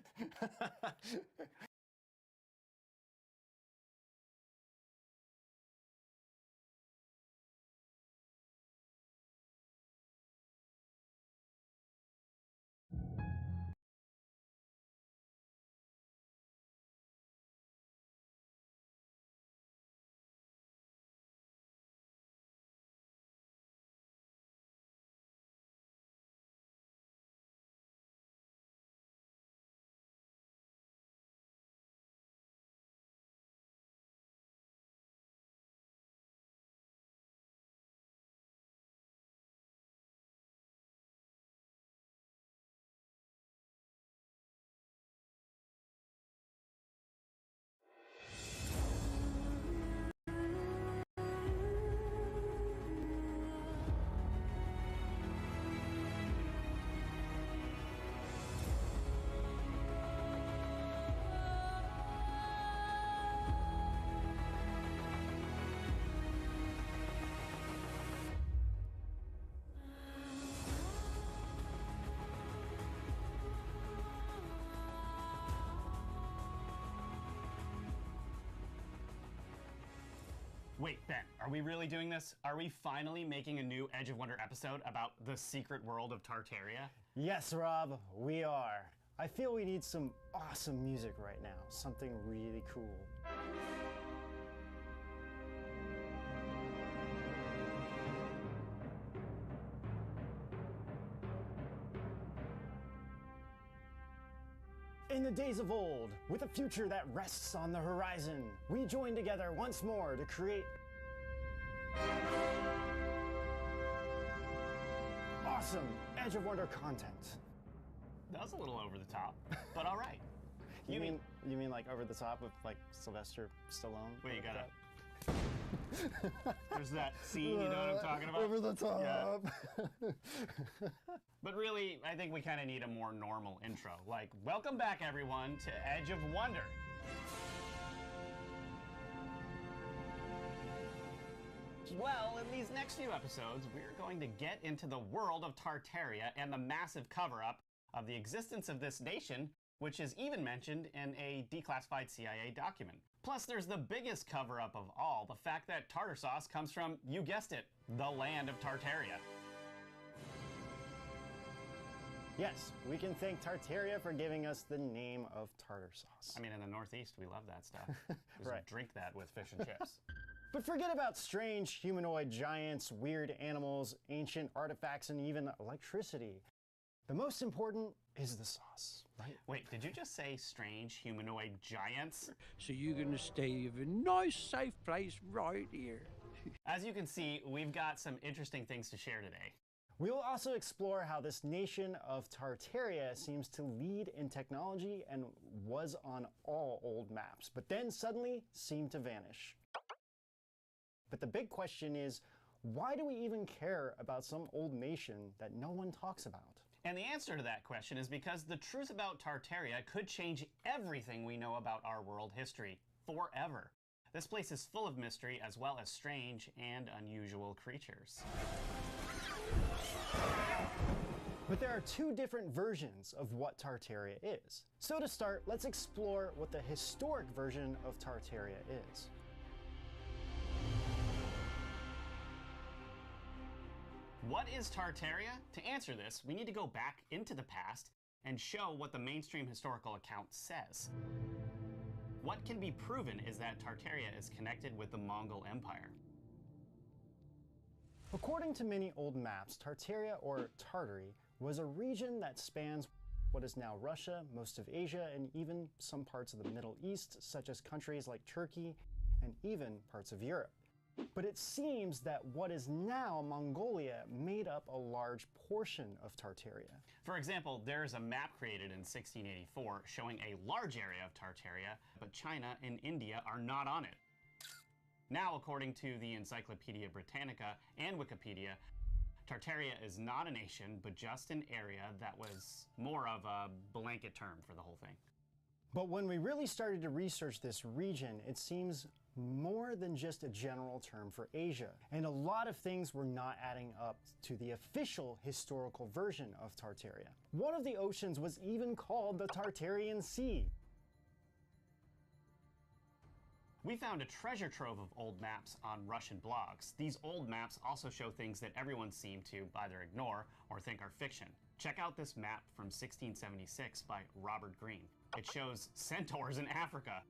Wait, Ben, are we really doing this? Are we finally making a new Edge of Wonder episode about the secret world of Tartaria? Yes, Rob, we are. I feel we need some awesome music right now. Something really cool. In the days of old, with a future that rests on the horizon, we join together once more to create awesome Edge of Wonder content. That was a little over the top, but all right. You mean like over the top with like Sylvester Stallone? Wait, you gotta. There's that scene, you know what I'm talking about? Over the top. Yeah. But really, I think we kind of need a more normal intro. Like, welcome back, everyone, to Edge of Wonder. Well, in these next few episodes, we're going to get into the world of Tartaria and the massive cover-up of the existence of this nation, which is even mentioned in a declassified CIA document. Plus, there's the biggest cover-up of all, the fact that tartar sauce comes from, you guessed it, the land of Tartaria. Yes, we can thank Tartaria for giving us the name of tartar sauce. I mean, in the Northeast, we love that stuff. We Right. drink that with fish and chips. But forget about strange humanoid giants, weird animals, ancient artifacts, and even electricity. The most important is the sauce, right? Wait, did you just say strange humanoid giants? So you're gonna stay in a nice, safe place right here. As you can see, we've got some interesting things to share today. We will also explore how this nation of Tartaria seems to lead in technology and was on all old maps, but then suddenly seemed to vanish. But the big question is, why do we even care about some old nation that no one talks about? And the answer to that question is because the truth about Tartaria could change everything we know about our world history forever. This place is full of mystery as well as strange and unusual creatures. But there are two different versions of what Tartaria is. So to start, let's explore what the historic version of Tartaria is. What is Tartaria? To answer this, we need to go back into the past and show what the mainstream historical account says. What can be proven is that Tartaria is connected with the Mongol Empire. According to many old maps, Tartaria, or Tartary, was a region that spans what is now Russia, most of Asia, and even some parts of the Middle East, such as countries like Turkey and even parts of Europe. But it seems that what is now Mongolia made up a large portion of Tartaria. For example, there is a map created in 1684 showing a large area of Tartaria, but China and India are not on it. Now, according to the Encyclopedia Britannica and Wikipedia, Tartaria is not a nation, but just an area that was more of a blanket term for the whole thing. But when we really started to research this region, it seems more than just a general term for Asia, and a lot of things were not adding up to the official historical version of Tartaria. One of the oceans was even called the Tartarian Sea. We found a treasure trove of old maps on Russian blogs. These old maps also show things that everyone seemed to either ignore or think are fiction. Check out this map from 1676 by Robert Greene. It shows centaurs in Africa.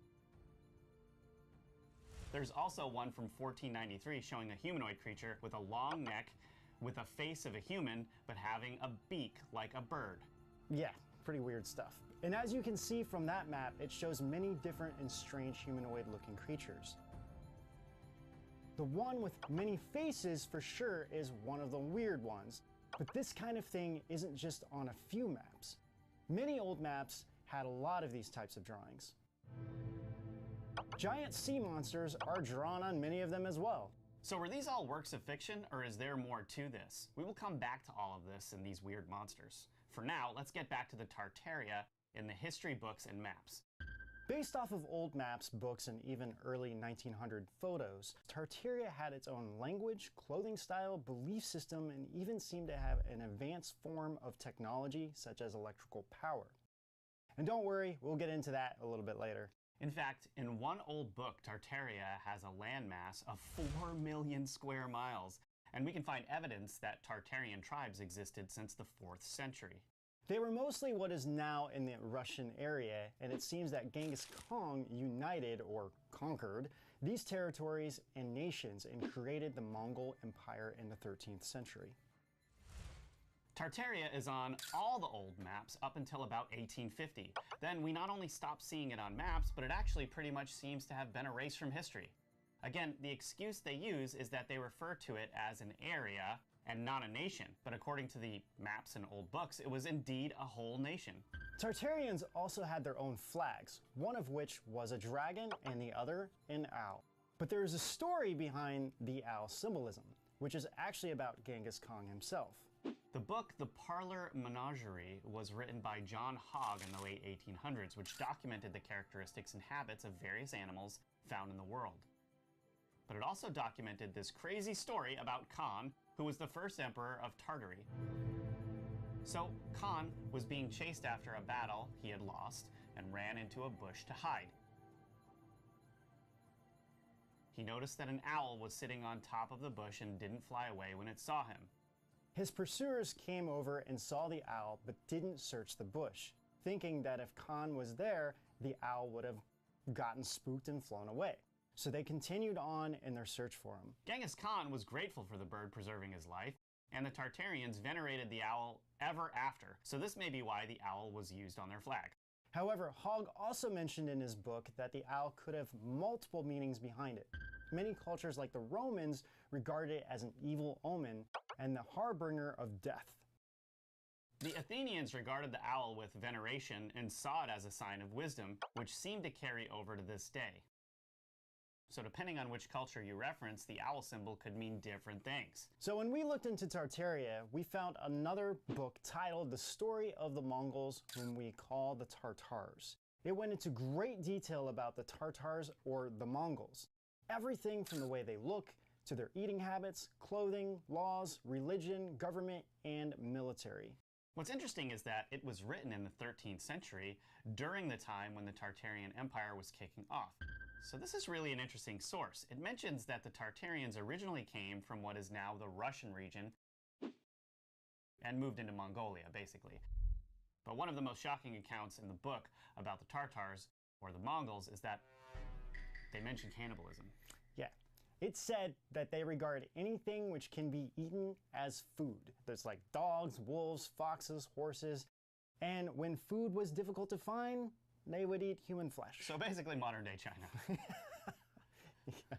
There's also one from 1493 showing a humanoid creature with a long neck, with a face of a human, but having a beak like a bird. Yeah, pretty weird stuff. And as you can see from that map, it shows many different and strange humanoid-looking creatures. The one with many faces for sure is one of the weird ones, but this kind of thing isn't just on a few maps. Many old maps had a lot of these types of drawings. Giant sea monsters are drawn on many of them as well. So were these all works of fiction, or is there more to this? We will come back to all of this and these weird monsters. For now, let's get back to the Tartaria in the history books and maps. Based off of old maps, books, and even early 1900 photos, Tartaria had its own language, clothing style, belief system, and even seemed to have an advanced form of technology such as electrical power. And don't worry, we'll get into that a little bit later. In fact, in one old book, Tartaria has a landmass of 4 million square miles, and we can find evidence that Tartarian tribes existed since the 4th century. They were mostly what is now in the Russian area, and it seems that Genghis Khan united, or conquered, these territories and nations and created the Mongol Empire in the 13th century. Tartaria is on all the old maps up until about 1850. Then we not only stopped seeing it on maps, but it actually pretty much seems to have been erased from history. Again, the excuse they use is that they refer to it as an area and not a nation, but according to the maps and old books, it was indeed a whole nation. Tartarians also had their own flags, one of which was a dragon and the other an owl. But there is a story behind the owl symbolism, which is actually about Genghis Khan himself. The book The Parlor Menagerie was written by John Hogg in the late 1800s, which documented the characteristics and habits of various animals found in the world. But it also documented this crazy story about Khan, who was the first emperor of Tartary. So Khan was being chased after a battle he had lost and ran into a bush to hide. He noticed that an owl was sitting on top of the bush and didn't fly away when it saw him. His pursuers came over and saw the owl but didn't search the bush, thinking that if Khan was there, the owl would have gotten spooked and flown away. So they continued on in their search for him. Genghis Khan was grateful for the bird preserving his life, and the Tartarians venerated the owl ever after, so this may be why the owl was used on their flag. However, Hogg also mentioned in his book that the owl could have multiple meanings behind it. Many cultures like the Romans regarded it as an evil omen and the harbinger of death. The Athenians regarded the owl with veneration and saw it as a sign of wisdom, which seemed to carry over to this day. So depending on which culture you reference, the owl symbol could mean different things. So when we looked into Tartaria, we found another book titled The Story of the Mongols, whom we call the Tartars. It went into great detail about the Tartars, or the Mongols. Everything from the way they look, to their eating habits, clothing, laws, religion, government, and military. What's interesting is that it was written in the 13th century, during the time when the Tartarian Empire was kicking off. So this is really an interesting source. It mentions that the Tartarians originally came from what is now the Russian region and moved into Mongolia, basically. But one of the most shocking accounts in the book about the Tartars, or the Mongols, is that they mention cannibalism. Yeah. It said that they regard anything which can be eaten as food. There's like dogs, wolves, foxes, horses, and when food was difficult to find, they would eat human flesh. So basically modern day China. Yeah.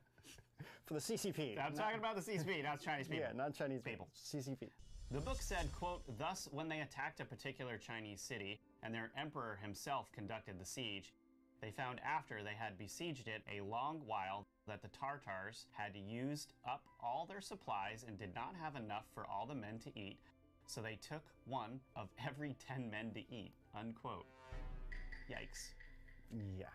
For the CCP. I'm talking about the CCP, not Chinese people. Yeah, not Chinese people. CCP. The book said, quote, "Thus, when they attacked a particular Chinese city, and their emperor himself conducted the siege, they found after they had besieged it a long while that the Tartars had used up all their supplies and did not have enough for all the men to eat, so they took one of every 10 men to eat," unquote. Yikes. Yeah.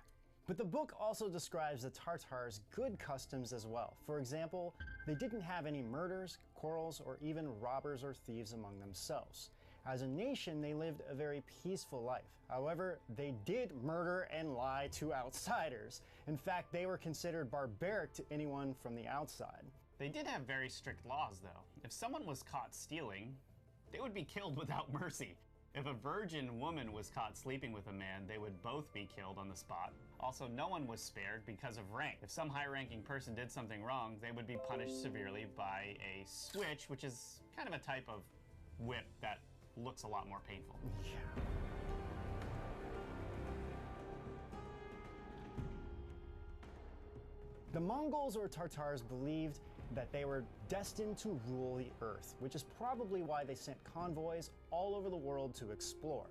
But the book also describes the Tartars' good customs as well. For example, they didn't have any murders, quarrels, or even robbers or thieves among themselves. As a nation, they lived a very peaceful life. However, they did murder and lie to outsiders. In fact, they were considered barbaric to anyone from the outside. They did have very strict laws, though. If someone was caught stealing, they would be killed without mercy. If a virgin woman was caught sleeping with a man, they would both be killed on the spot. Also, no one was spared because of rank. If some high-ranking person did something wrong, they would be punished severely by a switch, which is kind of a type of whip that looks a lot more painful. Yeah. The Mongols or Tartars believed that they were destined to rule the earth, which is probably why they sent convoys all over the world to explore.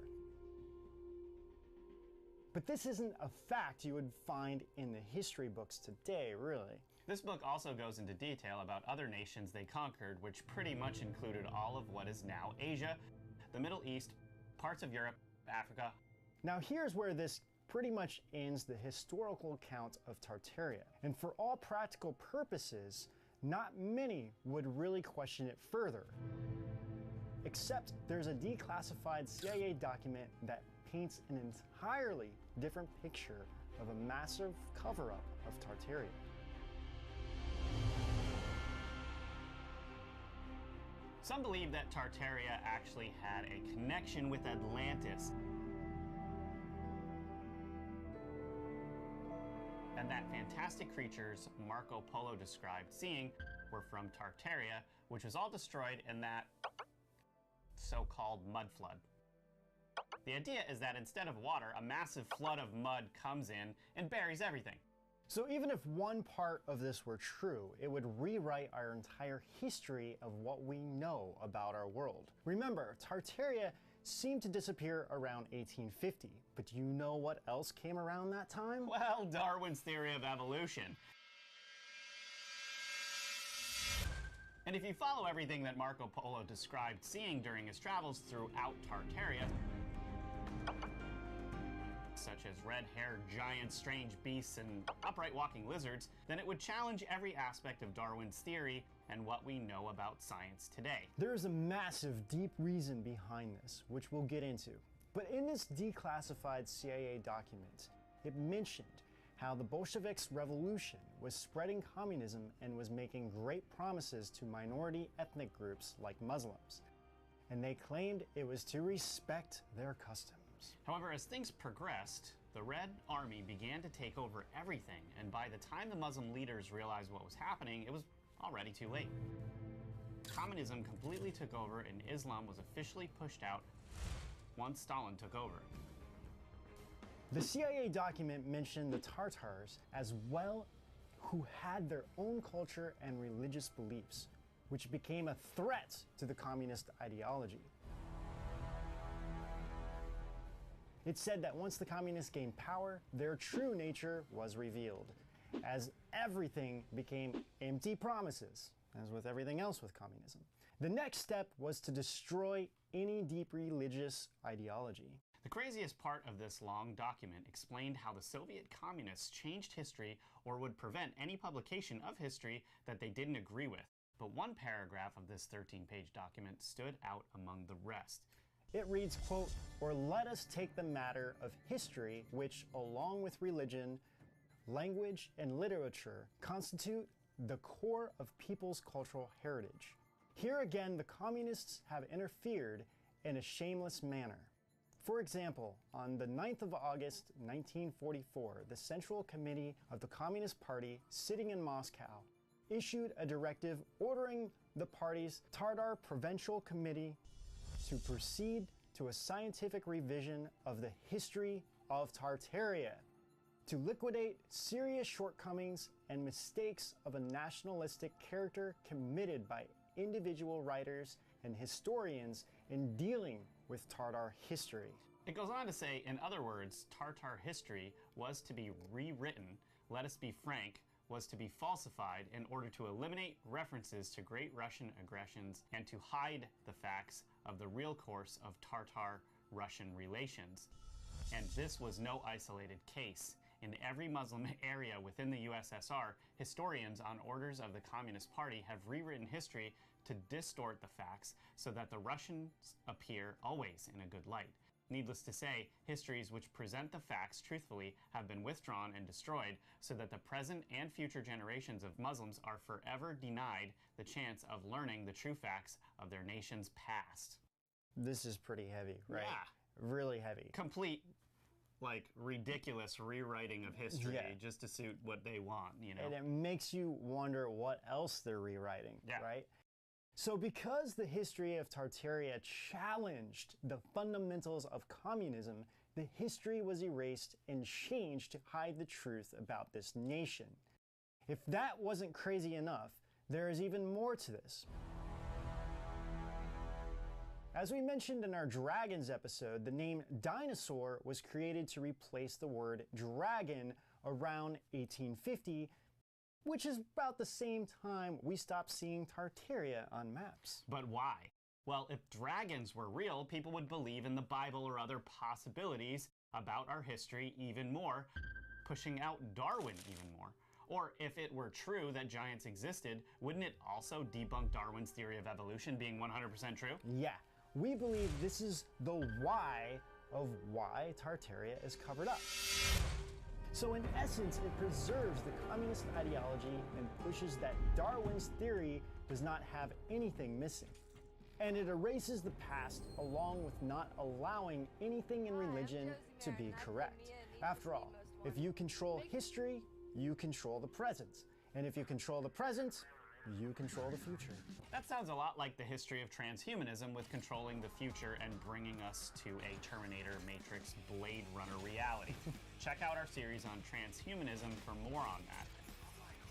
But this isn't a fact you would find in the history books today, really. This book also goes into detail about other nations they conquered, which pretty much included all of what is now Asia, the Middle East, parts of Europe, Africa. Now here's where this pretty much ends the historical account of Tartaria. And for all practical purposes, not many would really question it further. Except there's a declassified CIA document that paints an entirely different picture of a massive cover-up of Tartaria. Some believe that Tartaria actually had a connection with Atlantis, and that fantastic creatures Marco Polo described seeing were from Tartaria, which was all destroyed in that so-called mud flood. The idea is that instead of water, a massive flood of mud comes in and buries everything. So even if one part of this were true, it would rewrite our entire history of what we know about our world. Remember, Tartaria seemed to disappear around 1850, but do you know what else came around that time? Well, Darwin's theory of evolution. And if you follow everything that Marco Polo described seeing during his travels throughout Tartaria, such as red-haired giants, strange beasts, and upright walking lizards, then it would challenge every aspect of Darwin's theory and what we know about science today. There's a massive, deep reason behind this, which we'll get into. But in this declassified CIA document, it mentioned how the Bolsheviks' revolution was spreading communism and was making great promises to minority ethnic groups like Muslims. And they claimed it was to respect their customs. However, as things progressed, the Red Army began to take over everything, and by the time the Muslim leaders realized what was happening, it was already too late. Communism completely took over, and Islam was officially pushed out once Stalin took over. The CIA document mentioned the Tartars as well, who had their own culture and religious beliefs, which became a threat to the communist ideology. It said that once the communists gained power, their true nature was revealed, as everything became empty promises, as with everything else with communism. The next step was to destroy any deep religious ideology. The craziest part of this long document explained how the Soviet communists changed history or would prevent any publication of history that they didn't agree with. But one paragraph of this 13-page document stood out among the rest. It reads, quote, "Or let us take the matter of history, which, along with religion, language, and literature, constitute the core of people's cultural heritage. Here again, the communists have interfered in a shameless manner. For example, on the 9th of August, 1944, the Central Committee of the Communist Party, sitting in Moscow, issued a directive ordering the party's Tartar Provincial Committee to proceed to a scientific revision of the history of Tartaria, to liquidate serious shortcomings and mistakes of a nationalistic character committed by individual writers and historians in dealing with Tartar history." It goes on to say, in other words, Tartar history was to be rewritten, let us be frank, was to be falsified in order to eliminate references to Great Russian aggressions and to hide the facts of the real course of Tartar-Russian relations. And this was no isolated case. In every Muslim area within the USSR, historians on orders of the Communist Party have rewritten history to distort the facts so that the Russians appear always in a good light. Needless to say, histories which present the facts truthfully have been withdrawn and destroyed so that the present and future generations of Muslims are forever denied the chance of learning the true facts of their nation's past. This is pretty heavy, right? Yeah. Really heavy. Complete, like, ridiculous rewriting of history just to suit what they want, you know? And it makes you wonder what else they're rewriting, right? So because the history of Tartaria challenged the fundamentals of communism, the history was erased and changed to hide the truth about this nation. If that wasn't crazy enough, there is even more to this. As we mentioned in our dragons episode, the name dinosaur was created to replace the word dragon around 1850, which is about the same time we stopped seeing Tartaria on maps. But why? Well, if dragons were real, people would believe in the Bible or other possibilities about our history even more, pushing out Darwin even more. Or if it were true that giants existed, wouldn't it also debunk Darwin's theory of evolution being 100% true? Yeah, we believe this is the why of why Tartaria is covered up. So in essence, it preserves the communist ideology and pushes that Darwin's theory does not have anything missing. And it erases the past along with not allowing anything in religion to be correct. After all, if you control history, you control the present. And if you control the present, you control the future. That sounds a lot like the history of transhumanism with controlling the future and bringing us to a Terminator, Matrix, Blade Runner reality. Check out our series on transhumanism for more on that.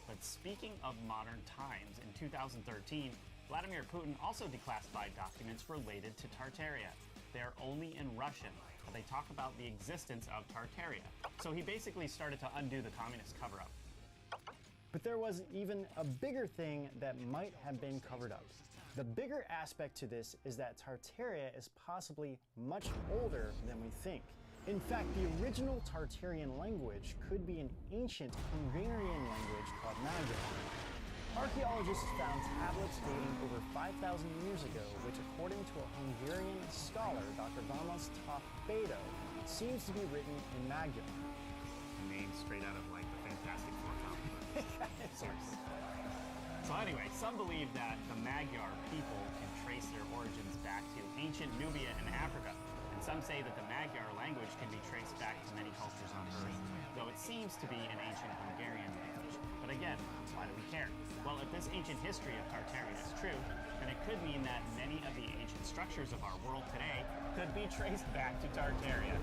But speaking of modern times, in 2013, Vladimir Putin also declassified documents related to Tartaria. They are only in Russian, but they talk about the existence of Tartaria. So he basically started to undo the communist cover-up. But there was even a bigger thing that might have been covered up. The bigger aspect to this is that Tartaria is possibly much older than we think. In fact, the original Tartarian language could be an ancient Hungarian language called Magyar. Archaeologists found tablets dating over 5,000 years ago, which according to a Hungarian scholar, Dr. Vamos Topbedo, seems to be written in Magyar. Name straight out of like the Fantastic Four comic book. So anyway, some believe that the Magyar people can trace their origins back to ancient Nubia in Africa, and some say that the Magyar language can be traced back to many cultures on Earth, though it seems to be an ancient Hungarian language. But again, why do we care? Well, if this ancient history of Tartaria is true, then it could mean that many of the ancient structures of our world today could be traced back to Tartaria.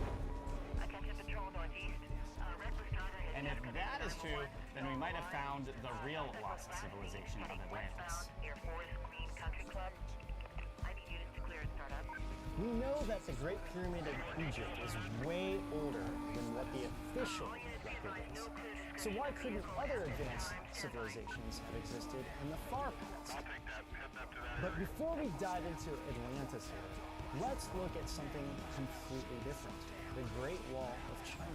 And if that is true, then we might have found the real lost civilization of Atlantis. We know that the Great Pyramid of Egypt is way older than what the official record is. So why couldn't other advanced civilizations have existed in the far past? But before we dive into Atlantis here, let's look at something completely different, the Great Wall of China.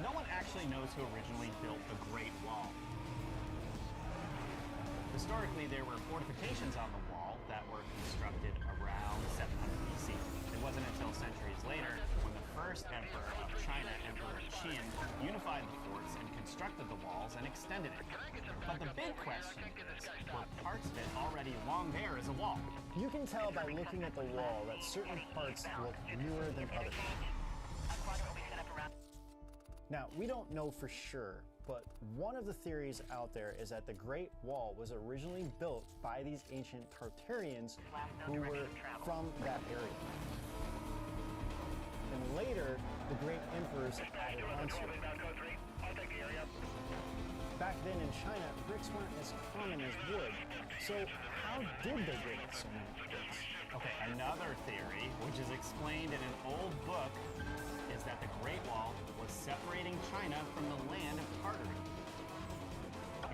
No one actually knows who originally built the Great Wall. Historically, there were fortifications on the wall that were constructed around 700 BC. It wasn't until centuries later when the first emperor of China, Emperor Qin, unified the forts and constructed the walls and extended it. But the big question is, were parts of it already long there as a wall? You can tell by looking at the wall that certain parts look newer than others. Now, we don't know for sure, but one of the theories out there is that the Great Wall was originally built by these ancient Tartarians who were from that area. And later, the great emperors added onto it. Back then in China, bricks weren't as common as wood, so how did they get so many bricks? Okay, another theory, which is explained in an old book, is that the Great Wall was separating China from the land of Tartary.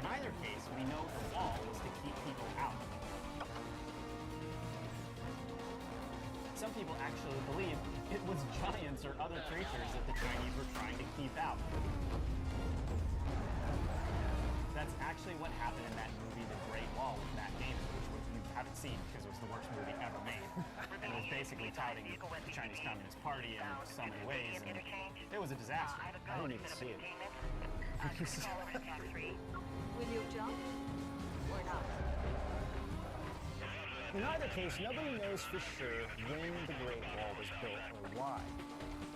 In either case, we know the wall was to keep people out. Some people actually believe it was giants or other creatures that the Chinese were trying to keep out. That's actually what happened in that movie, The Great Wall, with Matt Damon, which you haven't seen because it was the worst movie ever made. And it was basically touting the Chinese Communist Party in so many ways, and it was a disaster. I didn't even see it. Will you jump or not? In either case, nobody knows for sure when the Great Wall was built or why.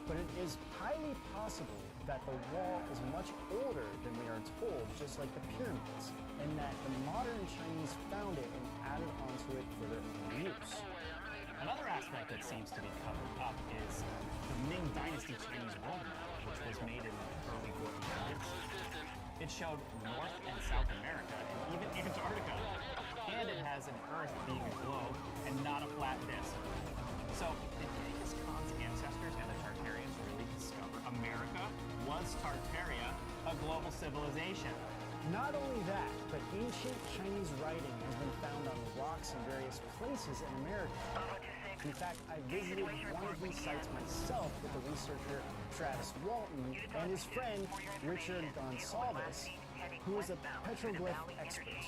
But it is highly possible that the wall is much older than we are told, just like the pyramids, and that the modern Chinese found it and added onto it for their own use. Another aspect that seems to be covered up is the Ming Dynasty Chinese world map, which was made in the early 1400s. It showed North and South America and even Antarctica. And it has an Earth being a globe and not a flat disk. So, did Genghis Khan's ancestors and the Tartarians really discover America? Was Tartaria a global civilization? Not only that, but ancient Chinese writing has been found on rocks in various places in America. In fact, I visited one of these sites myself with the researcher Travis Walton and his friend Richard Gonsalves, who is a petroglyph expert.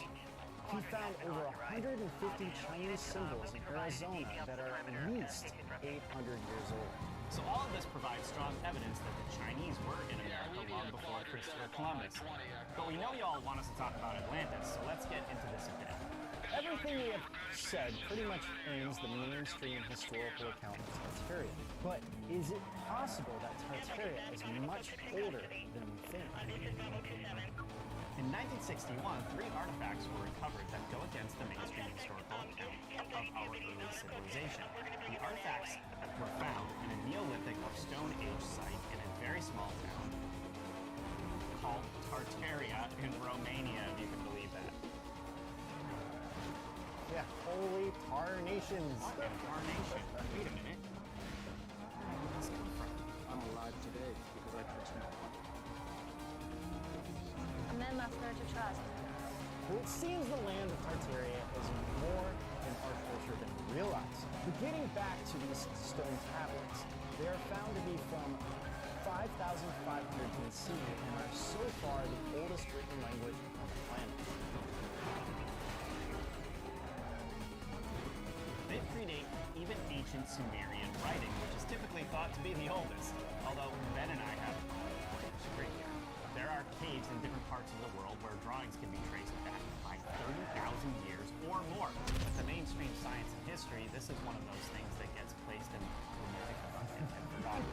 He found over 150 Chinese symbols in Arizona that are at least 800 years old. So all of this provides strong evidence that the Chinese were in America long before Christopher Columbus. But we know you all want us to talk about Atlantis, so let's get into this a bit. Everything we have said pretty much owns the mainstream historical account of Tartaria. But is it possible that Tartaria is much older than we think? In 1961, 3 artifacts were recovered that go against the mainstream historical account of our early civilization. The artifacts were found in a Neolithic or Stone Age site in a very small town called Tartaria in Romania, if you can believe that. Yeah, holy tar nations. What a tar nation? Wait a minute. Where did this come from? I'm alive today because I touched my heart. A man must learn to trust. Well, it seems the land of Tartaria is more in our culture than we realize. But getting back to these stone tablets, they are found to be from 5,500 BC and are so far the oldest written language on the planet. They predate even ancient Sumerian writing, which is typically thought to be the oldest, although Ben and I have to disagree here. There are caves in different parts of the world where drawings can be traced back by 30,000 years or more. But the mainstream science and history, this is one of those things that gets placed in the mythic bucket and forgotten.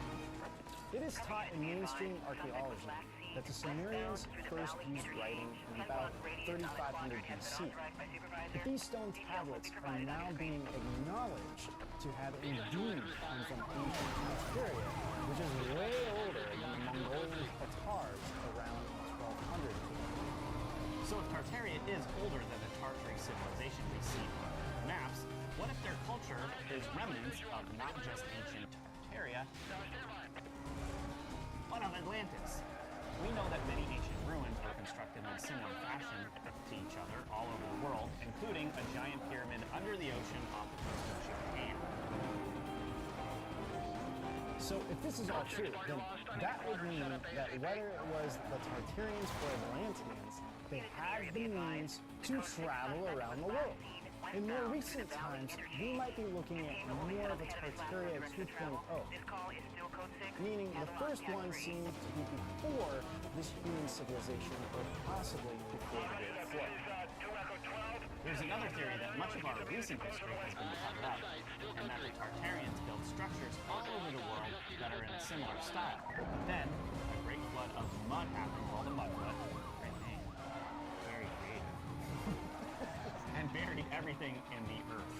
It is taught in mainstream archaeology that the Sumerians first used writing in about 3500 BC. But these stone tablets are now being acknowledged to have indeed come from ancient Tartaria, which is way older than the Mongolian Tatars around 1200. So if Tartaria is older than the Tartary civilization we see on maps, what if their culture is remnants of not just ancient Tartaria, but of Atlantis? We know that many ancient ruins were constructed in similar fashion to each other all over the world, including a giant pyramid under the ocean off the coast of Japan. So if this is all true, then that would mean that whether it was the Tartarians or Atlanteans, they had the means to travel around the world. In more recent times, we might be looking at more of a Tartaria 2.0, meaning the first one seemed to be before this human civilization or possibly before the Great Flood. There's another theory that much of our recent history has been covered up, and that the Tartarians built structures all over the world that are in a similar style. But then, a great flood of mud happened called a mud flood. Great name. Very creative. And buried everything in the earth.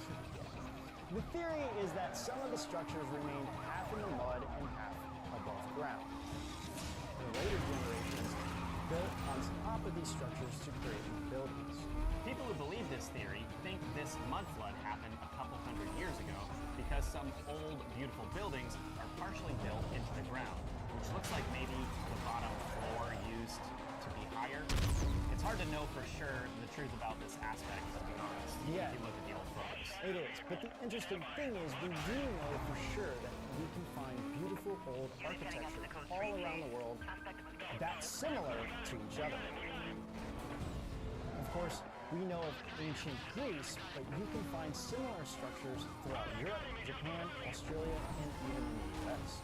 The theory is that some of the structures remained half in the mud and half above ground. The later generations built on top of these structures to create new buildings. People who believe this theory think this mud flood happened a couple hundred years ago because some old, beautiful buildings are partially built into the ground, which looks like maybe the bottom floor used to be higher. It's hard to know know for sure the truth about this aspect, to be honest. Yeah. If you look at the old photos. It is, but the interesting thing is we do know for sure that we can find beautiful old architecture all around the world that's similar to each other. Of course, we know of ancient Greece, but you can find similar structures throughout Europe, Japan, Australia, and even in the US.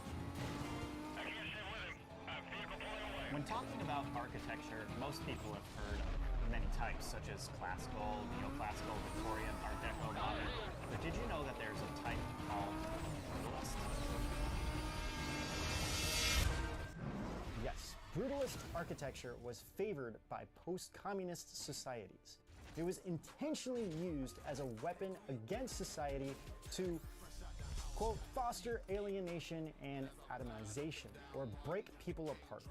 When talking about architecture, most people have heard of many types, such as classical, neoclassical, Victorian, Art Deco, modern. But did you know that there's a type called brutalist? Yes, brutalist architecture was favored by post-communist societies. It was intentionally used as a weapon against society to, quote, foster alienation and atomization, or break people apart.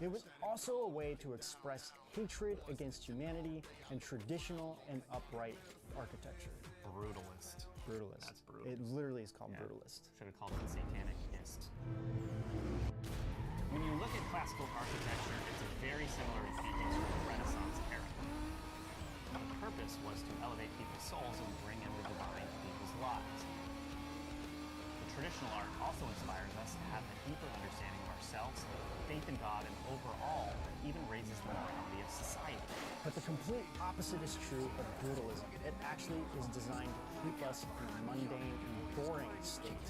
It was also a way to express hatred against humanity and traditional and upright architecture. Brutalist. Brutalist. That's brutalist. It literally is called brutalist. Should have called it satanist. When you look at classical architecture, it's very similar to paintings from the Renaissance era. The purpose was to elevate people's souls and bring in the divine to people's lives. The traditional art also inspires us to have a deeper understanding of ourselves, faith in God, and overall, even raises the morality of society. But the complete opposite is true of brutalism. It actually is designed to keep us in a mundane and boring state.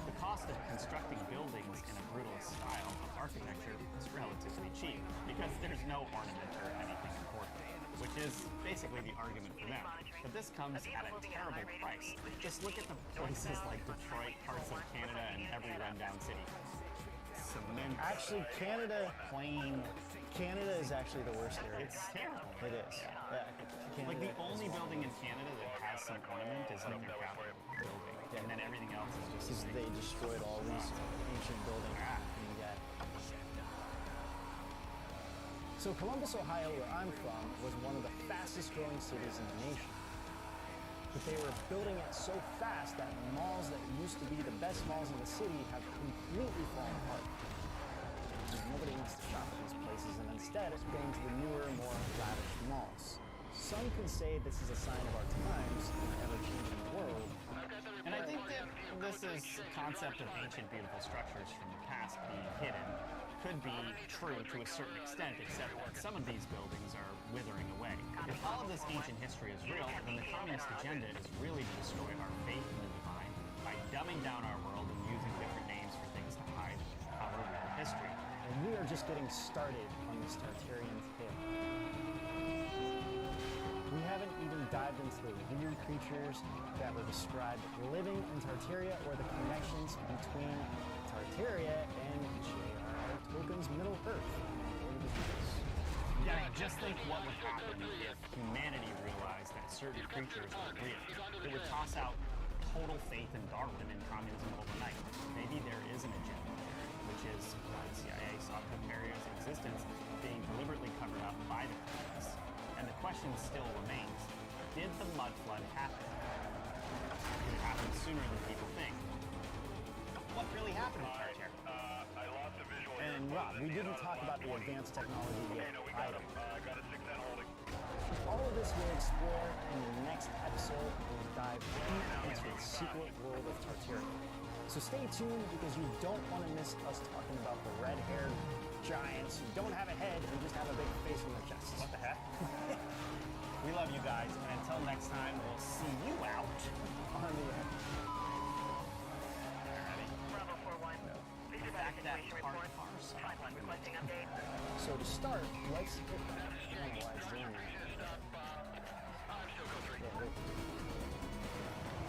The cost of constructing buildings in a brutalist style of architecture is relatively cheap because there's no ornament or anything important, which is basically the argument for them. But this comes at a terrible price. Just look at the places like Detroit, parts of Canada, and every rundown city. Cement. Actually, Canada is actually the worst area. It's terrible. It is. Yeah. Like the only building in Canada that has some ornament is like their Capitol building. And then everything else is just they destroyed all these ancient buildings. So Columbus, Ohio, where I'm from, was one of the fastest growing cities in the nation. But they were building it so fast that malls that used to be the best malls in the city have completely fallen apart. Nobody wants to shop at these places, and instead it's going to the newer, more lavish malls. Some can say this is a sign of our times in an ever-changing world. And I think that this concept of ancient beautiful structures from the past being hidden could be true to a certain extent, except that some of these buildings are withering away. If all of this ancient history is real, then the communist agenda is really to destroy our faith in the divine by dumbing down our world and using different names for things to hide our real history. And we are just getting started on this Tartarian tale. We haven't even dived into the weird creatures that were described living in Tartaria or the connections between Tartaria and J.R.R. Tolkien's Middle Earth. Yeah, just think what would happen if humanity realized that certain creatures were real. It would toss out total faith in Darwin and communism overnight. Maybe there is an agenda there, which is why the CIA saw Tartaria's existence being deliberately covered up by the communists. And the question still remains, did the mud flood happen? Did it happen sooner than people think? What really happened to Tartaria? And Rob, we didn't talk about the advanced technology yet either. All of this we'll explore in the next episode. We'll dive deep into the secret world of Tartaria. So stay tuned because you don't want to miss us talking about the red-haired giants who don't have a head and just have a big face on their chests. What the heck? We love you guys, and until next time, we'll see you out on the end. Bravo 4-1. Please Back that hard farce. So to start, let's analyze the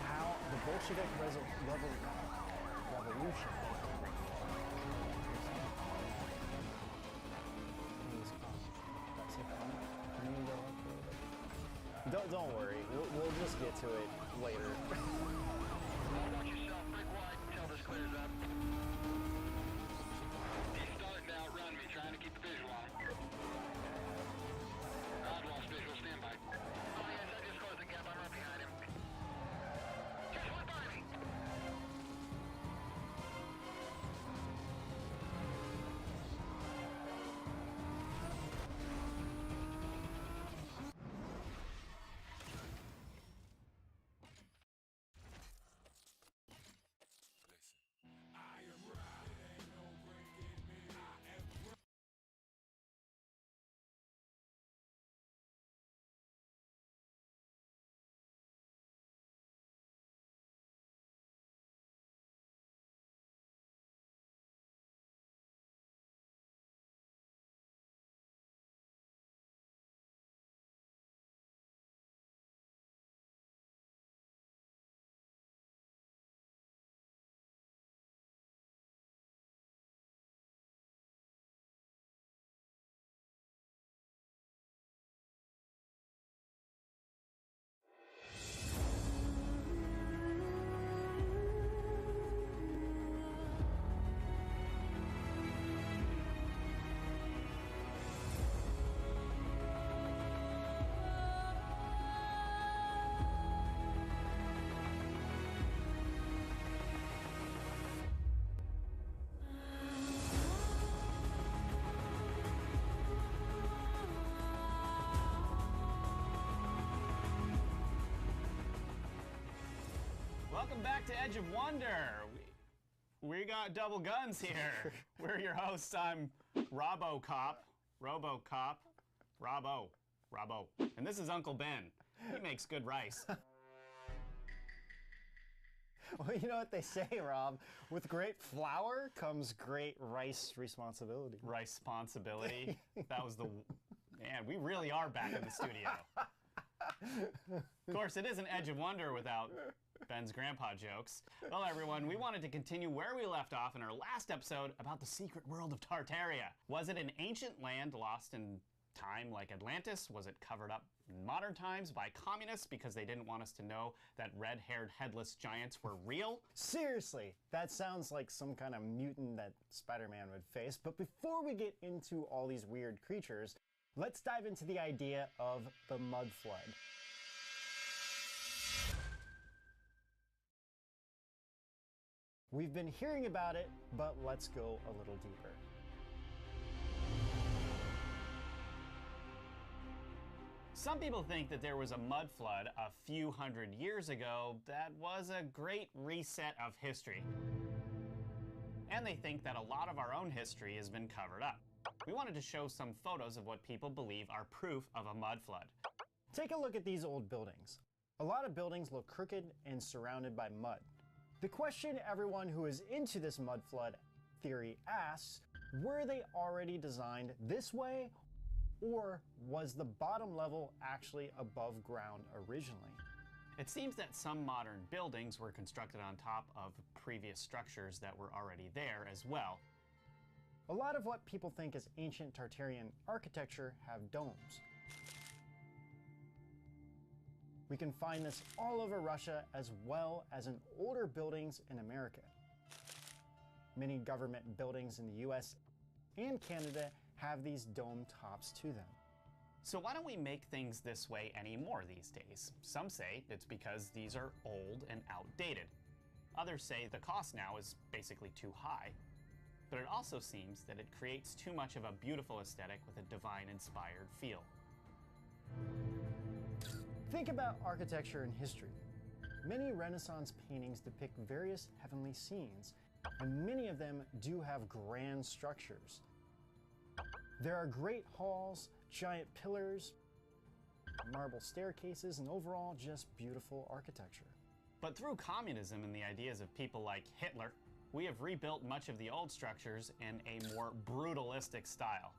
how the Bolshevik revolution Don't worry, we'll just get to it later. Watch yourself, break wide until this clears up. He's starting to outrun me, trying to keep the visual on. I've lost visual, stand by. Oh yes, I just closed the gap, I'm right behind him. Just went by me! Welcome back to Edge of Wonder. We got double guns here. We're your hosts. I'm RoboCop, Robbo, and this is Uncle Ben. He makes good rice. Well, you know what they say, Rob. With great flour comes great rice responsibility. Rice-sponsibility? That was the... Man, we really are back in the studio. Of course, it is an Edge of Wonder without Ben's grandpa jokes. Well, everyone, we wanted to continue where we left off in our last episode about the secret world of Tartaria. Was it an ancient land lost in time like Atlantis? Was it covered up in modern times by communists because they didn't want us to know that red-haired headless giants were real? Seriously, that sounds like some kind of mutant that Spider-Man would face. But before we get into all these weird creatures, let's dive into the idea of the mud flood. We've been hearing about it, but let's go a little deeper. Some people think that there was a mud flood a few hundred years ago that was a great reset of history. And they think that a lot of our own history has been covered up. We wanted to show some photos of what people believe are proof of a mud flood. Take a look at these old buildings. A lot of buildings look crooked and surrounded by mud. The question everyone who is into this mud flood theory asks, were they already designed this way, or was the bottom level actually above ground originally? It seems that some modern buildings were constructed on top of previous structures that were already there as well. A lot of what people think is ancient Tartarian architecture have domes. We can find this all over Russia as well as in older buildings in America. Many government buildings in the US and Canada have these dome tops to them. So why don't we make things this way anymore these days? Some say it's because these are old and outdated. Others say the cost now is basically too high. But it also seems that it creates too much of a beautiful aesthetic with a divine-inspired feel. Think about architecture and history. Many Renaissance paintings depict various heavenly scenes, and many of them do have grand structures. There are great halls, giant pillars, marble staircases, and overall just beautiful architecture. But through communism and the ideas of people like Hitler, we have rebuilt much of the old structures in a more brutalistic style.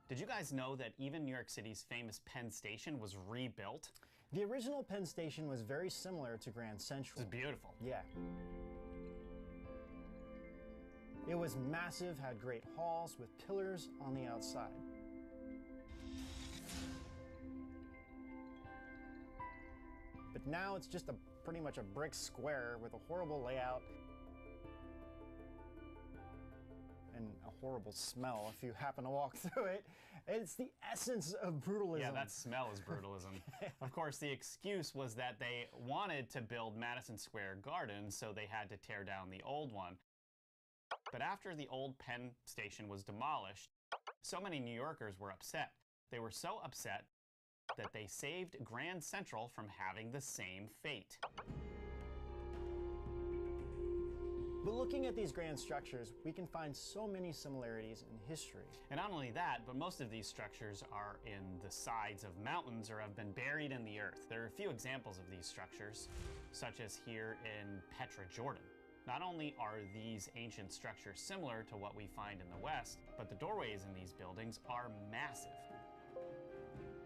Did you guys know that even New York City's famous Penn Station was rebuilt? The original Penn Station was very similar to Grand Central. It's beautiful. Yeah. It was massive, had great halls with pillars on the outside. But now it's just pretty much a brick square with a horrible layout and a horrible smell if you happen to walk through it. It's the essence of brutalism. Yeah, that smell is brutalism. Of course, the excuse was that they wanted to build Madison Square Garden, so they had to tear down the old one. But after the old Penn Station was demolished, so many New Yorkers were upset. They were so upset that they saved Grand Central from having the same fate. But looking at these grand structures, we can find so many similarities in history. And not only that, but most of these structures are in the sides of mountains or have been buried in the earth. There are a few examples of these structures, such as here in Petra, Jordan. Not only are these ancient structures similar to what we find in the West, but the doorways in these buildings are massive.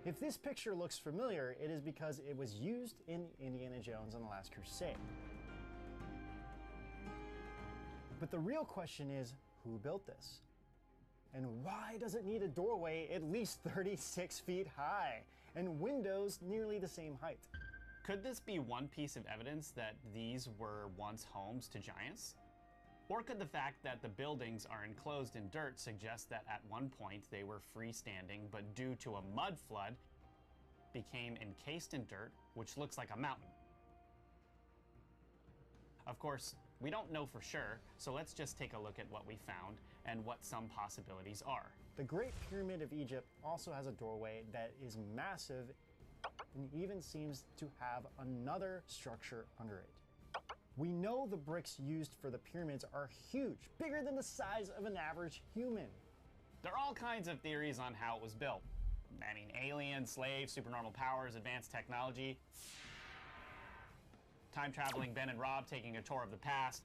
If this picture looks familiar, it is because it was used in Indiana Jones and the Last Crusade. But the real question is, who built this? And why does it need a doorway at least 36 feet high and windows nearly the same height? Could this be one piece of evidence that these were once homes to giants? Or could the fact that the buildings are enclosed in dirt suggest that at one point they were freestanding, but due to a mud flood, became encased in dirt, which looks like a mountain? Of course, we don't know for sure, so let's just take a look at what we found and what some possibilities are. The Great Pyramid of Egypt also has a doorway that is massive and even seems to have another structure under it. We know the bricks used for the pyramids are huge, bigger than the size of an average human. There are all kinds of theories on how it was built. I mean, aliens, slaves, supernormal powers, advanced technology, time-traveling Ben and Rob taking a tour of the past.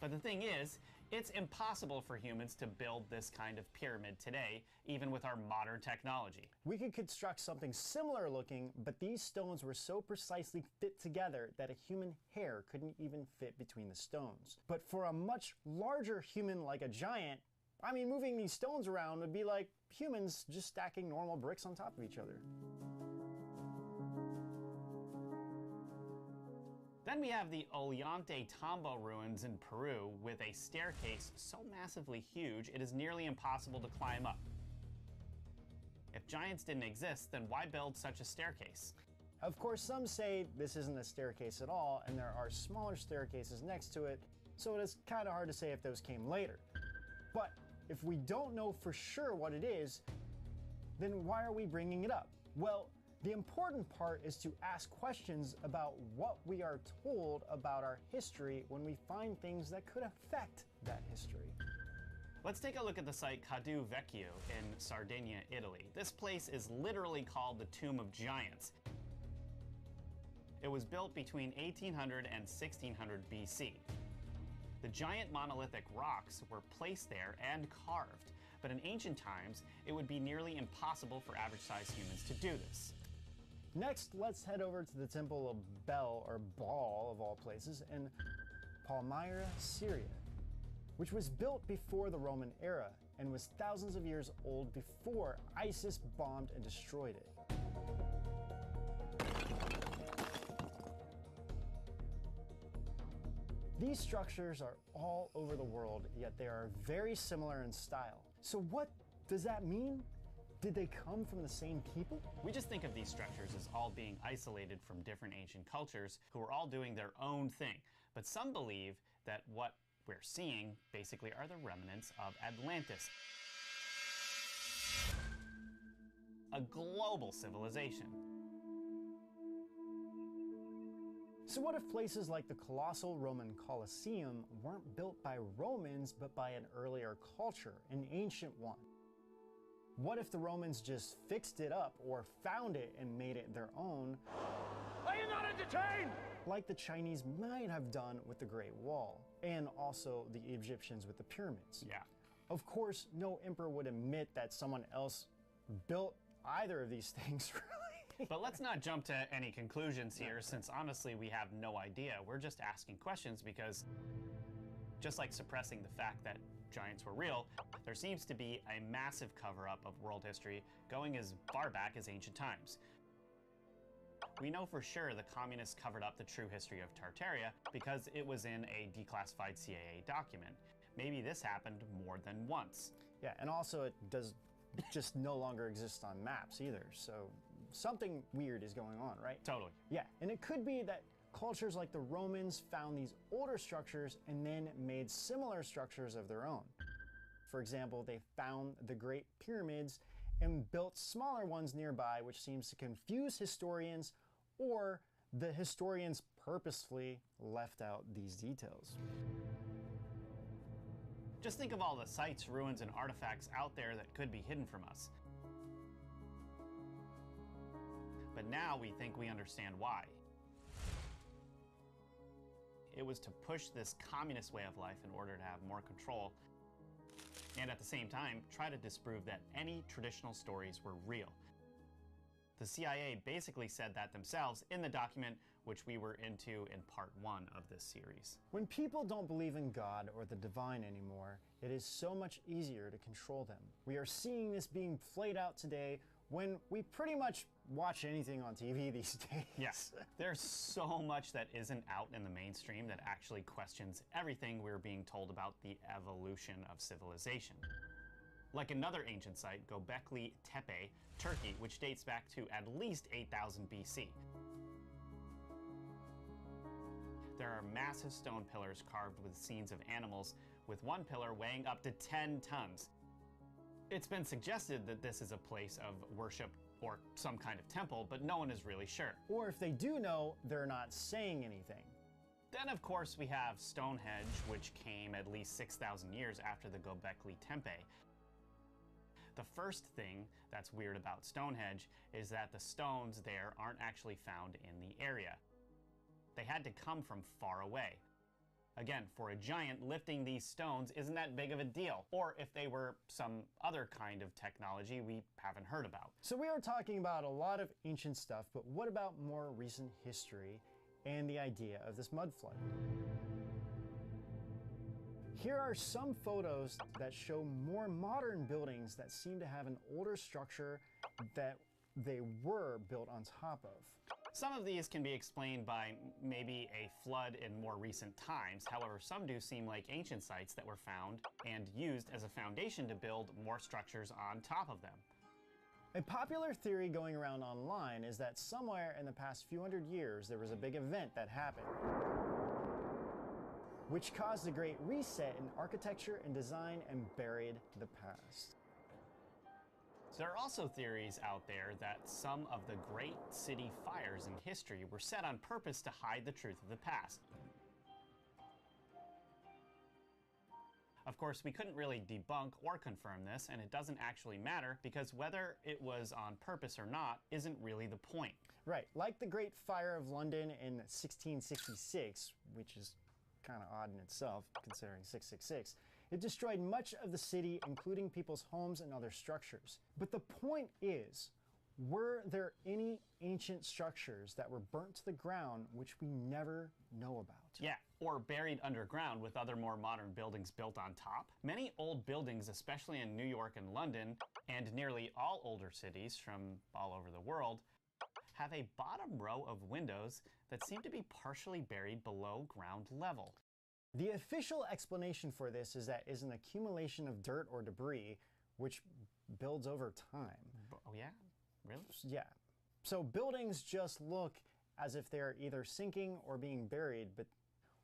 But the thing is, it's impossible for humans to build this kind of pyramid today, even with our modern technology. We could construct something similar looking, but these stones were so precisely fit together that a human hair couldn't even fit between the stones. But for a much larger human like a giant, I mean, moving these stones around would be like humans just stacking normal bricks on top of each other. Then we have the Ollantaytambo ruins in Peru with a staircase so massively huge it is nearly impossible to climb up. If giants didn't exist, then why build such a staircase? Of course, some say this isn't a staircase at all, and there are smaller staircases next to it, so it is kind of hard to say if those came later. But if we don't know for sure what it is, then why are we bringing it up? Well, the important part is to ask questions about what we are told about our history when we find things that could affect that history. Let's take a look at the site Cadu Vecchio in Sardinia, Italy. This place is literally called the Tomb of Giants. It was built between 1800 and 1600 BC. The giant monolithic rocks were placed there and carved, but in ancient times, it would be nearly impossible for average-sized humans to do this. Next, let's head over to the Temple of Bel, or Baal of all places, in Palmyra, Syria, which was built before the Roman era and was thousands of years old before ISIS bombed and destroyed it. These structures are all over the world, yet they are very similar in style. So what does that mean? Did they come from the same people? We just think of these structures as all being isolated from different ancient cultures who are all doing their own thing. But some believe that what we're seeing basically are the remnants of Atlantis, a global civilization. So what if places like the colossal Roman Colosseum weren't built by Romans but by an earlier culture, an ancient one? What if the Romans just fixed it up or found it and made it their own? Are you not entertained? Like the Chinese might have done with the Great Wall, and also the Egyptians with the pyramids. Yeah. Of course, no emperor would admit that someone else built either of these things, really. But let's not jump to any conclusions here, since honestly we have no idea. We're just asking questions because, just like suppressing the fact that giants were real, there seems to be a massive cover-up of world history going as far back as ancient times. We know for sure the communists covered up the true history of Tartaria because it was in a declassified CIA document. Maybe this happened more than once. Yeah, and also it does just no longer exist on maps either, so something weird is going on, right? Totally. Yeah, and it could be that cultures like the Romans found these older structures and then made similar structures of their own. For example, they found the Great Pyramids and built smaller ones nearby, which seems to confuse historians, or the historians purposefully left out these details. Just think of all the sites, ruins, and artifacts out there that could be hidden from us. But now we think we understand why. It was to push this communist way of life in order to have more control, and at the same time, try to disprove that any traditional stories were real. The CIA basically said that themselves in the document, which we were into in part 1 of this series. When people don't believe in God or the divine anymore, it is so much easier to control them. We are seeing this being played out today when we pretty much watch anything on TV these days. Yes, there's so much that isn't out in the mainstream that actually questions everything we're being told about the evolution of civilization. Like another ancient site, Göbekli Tepe, Turkey, which dates back to at least 8000 BC. There are massive stone pillars carved with scenes of animals, with one pillar weighing up to 10 tons. It's been suggested that this is a place of worship or some kind of temple, but no one is really sure. Or if they do know, they're not saying anything. Then, of course, we have Stonehenge, which came at least 6,000 years after the Göbekli Tepe. The first thing that's weird about Stonehenge is that the stones there aren't actually found in the area. They had to come from far away. Again, for a giant, lifting these stones isn't that big of a deal, or if they were some other kind of technology we haven't heard about. So we are talking about a lot of ancient stuff, but what about more recent history and the idea of this mud flood? Here are some photos that show more modern buildings that seem to have an older structure that they were built on top of. Some of these can be explained by maybe a flood in more recent times. However, some do seem like ancient sites that were found and used as a foundation to build more structures on top of them. A popular theory going around online is that somewhere in the past few hundred years there was a big event that happened, which caused a great reset in architecture and design and buried the past. There are also theories out there that some of the great city fires in history were set on purpose to hide the truth of the past. Of course, we couldn't really debunk or confirm this, and it doesn't actually matter because whether it was on purpose or not isn't really the point. Right, like the Great Fire of London in 1666, which is kind of odd in itself, considering 666. It destroyed much of the city, including people's homes and other structures. But the point is, were there any ancient structures that were burnt to the ground which we never know about? Yeah, or buried underground with other more modern buildings built on top. Many old buildings, especially in New York and London, and nearly all older cities from all over the world, have a bottom row of windows that seem to be partially buried below ground level. The official explanation for this is that it is an accumulation of dirt or debris which builds over time. Oh yeah? Really? Yeah. So buildings just look as if they're either sinking or being buried, but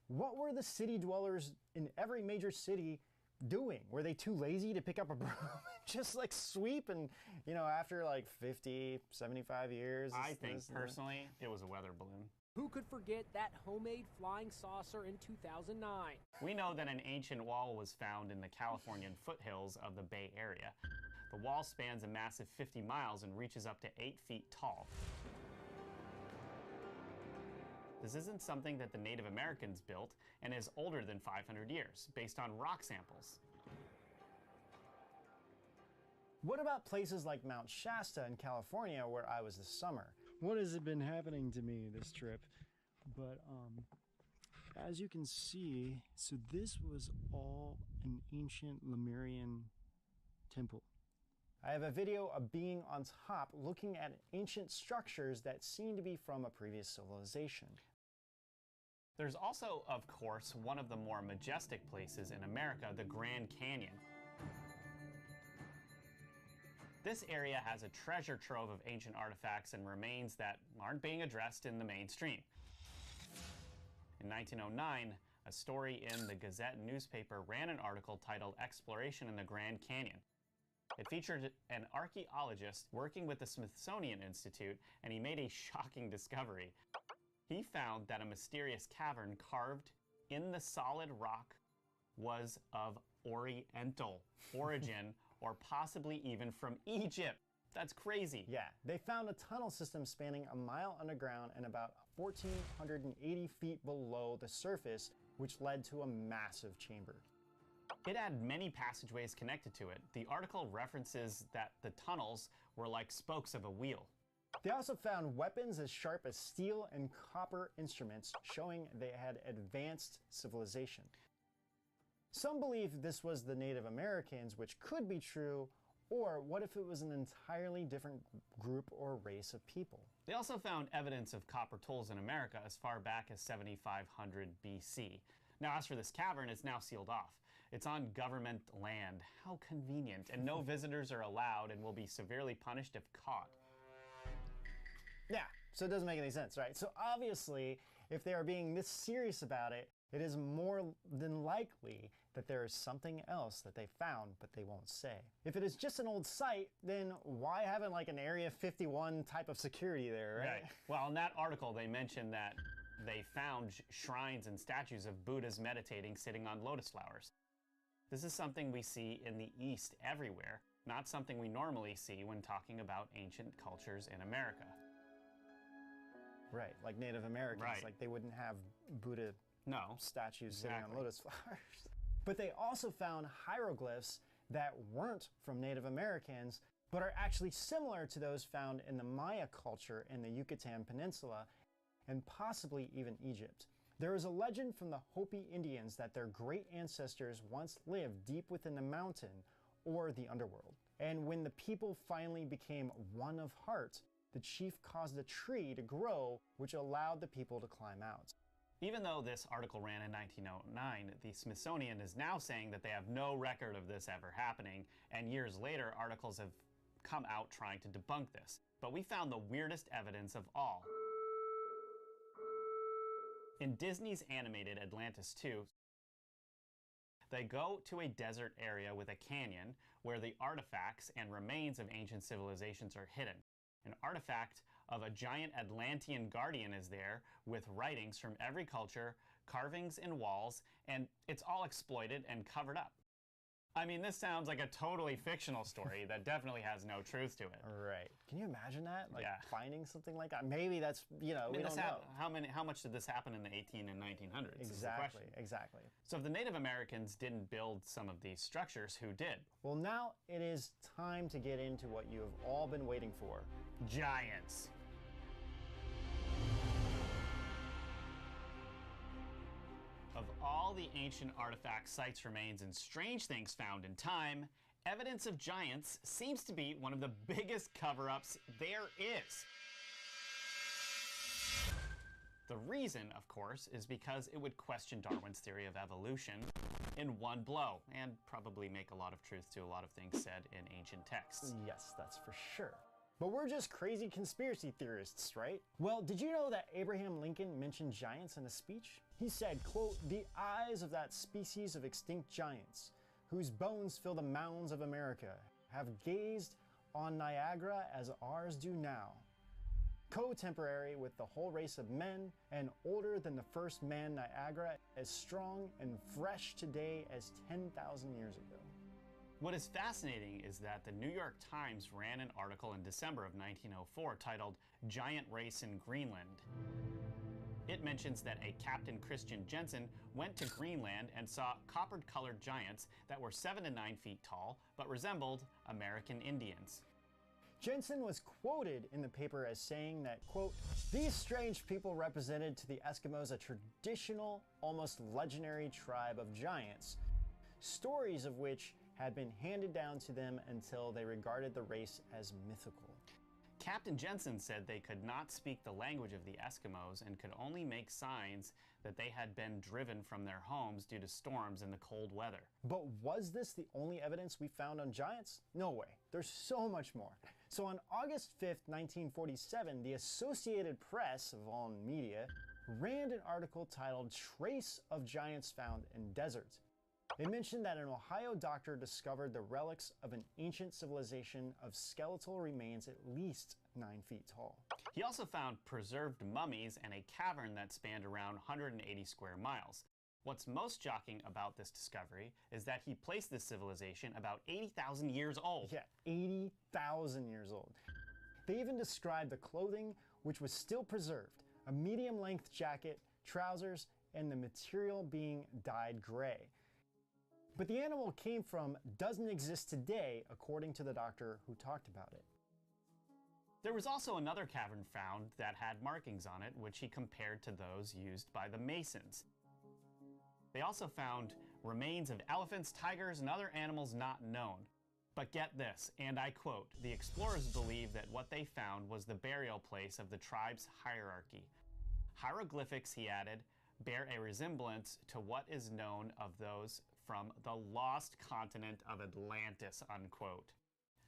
what were the city dwellers in every major city doing? Were they too lazy to pick up a broom and just like sweep and, you know, after like 50, 75 years? I think personally it was a weather balloon. Who could forget that homemade flying saucer in 2009? We know that an ancient wall was found in the Californian foothills of the Bay Area. The wall spans a massive 50 miles and reaches up to 8 feet tall. This isn't something that the Native Americans built and is older than 500 years, based on rock samples. What about places like Mount Shasta in California where I was this summer? What has it been happening to me this trip? But as you can see, so this was all an ancient Lemurian temple. I have a video of being on top looking at ancient structures that seem to be from a previous civilization. There's also, of course, one of the more majestic places in America, the Grand Canyon. This area has a treasure trove of ancient artifacts and remains that aren't being addressed in the mainstream. In 1909, a story in the Gazette newspaper ran an article titled "Exploration in the Grand Canyon." It featured an archaeologist working with the Smithsonian Institute, and he made a shocking discovery. He found that a mysterious cavern carved in the solid rock was of Oriental origin, or possibly even from Egypt. That's crazy. Yeah, they found a tunnel system spanning a mile underground and about 1,480 feet below the surface, which led to a massive chamber. It had many passageways connected to it. The article references that the tunnels were like spokes of a wheel. They also found weapons as sharp as steel and copper instruments, showing they had advanced civilization. Some believe this was the Native Americans, which could be true, or what if it was an entirely different group or race of people? They also found evidence of copper tools in America as far back as 7500 BC. Now, as for this cavern, it's now sealed off. It's on government land. How convenient. And no visitors are allowed and will be severely punished if caught. Yeah, so it doesn't make any sense, right? So obviously, if they are being this serious about it, it is more than likely that there is something else that they found, but they won't say. If it is just an old site, then why haven't like an Area 51 type of security there, right? Well, in that article, they mentioned that They found shrines and statues of Buddhas meditating sitting on lotus flowers. This is something we see in the East everywhere, not something we normally see when talking about ancient cultures in America. Right, like Native Americans, Right. like they wouldn't have Buddha statues sitting on lotus flowers. But they also found hieroglyphs that weren't from Native Americans, but are actually similar to those found in the Maya culture in the Yucatan Peninsula, and possibly even Egypt. There is a legend from the Hopi Indians that their great ancestors once lived deep within the mountain or the underworld. And when the people finally became one of heart, the chief caused a tree to grow, which allowed the people to climb out. Even though this article ran in 1909, the Smithsonian is now saying that they have no record of this ever happening, and years later, articles have come out trying to debunk this. But we found the weirdest evidence of all. In Disney's animated Atlantis 2, they go to a desert area with a canyon where the artifacts and remains of ancient civilizations are hidden. An artifact of a giant Atlantean guardian is there with writings from every culture, carvings in walls, and it's all exploited and covered up. I mean, this sounds like a totally fictional story that definitely has no truth to it. Right. Can you imagine that? Like Yeah. finding something like that? Maybe that's, you know, I mean, we don't know. how much did this happen in the 18 and 1900s? is the Exactly, question. exactly. So if the Native Americans didn't build some of these structures, who did? Well, now it is time to get into what you have all been waiting for. Giants. Of all the ancient artifacts, sites, remains, and strange things found in time, evidence of giants seems to be one of the biggest cover-ups there is. The reason, of course, is because it would question Darwin's theory of evolution in one blow, and probably make a lot of truth to a lot of things said in ancient texts. Yes, that's for sure. But we're just crazy conspiracy theorists, right? Well, did you know that Abraham Lincoln mentioned giants in a speech? He said, quote, "The eyes of that species of extinct giants, whose bones fill the mounds of America, have gazed on Niagara as ours do now. Co-temporary with the whole race of men, and older than the first man Niagara, as strong and fresh today as 10,000 years ago." What is fascinating is that the New York Times ran an article in December of 1904 titled "Giant Race in Greenland." It mentions that a Captain Christian Jensen went to Greenland and saw copper-colored giants that were 7 to 9 feet tall, but resembled American Indians. Jensen was quoted in the paper as saying that, quote, "These strange people represented to the Eskimos a traditional, almost legendary tribe of giants, stories of which had been handed down to them until they regarded the race as mythical." Captain Jensen said they could not speak the language of the Eskimos and could only make signs that they had been driven from their homes due to storms and the cold weather. But was this the only evidence we found on giants? No way. There's so much more. So on August 5th, 1947, the Associated Press, of all media, ran an article titled "Trace of Giants Found in Desert." They mentioned that an Ohio doctor discovered the relics of an ancient civilization of skeletal remains at least 9 feet tall. He also found preserved mummies and a cavern that spanned around 180 square miles. What's most shocking about this discovery is that he placed this civilization about 80,000 years old. Yeah, 80,000 years old. They even described the clothing, which was still preserved, a medium-length jacket, trousers, and the material being dyed gray. But the animal it came from doesn't exist today, according to the doctor who talked about it. There was also another cavern found that had markings on it, which he compared to those used by the Masons. They also found remains of elephants, tigers, and other animals not known. But get this, and I quote, "The explorers believe that what they found was the burial place of the tribe's hierarchy. Hieroglyphics," he added, "bear a resemblance to what is known of those from the lost continent of Atlantis," unquote.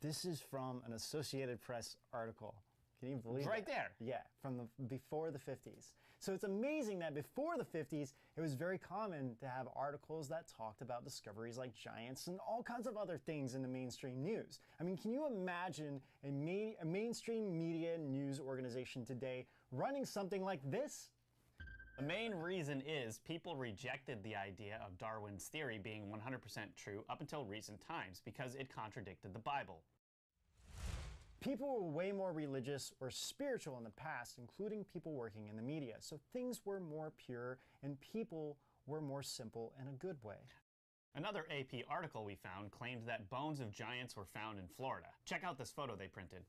This is from an Associated Press article. Can you believe Right that? there. Yeah, from before the 50s. So it's amazing that before the 50s, it was very common to have articles that talked about discoveries like giants and all kinds of other things in the mainstream news. I mean, can you imagine a mainstream media news organization today running something like this? The main reason is people rejected the idea of Darwin's theory being 100% true up until recent times because it contradicted the Bible. People were way more religious or spiritual in the past, including people working in the media, so things were more pure and people were more simple in a good way. Another AP article we found claimed that bones of giants were found in Florida. Check out this photo they printed.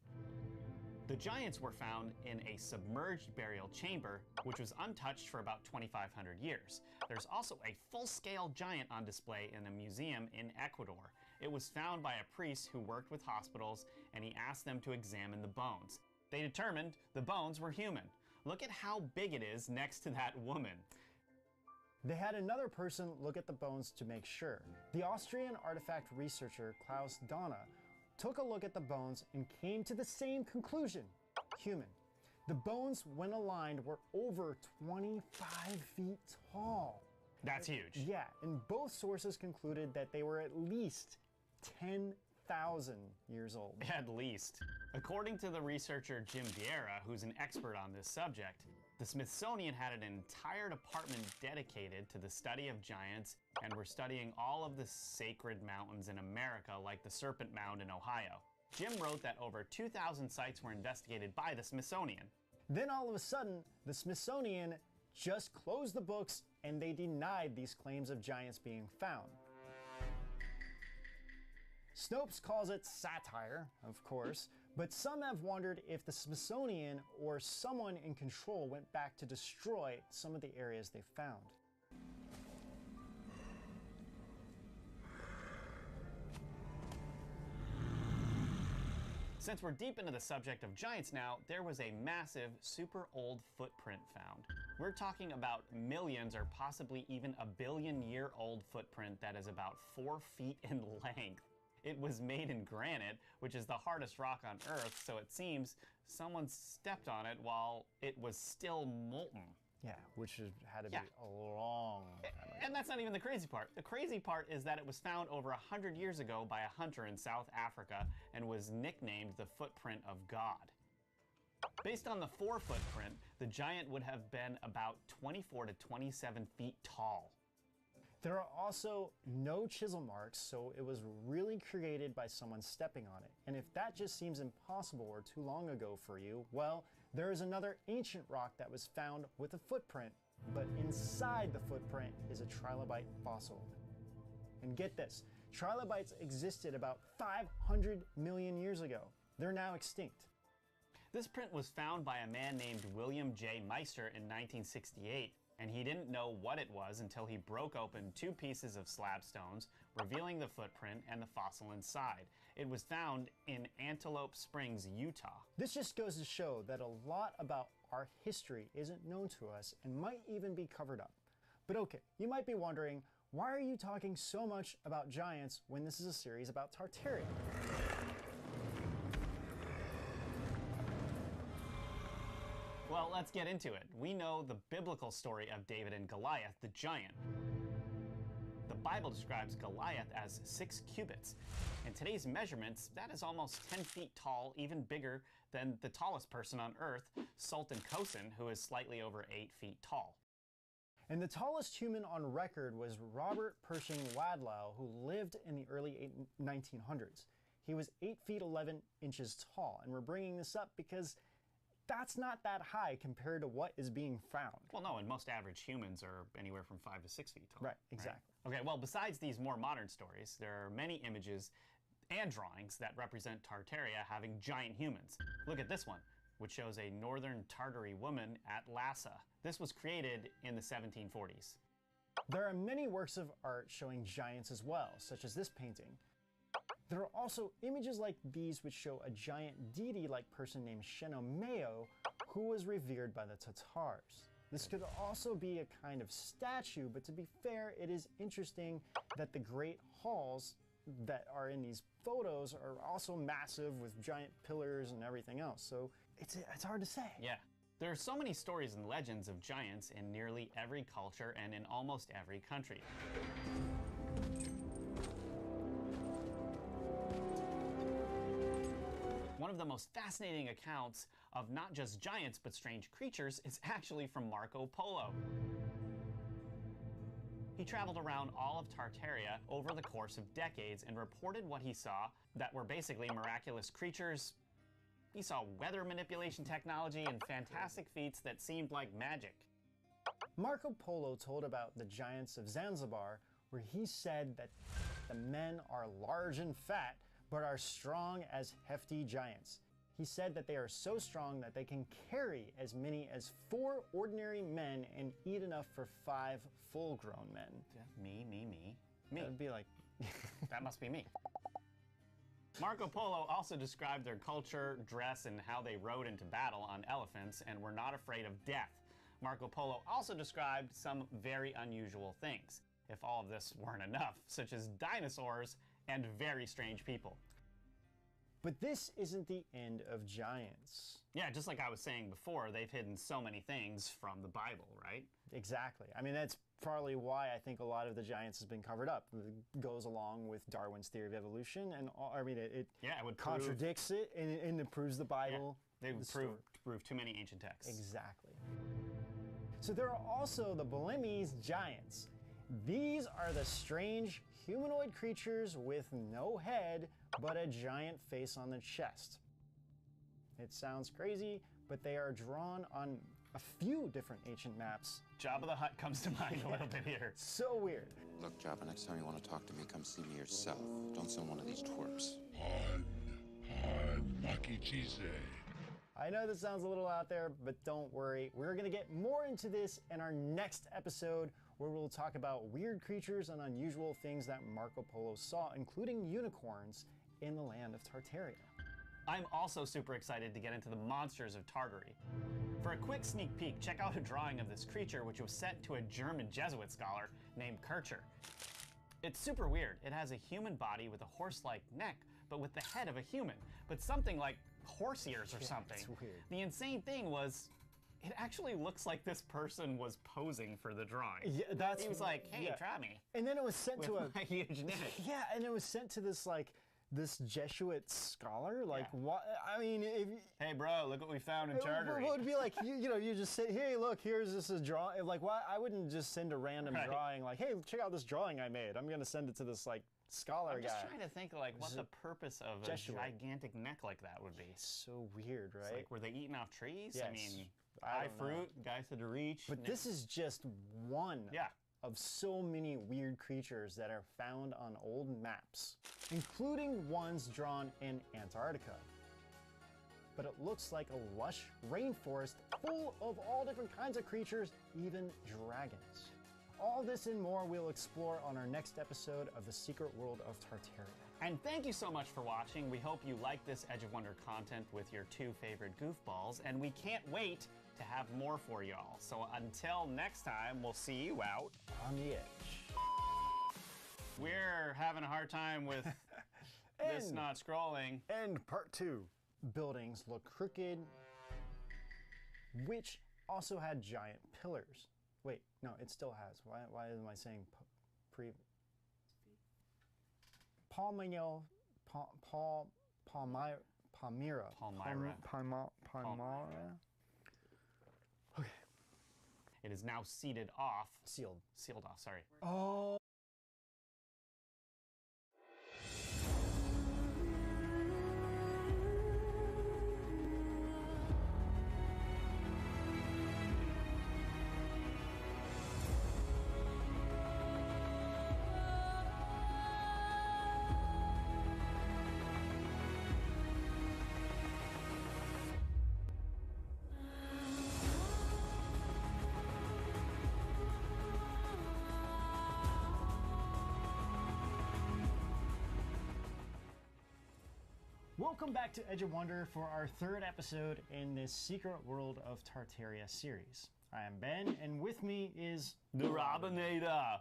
The giants were found in a submerged burial chamber, which was untouched for about 2,500 years. There's also a full-scale giant on display in a museum in Ecuador. It was found by a priest who worked with hospitals, and he asked them to examine the bones. They determined the bones were human. Look at how big it is next to that woman. They had another person look at the bones to make sure. The Austrian artifact researcher Klaus Donna took a look at the bones and came to the same conclusion: human. The bones, when aligned, were over 25 feet tall. That's huge. Yeah, and both sources concluded that they were at least 10,000 years old. At least. According to the researcher Jim Vieira, who's an expert on this subject, the Smithsonian had an entire department dedicated to the study of giants and were studying all of the sacred mountains in America, like the Serpent Mound in Ohio. Jim wrote that over 2,000 sites were investigated by the Smithsonian. Then all of a sudden, the Smithsonian just closed the books and they denied these claims of giants being found. Snopes calls it satire, of course, but some have wondered if the Smithsonian or someone in control went back to destroy some of the areas they found. Since we're deep into the subject of giants now, there was a massive, super old footprint found. We're talking about millions or possibly even a billion-year-old footprint that is about 4 feet in length. It was made in granite, which is the hardest rock on Earth, so it seems someone stepped on it while it was still molten. Yeah, which had to be a long time ago. And that's not even the crazy part. The crazy part is that it was found over 100 years ago by a hunter in South Africa and was nicknamed the footprint of God. Based on the 4 footprint, the giant would have been about 24 to 27 feet tall. There are also no chisel marks, so it was really created by someone stepping on it. And if that just seems impossible or too long ago for you, well, there is another ancient rock that was found with a footprint, but inside the footprint is a trilobite fossil. And get this, trilobites existed about 500 million years ago. They're now extinct. This print was found by a man named William J. Meister in 1968, and he didn't know what it was until he broke open 2 pieces of slab stones, revealing the footprint and the fossil inside. It was found in Antelope Springs, Utah. This just goes to show that a lot about our history isn't known to us and might even be covered up. But okay, you might be wondering, why are you talking so much about giants when this is a series about Tartaria? Well, let's get into it. We know the biblical story of David and Goliath, the giant. The Bible describes Goliath as 6 cubits. In today's measurements, that is almost 10 feet tall, even bigger than the tallest person on Earth, Sultan Khosin, who is slightly over 8 feet tall. And the tallest human on record was Robert Pershing Wadlow, who lived in the early 1900s. He was 8 feet 11 inches tall, and we're bringing this up because that's not that high compared to what is being found. Well, no, and most average humans are anywhere from 5 to 6 feet tall. Right, exactly. Right? Okay, well, besides these more modern stories, there are many images and drawings that represent Tartaria having giant humans. Look at this one, which shows a northern Tartary woman at Lhasa. This was created in the 1740s. There are many works of art showing giants as well, such as this painting. There are also images like these which show a giant deity-like person named Shenomeo who was revered by the Tatars. This could also be a kind of statue, but to be fair, it is interesting that the great halls that are in these photos are also massive with giant pillars and everything else, so it's hard to say. Yeah. There are so many stories and legends of giants in nearly every culture and in almost every country. One of the the most fascinating accounts of not just giants but strange creatures is actually from Marco Polo. He traveled around all of Tartaria over the course of decades and reported what he saw that were basically miraculous creatures. He saw weather manipulation technology and fantastic feats that seemed like magic. Marco Polo told about the giants of Zanzibar, where he said that the men are large and fat, but are strong as hefty giants. He said that they are so strong that they can carry as many as 4 ordinary men and eat enough for 5 full-grown men. Me. That would be like... That must be me. Marco Polo also described their culture, dress, and how they rode into battle on elephants and were not afraid of death. Marco Polo also described some very unusual things, if all of this weren't enough, such as dinosaurs and very strange people. But this isn't the end of giants. Yeah, just like I was saying before, they've hidden so many things from the Bible, right? Exactly. I mean, that's partly why I think a lot of the giants has been covered up. It goes along with Darwin's theory of evolution, and I mean, it would contradicts it, and it proves the Bible. Yeah, they would prove too many ancient texts. Exactly. So there are also the Biome giants. These are the strange humanoid creatures with no head, but a giant face on the chest. It sounds crazy, but they are drawn on a few different ancient maps. Jabba the Hutt comes to mind a little bit here. So weird. Look, Jabba, next time you want to talk to me, come see me yourself. Don't send one of these twerps. I know this sounds a little out there, but don't worry. We're going to get more into this in our next episode, where we'll talk about weird creatures and unusual things that Marco Polo saw, including unicorns in the land of Tartaria. I'm also super excited to get into the monsters of Tartary. For a quick sneak peek, check out a drawing of this creature which was sent to a German Jesuit scholar named Kircher. It's super weird. It has a human body with a horse-like neck, but with the head of a human, but something like horse ears or something. It's weird. The insane thing was, it actually looks like this person was posing for the drawing. Yeah, he was like, hey, try me. And then it was sent to a my huge neck. Yeah, and it was sent to this Jesuit scholar. Like, what? I mean, hey, bro, look what we found in Tartary. It would be like, you just say, hey, look, here's this drawing. Like, why? I wouldn't just send a random drawing. Like, hey, check out this drawing I made. I'm gonna send it to this scholar guy. I'm just trying to think like what the purpose of Jesuit. A gigantic neck like that would be. It's so weird, right? It's like, were they eating off trees? Yes. I mean, high fruit, guys had to reach. But this is just one of so many weird creatures that are found on old maps, including ones drawn in Antarctica. But it looks like a lush rainforest full of all different kinds of creatures, even dragons. All this and more we'll explore on our next episode of The Secret World of Tartaria. And thank you so much for watching. We hope you like this Edge of Wonder content with your 2 favorite goofballs, and we can't wait to have more for y'all. So until next time, we'll see you out on the edge. We're having a hard time with this not scrolling. And part 2. Buildings look crooked, which also had giant pillars. Wait, no, it still has. Why am I saying Palmyra. Okay. It is now sealed off. Sealed off, sorry. Oh. Welcome back to Edge of Wonder for our 3rd episode in this Secret World of Tartaria series. I am Ben, and with me is the Robinator.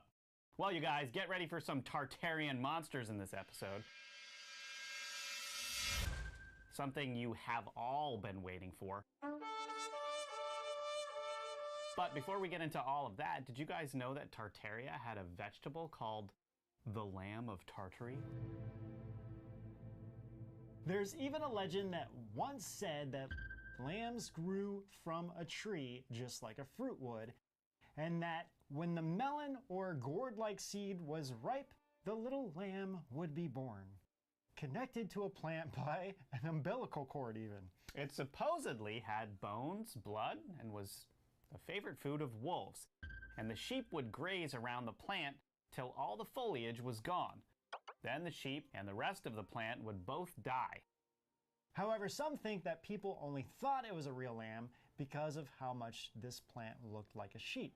Well, you guys, get ready for some Tartarian monsters in this episode. Something you have all been waiting for. But before we get into all of that, did you guys know that Tartaria had a vegetable called the Lamb of Tartary? There's even a legend that once said that lambs grew from a tree just like a fruit would, and that when the melon or gourd-like seed was ripe, the little lamb would be born, connected to a plant by an umbilical cord even. It supposedly had bones, blood, and was a favorite food of wolves, and the sheep would graze around the plant till all the foliage was gone. Then the sheep and the rest of the plant would both die. However, some think that people only thought it was a real lamb because of how much this plant looked like a sheep.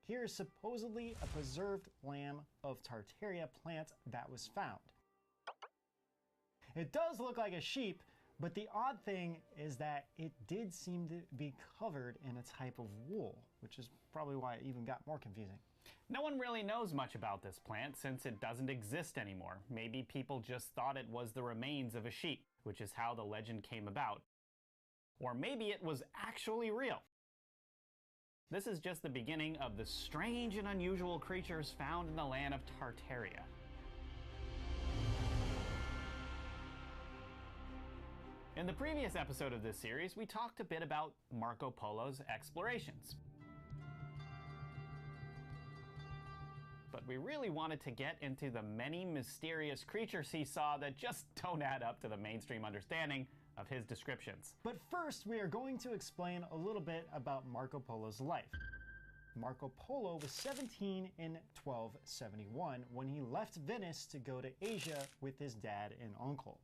Here is supposedly a preserved lamb of Tartaria plant that was found. It does look like a sheep, but the odd thing is that it did seem to be covered in a type of wool, which is probably why it even got more confusing. No one really knows much about this plant since it doesn't exist anymore. Maybe people just thought it was the remains of a sheep, which is how the legend came about. Or maybe it was actually real. This is just the beginning of the strange and unusual creatures found in the land of Tartaria. In the previous episode of this series, we talked a bit about Marco Polo's explorations. But we really wanted to get into the many mysterious creatures he saw that just don't add up to the mainstream understanding of his descriptions. But first, we are going to explain a little bit about Marco Polo's life. Marco Polo was 17 in 1271 when he left Venice to go to Asia with his dad and uncle.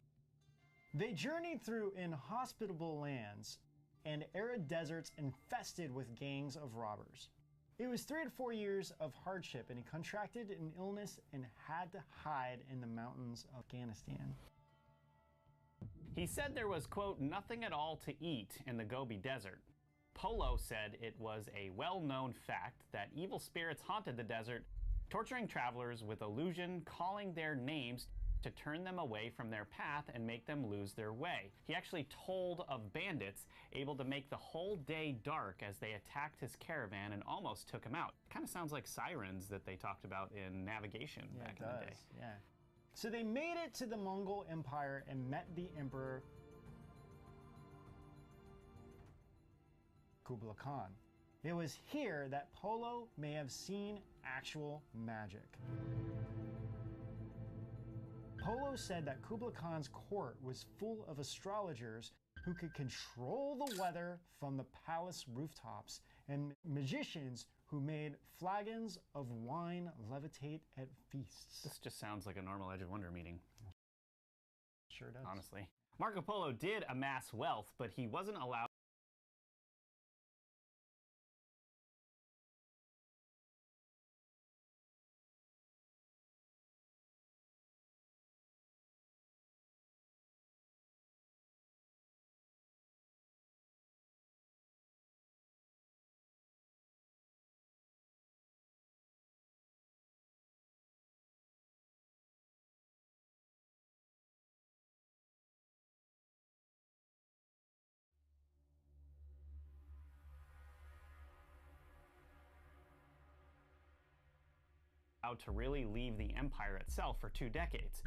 They journeyed through inhospitable lands and arid deserts infested with gangs of robbers. It was 3 to 4 years of hardship, and he contracted an illness and had to hide in the mountains of Afghanistan. He said there was, quote, nothing at all to eat in the Gobi Desert. Polo said it was a well-known fact that evil spirits haunted the desert, torturing travelers with illusion, calling their names to turn them away from their path and make them lose their way. He actually told of bandits able to make the whole day dark as they attacked his caravan and almost took him out. Kind of sounds like sirens that they talked about in navigation back in the day. Yeah. So they made it to the Mongol Empire and met the Emperor Kublai Khan. It was here that Polo may have seen actual magic. Polo said that Kublai Khan's court was full of astrologers who could control the weather from the palace rooftops, and magicians who made flagons of wine levitate at feasts. This just sounds like a normal Edge of Wonder meeting. Sure does. Honestly. Marco Polo did amass wealth, but he wasn't allowed to really leave the empire itself for 2 decades.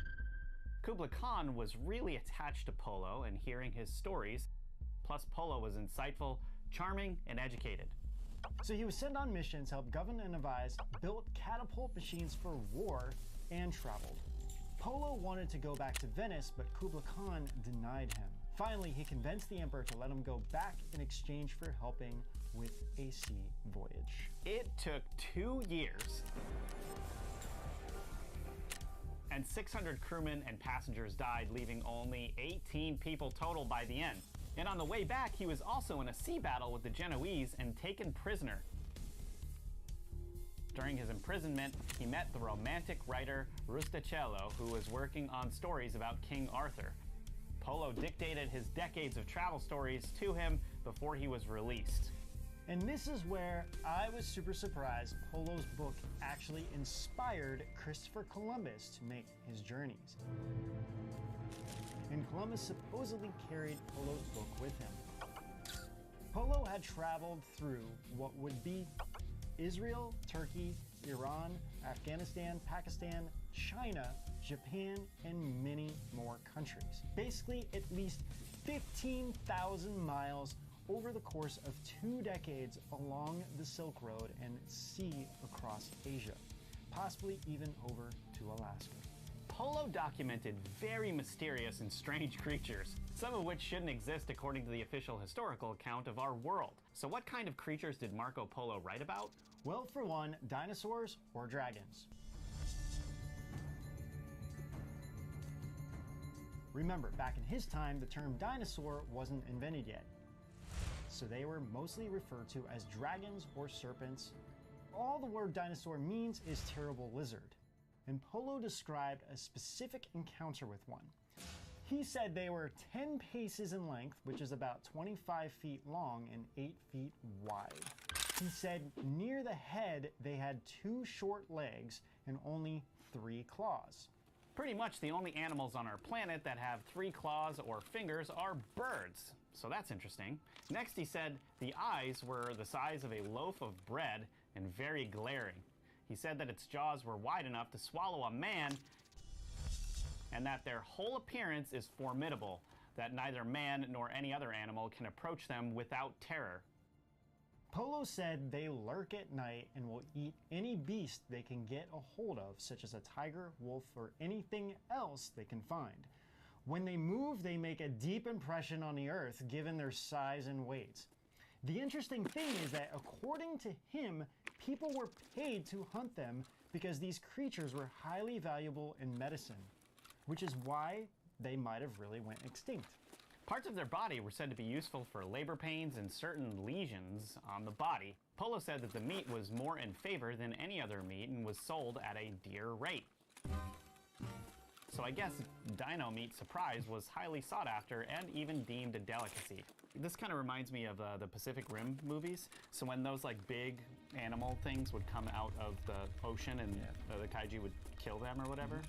Kublai Khan was really attached to Polo and hearing his stories, plus Polo was insightful, charming, and educated. So he was sent on missions, helped govern and advise, built catapult machines for war, and traveled. Polo wanted to go back to Venice, but Kublai Khan denied him. Finally, he convinced the emperor to let him go back in exchange for helping with a sea voyage. It took 2 years, and 600 crewmen and passengers died, leaving only 18 people total by the end. And on the way back, he was also in a sea battle with the Genoese and taken prisoner. During his imprisonment, he met the romantic writer Rustichello, who was working on stories about King Arthur. Polo dictated his decades of travel stories to him before he was released. And this is where I was super surprised Polo's book actually inspired Christopher Columbus to make his journeys. And Columbus supposedly carried Polo's book with him. Polo had traveled through what would be Israel, Turkey, Iran, Afghanistan, Pakistan, China, Japan, and many more countries. Basically, at least 15,000 miles over the course of 2 decades along the Silk Road and sea across Asia, possibly even over to Alaska. Polo documented very mysterious and strange creatures, some of which shouldn't exist according to the official historical account of our world. So what kind of creatures did Marco Polo write about? Well, for one, dinosaurs or dragons. Remember, back in his time, the term dinosaur wasn't invented yet. So they were mostly referred to as dragons or serpents. All the word dinosaur means is terrible lizard. And Polo described a specific encounter with one. He said they were 10 paces in length, which is about 25 feet long and 8 feet wide. He said near the head they had 2 short legs and only 3 claws. Pretty much the only animals on our planet that have 3 claws or fingers are birds. So that's interesting. Next he said the eyes were the size of a loaf of bread and very glaring. He said that its jaws were wide enough to swallow a man and that their whole appearance is formidable, that neither man nor any other animal can approach them without terror. Polo said they lurk at night and will eat any beast they can get a hold of, such as a tiger, wolf, or anything else they can find. When they move, they make a deep impression on the earth, given their size and weight. The interesting thing is that, according to him, people were paid to hunt them because these creatures were highly valuable in medicine, which is why they might have really went extinct. Parts of their body were said to be useful for labor pains and certain lesions on the body. Polo said that the meat was more in favor than any other meat and was sold at a dear rate. So I guess dino meat, surprise, was highly sought after and even deemed a delicacy. This kind of reminds me of the Pacific Rim movies. So when those like big animal things would come out of the ocean and the kaiju would kill them or whatever,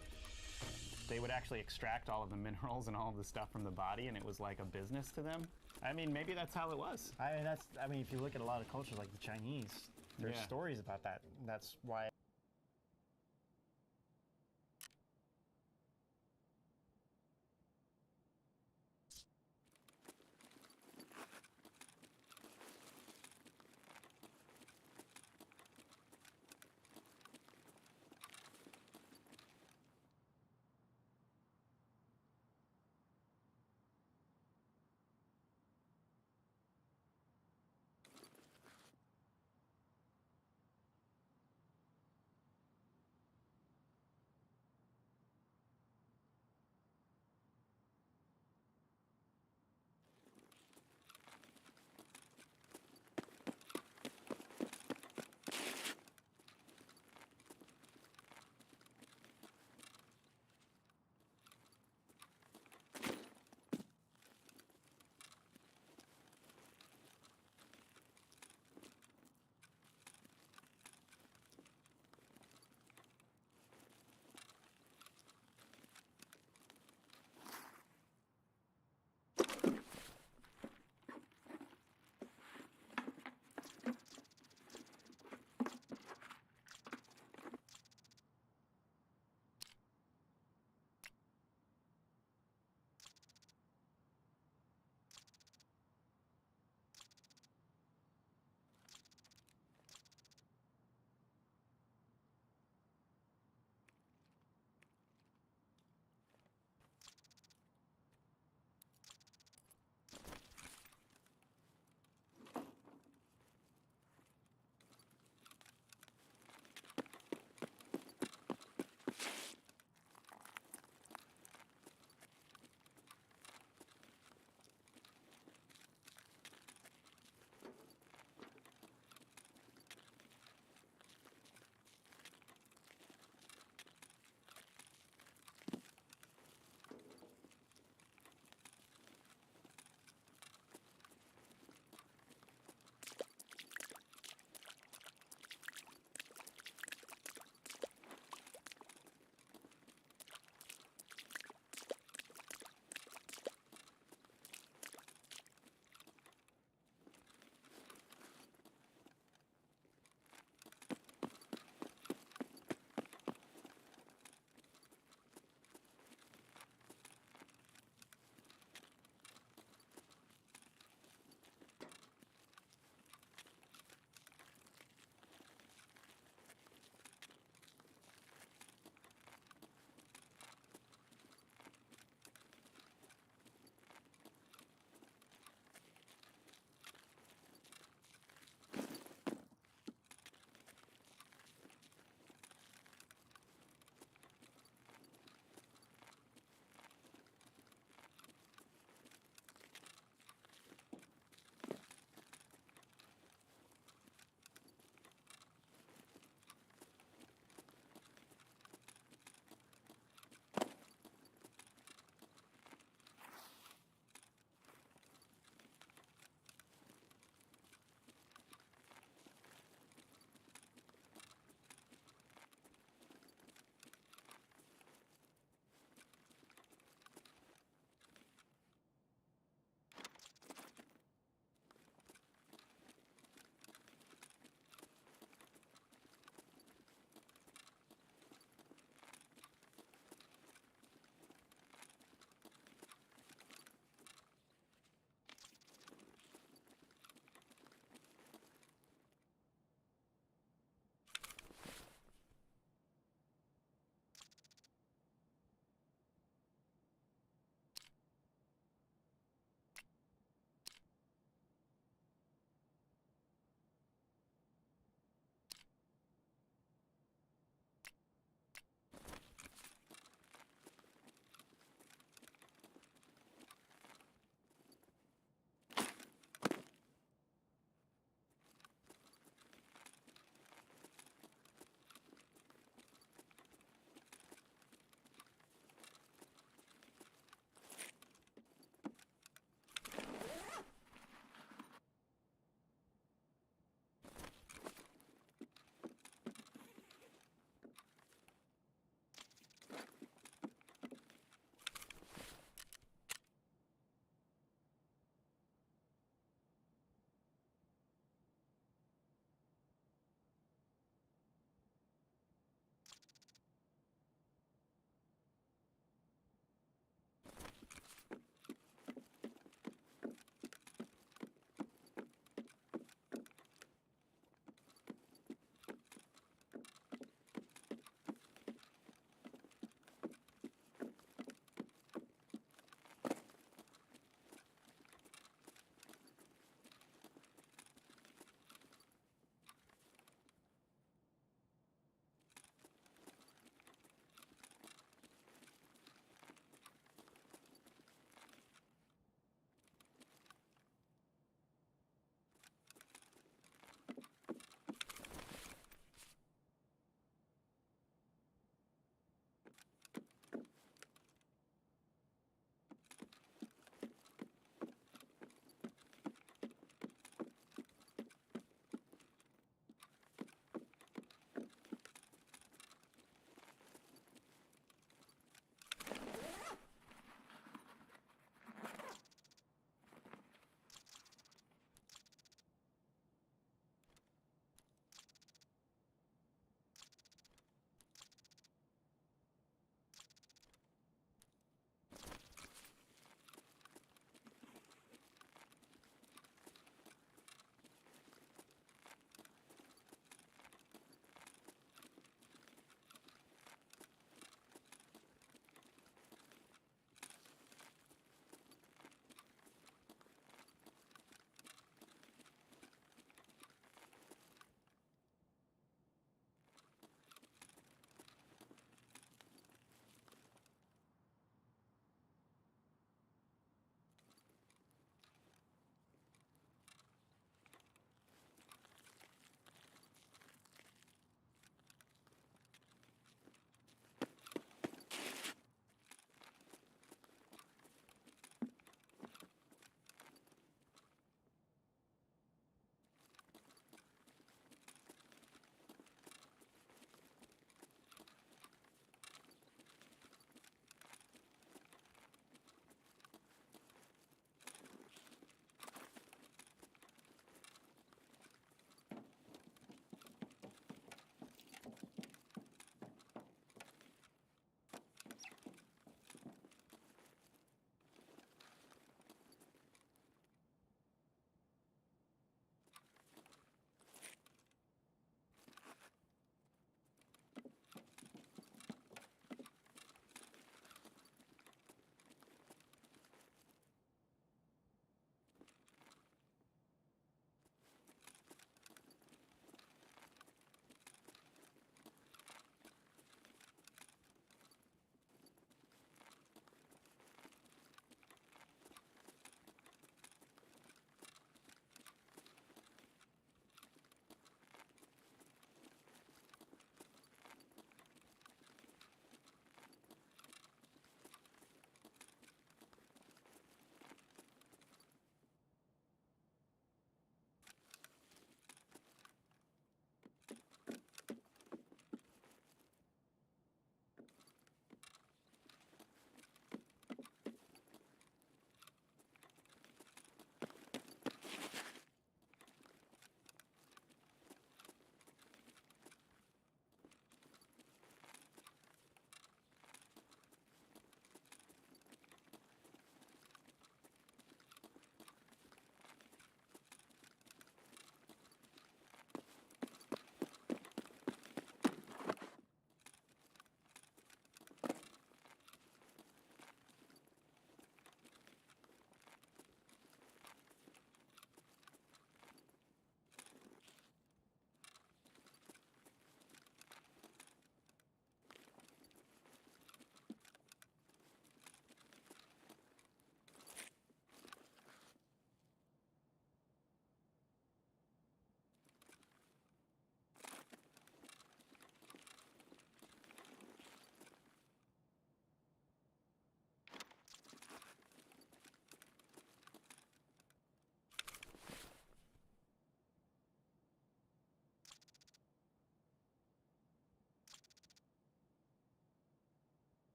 they would actually extract all of the minerals and all of the stuff from the body, and it was like a business to them. I mean, maybe that's how it was. I mean, if you look at a lot of cultures like the Chinese, there's stories about that. That's why.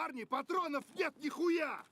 Парни, патронов нет нихуя!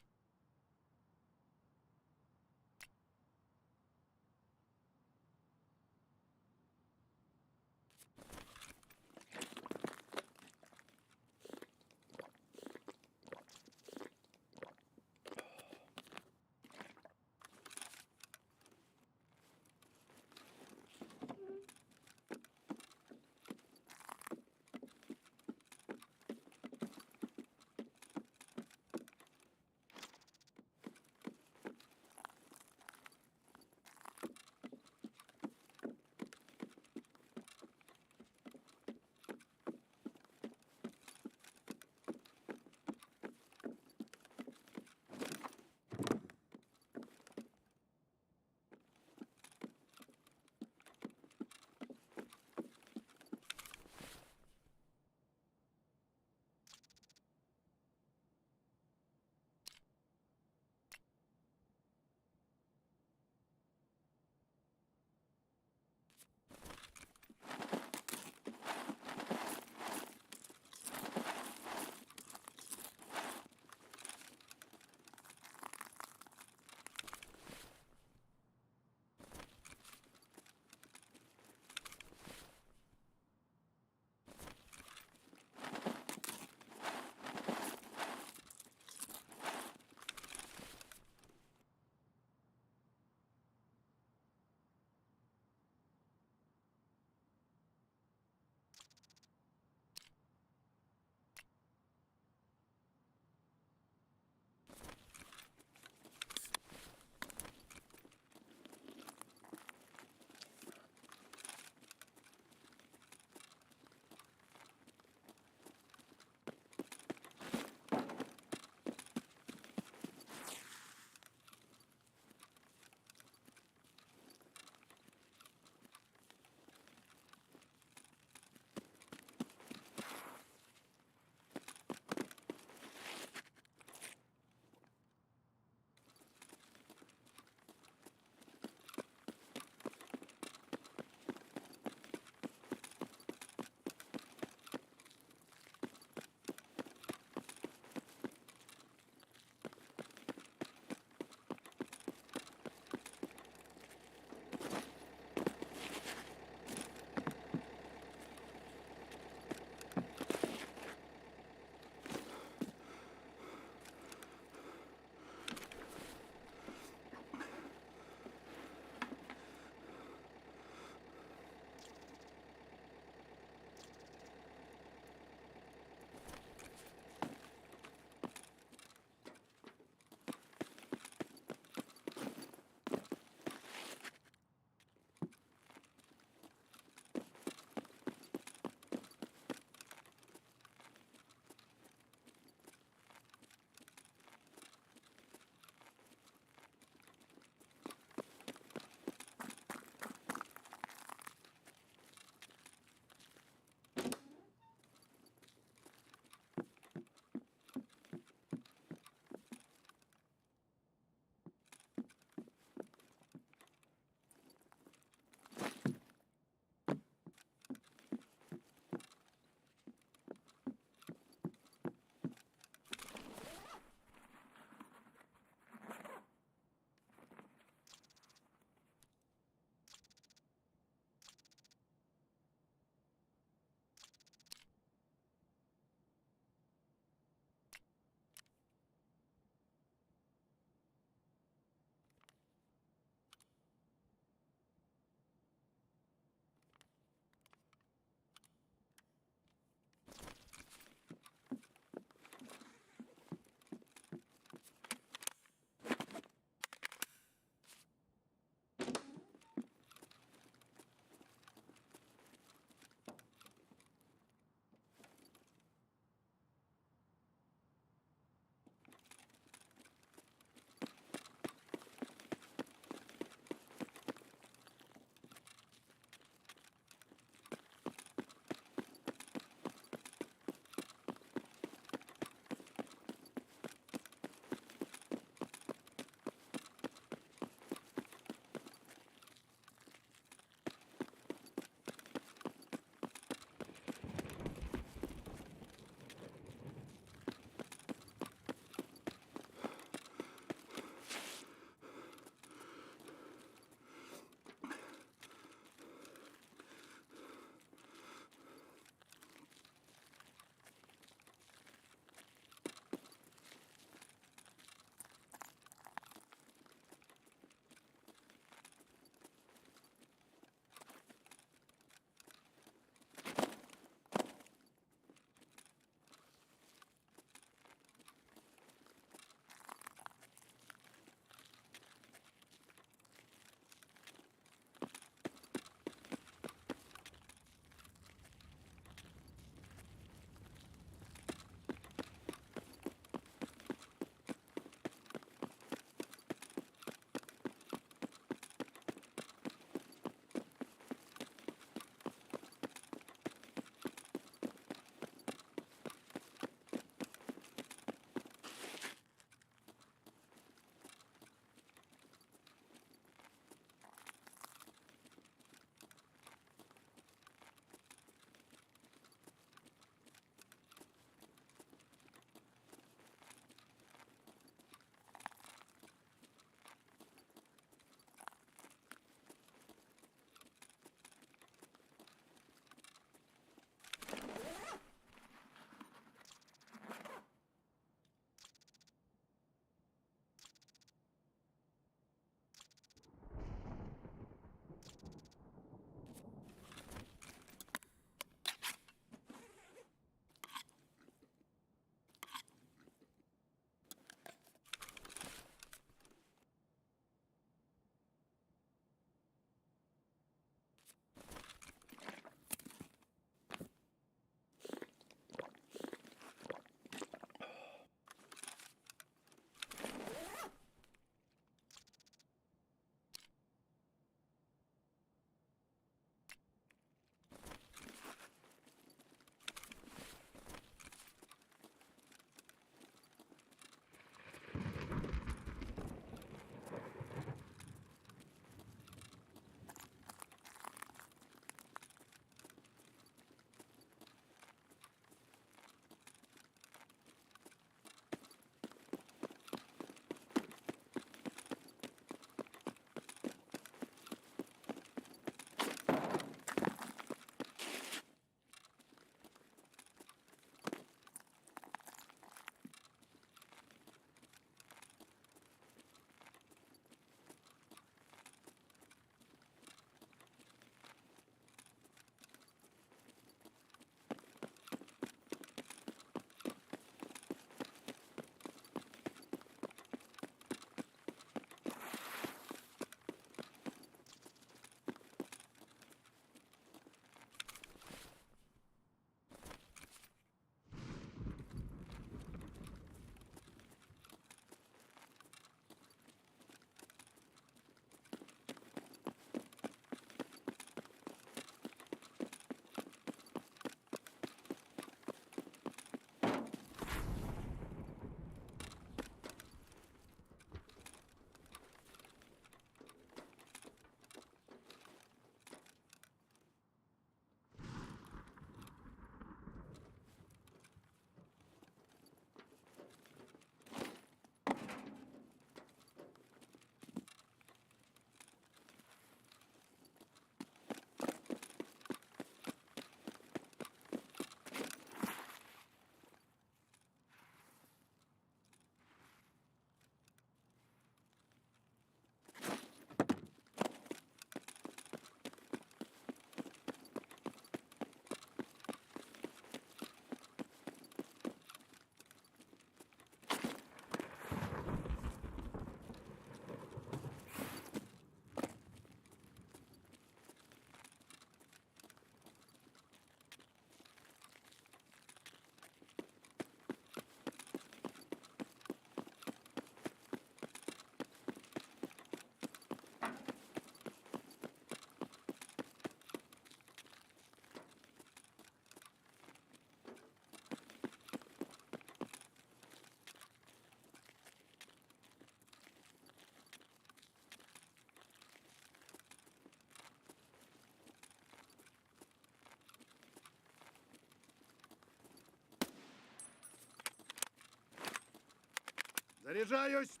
Заряжаюсь!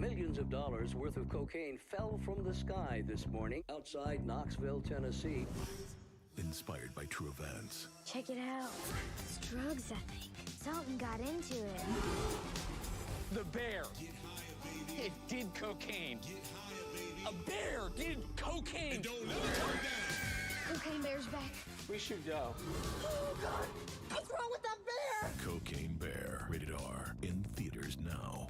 Millions of dollars worth of cocaine fell from the sky this morning outside Knoxville, Tennessee. Inspired by true events. Check it out. It's drugs, I think. Something got into it. The bear. It did cocaine. A bear did cocaine. And don't let it come down. Cocaine Bear's back. We should go. Oh, God. What's wrong with that bear? Cocaine Bear. Rated R. In theaters now.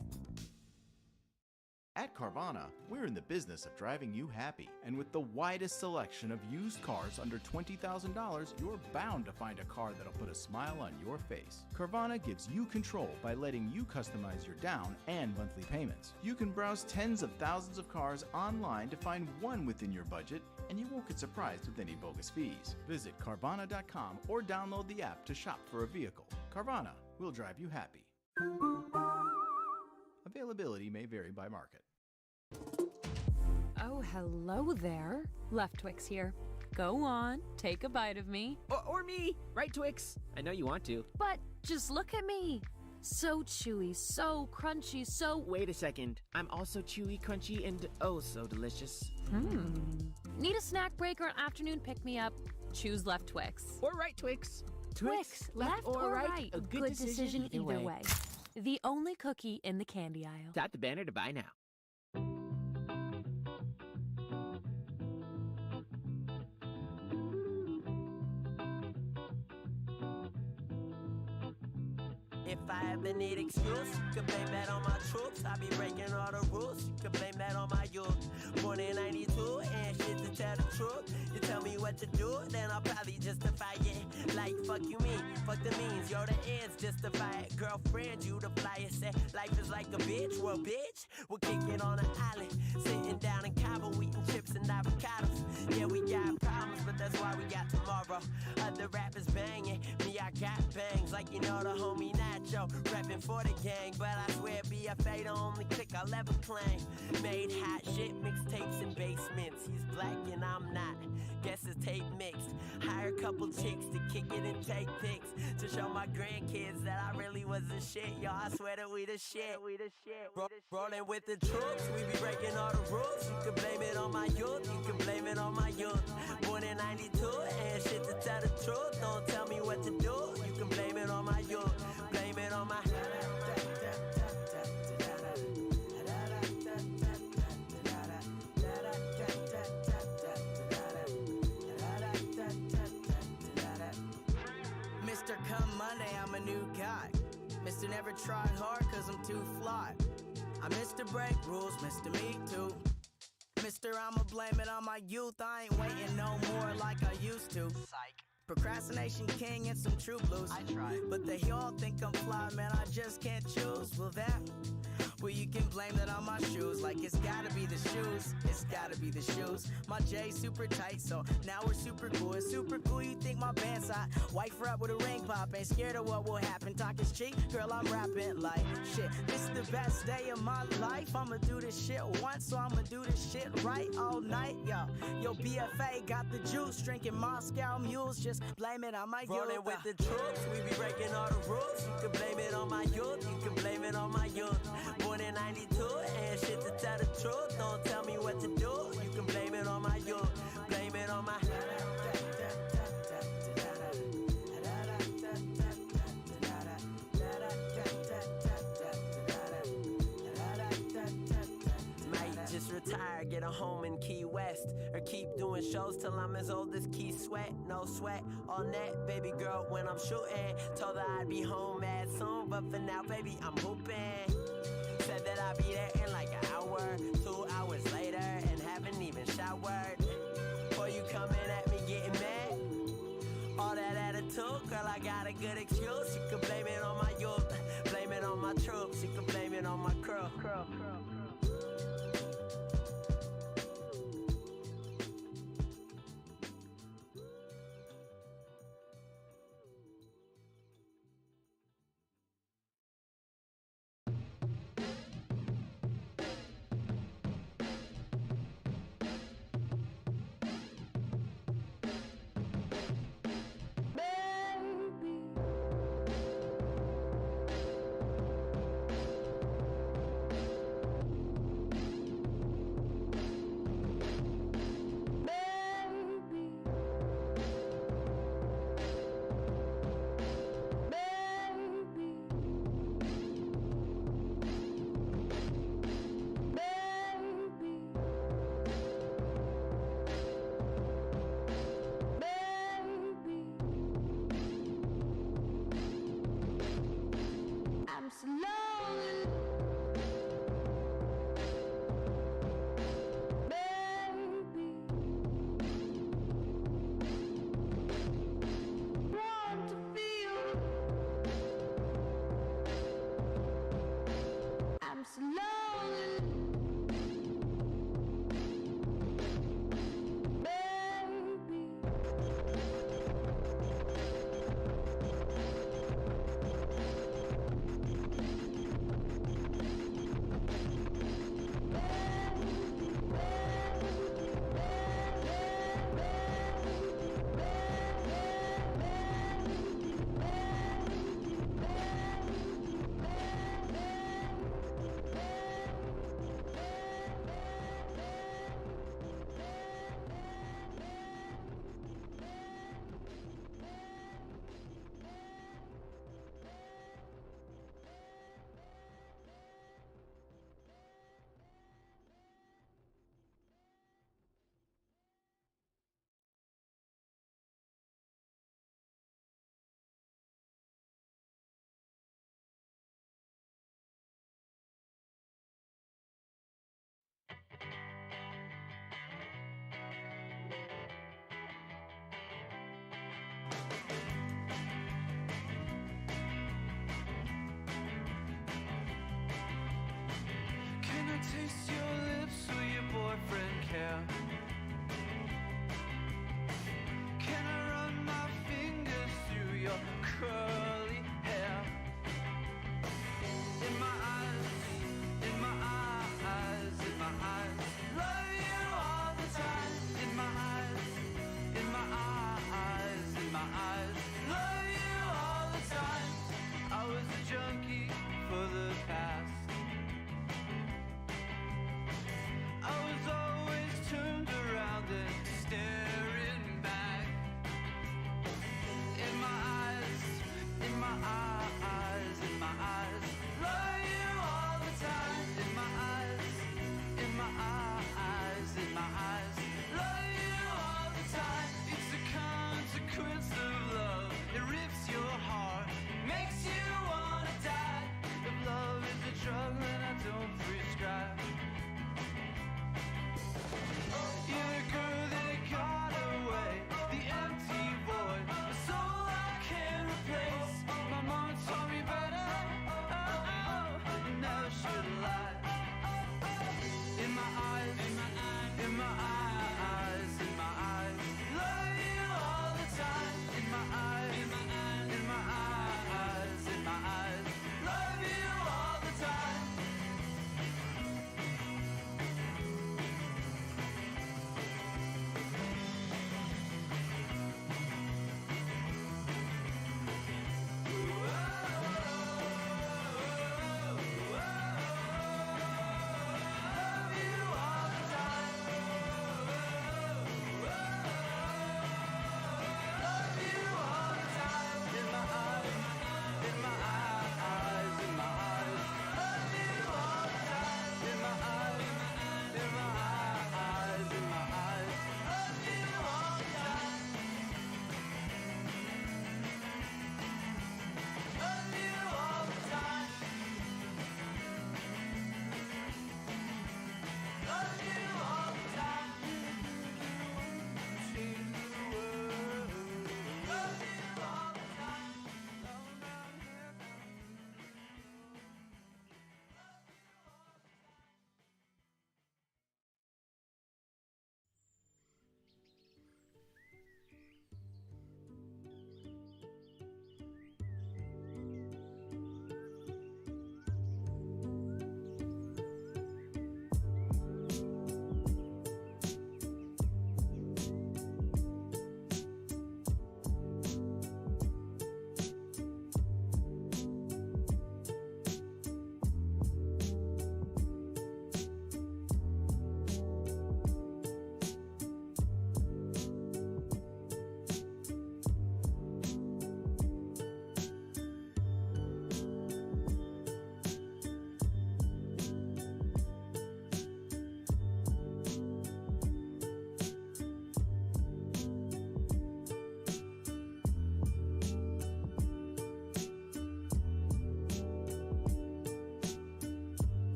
At Carvana, we're in the business of driving you happy. And with the widest selection of used cars under $20,000, you're bound to find a car that'll put a smile on your face. Carvana gives you control by letting you customize your down and monthly payments. You can browse tens of thousands of cars online to find one within your budget, and you won't get surprised with any bogus fees. Visit Carvana.com or download the app to shop for a vehicle. Carvana will drive you happy. Availability may vary by market. Oh, hello there. Left Twix here. Go on, take a bite of me. Or me, right, Twix? I know you want to. But just look at me. So chewy, so crunchy, so... Wait a second. I'm also chewy, crunchy, and oh so delicious. Need a snack break or an afternoon pick-me-up? Choose Left Twix. Or right, Twix. Twix, left or right. A good decision either way. The only cookie in the candy aisle. Tap the banner to buy now. If I ever need excuse, you can blame that on my troops. I be breaking all the rules, you can blame that on my youth. Born in 92, and shit to tell the truth. You tell me what to do, then I'll probably justify it. Like, fuck you mean, fuck the means, you're the ends, justify it. Girlfriend, you the flyer, said life is like a bitch. Well, bitch, we'll kick it on an island. Sitting down in Cabo, eating chips and avocados. Yeah, we got problems, but that's why we got tomorrow. Other rappers banging, me, I got bangs. Like, you know, the homie Nacho, reppin' for the gang. But I swear BFA the only click I'll ever claim. Made hot shit, mixtapes in basements. He's black and I'm not, guess it's tape mixed. Hire a couple chicks to kick it and take pics, to show my grandkids that I really was the shit. Y'all, I swear that we the shit. Rolling with the troops, we be breaking all the rules. You can blame it on my youth, you can blame it on my youth. Born in 92, and shit to tell the truth. Don't tell me what to do, you can blame it on my youth. Blame it on my... Mr. Come Monday, I'm a new guy. Mr. Never tried hard cause I'm too fly. I Mr. Break Rules, Mr. Me Too. Mr. I'ma blame it on my youth. I ain't waiting no more like I used to. Psych. Procrastination king and some true blues. I tried, but they all think I'm fly, man. I just can't choose. Well, you can blame that on my shoes. Like it's gotta be the shoes. It's gotta be the shoes. My J's super tight, so now we're super cool. It's super cool. You think my band's hot? Wife her up with a ring pop. Ain't scared of what will happen. Talk is cheap, girl. I'm rapping like shit. This the best day of my life. I'ma do this shit once, so I'ma do this shit right all night, yo. BFA got the juice, drinking Moscow mules. Just blame it on my youth. Rolling with the troops, we be breaking all the rules. You can blame it on my youth, you can blame it on my youth. Born in 92, and shit to tell the truth. Don't tell me what to do, you can blame it on my youth. Blame it on my... Might just retire, get a home in Key West, or keep doing shows till I'm as old as Key Sweat. No sweat, all net, baby girl, when I'm shooting. Told her I'd be home mad soon, but for now, baby, I'm hooping. Said that I'd be there in like an hour, 2 hours later, and haven't even showered. Before you coming at me getting mad, all that attitude, girl, I got a good excuse. You can blame it on my youth, blame it on my troops. You can blame it on my crew. taste your lips, will your boyfriend care? Can I run my fingers through your curly hair? In my eyes, in my eyes, in my eyes, love you all the time. In my eyes, in my eyes, in my eyes, love you all the time. I was a junkie for the past. I was always turned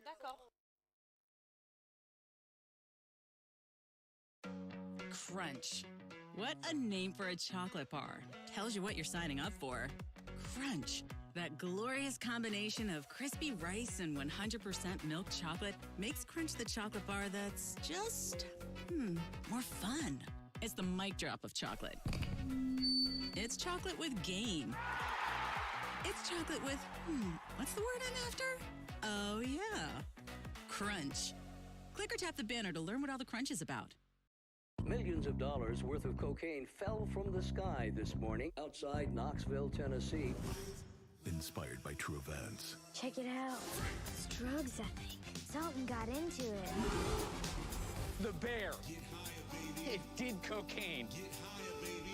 D'accord. Crunch. What a name for a chocolate bar. Tells you what you're signing up for. Crunch. That glorious combination of crispy rice and 100% milk chocolate makes Crunch the chocolate bar that's just, more fun. It's the mic drop of chocolate. It's chocolate with game. It's chocolate with, what's the word I'm after? Oh, yeah. Crunch. Click or tap the banner to learn what all the crunch is about. Millions of dollars worth of cocaine fell from the sky this morning outside Knoxville, Tennessee. Inspired by true events. Check it out. It's drugs, I think. Something got into it. The bear. It did cocaine.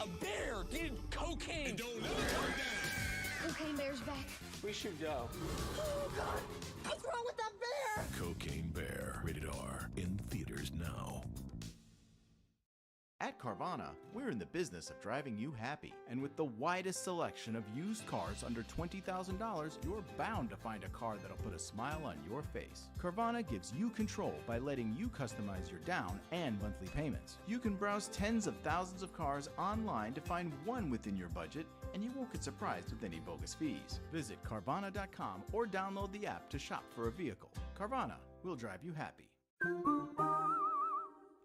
A bear did cocaine. And don't let it come down. Cocaine Bear's back. We should go. Oh, God. What's wrong with that bear? Cocaine Bear. Rated R. In theaters now. At Carvana, we're in the business of driving you happy. And with the widest selection of used cars under $20,000, you're bound to find a car that'll put a smile on your face. Carvana gives you control by letting you customize your down and monthly payments. You can browse tens of thousands of cars online to find one within your budget, and you won't get surprised with any bogus fees. Visit Carvana.com or download the app to shop for a vehicle. Carvana will drive you happy.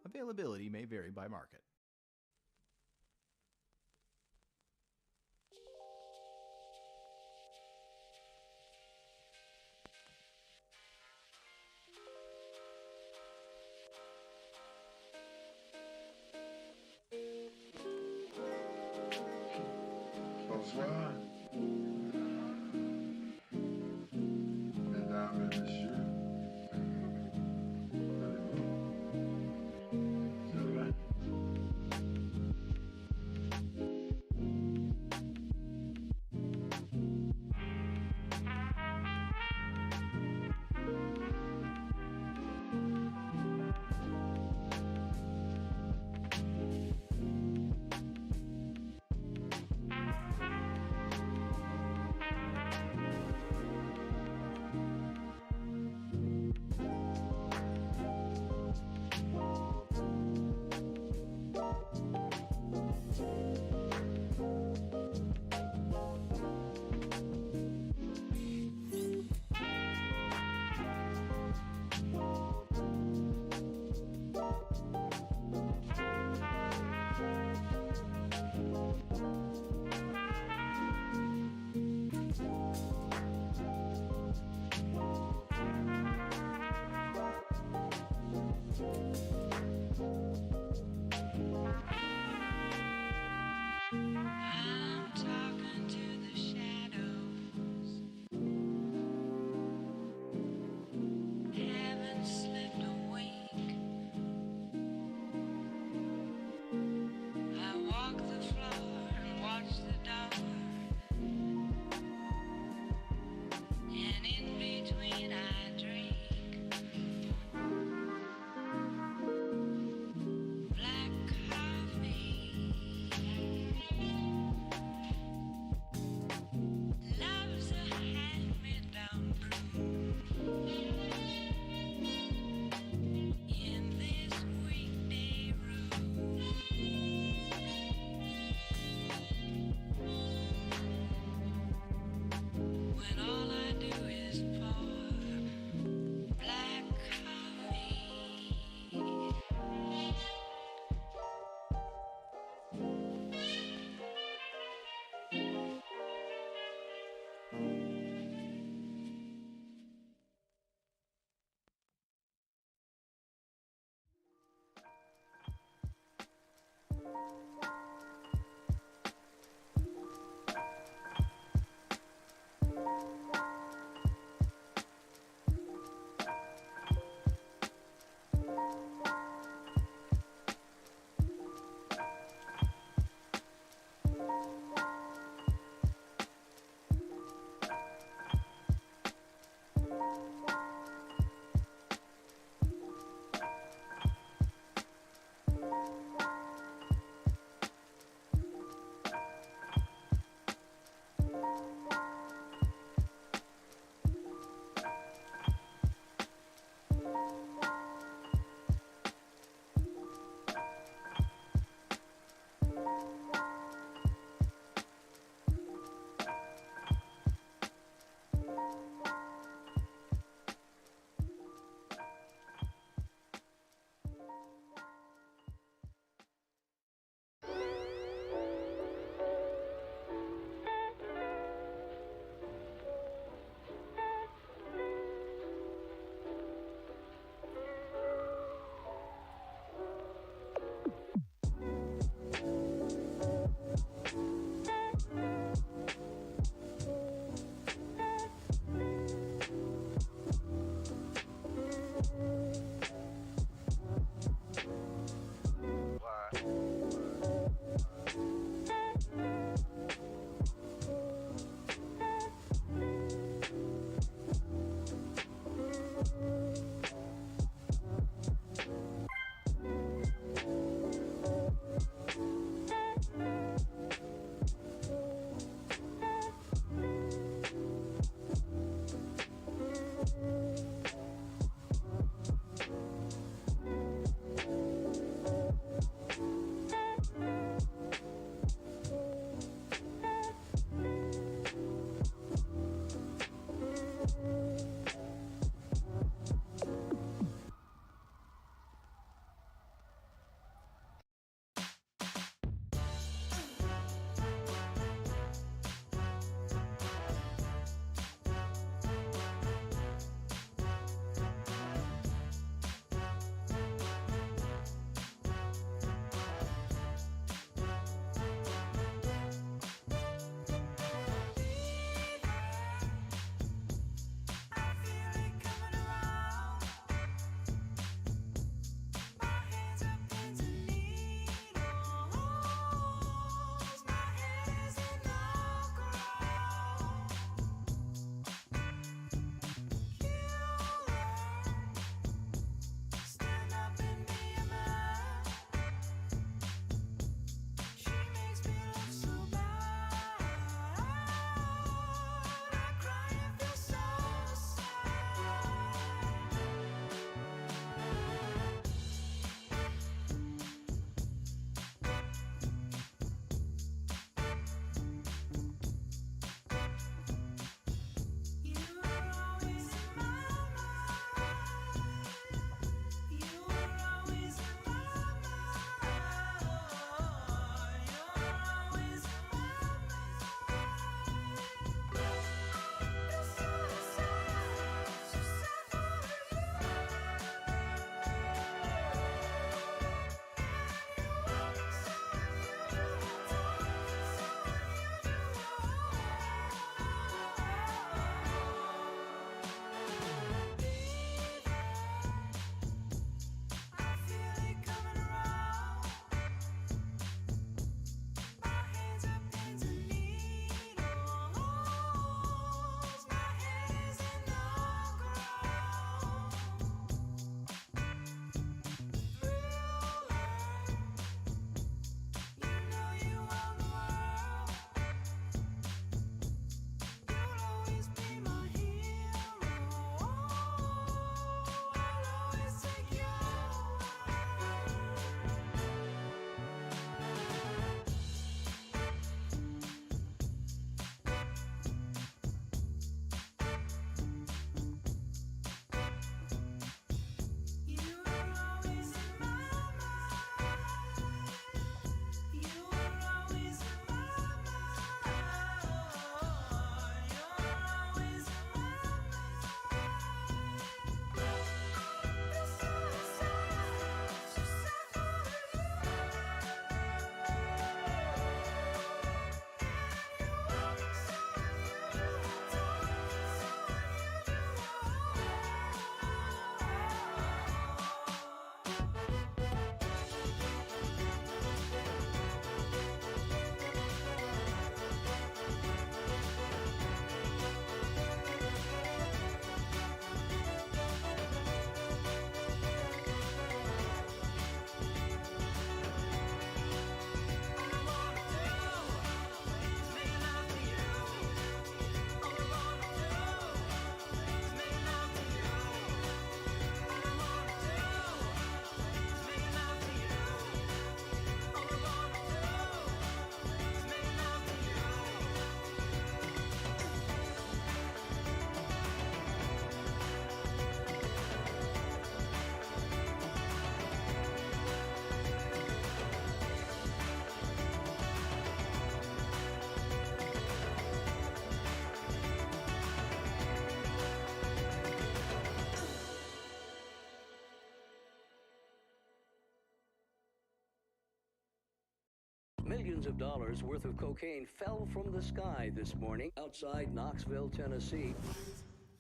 Availability may vary by market. Bonsoir. Mesdames et messieurs. Millions of dollars worth of cocaine fell from the sky this morning outside Knoxville, Tennessee.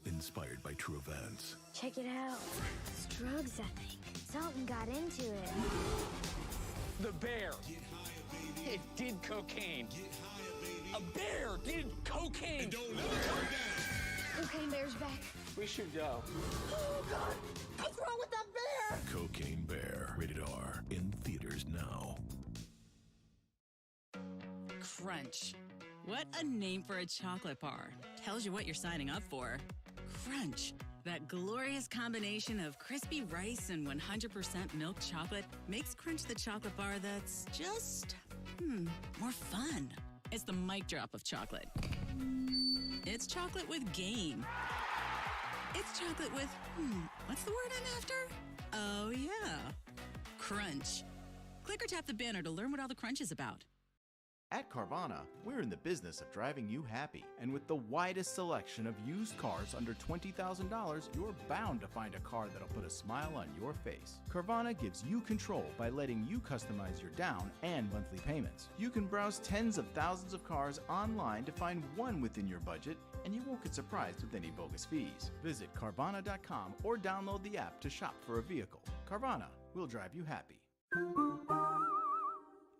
Inspired by true events. Check it out. It's drugs, I think. Something got into it. The bear. It did cocaine. A bear did cocaine. Cocaine Bear's back. We should go. Oh, God. What's wrong with that bear? Cocaine Bear. Rated R. In theaters now. Crunch. What a name for a chocolate bar. Tells you what you're signing up for. Crunch. That glorious combination of crispy rice and 100% milk chocolate makes Crunch the chocolate bar that's just, more fun. It's the mic drop of chocolate. It's chocolate with game. It's chocolate with, what's the word I'm after? Oh, yeah. Crunch. Click or tap the banner to learn what all the crunch is about. At Carvana, we're in the business of driving you happy. And with the widest selection of used cars under $20,000, you're bound to find a car that'll put a smile on your face. Carvana gives you control by letting you customize your down and monthly payments. You can browse tens of thousands of cars online to find one within your budget, and you won't get surprised with any bogus fees. Visit Carvana.com or download the app to shop for a vehicle. Carvana, we'll drive you happy.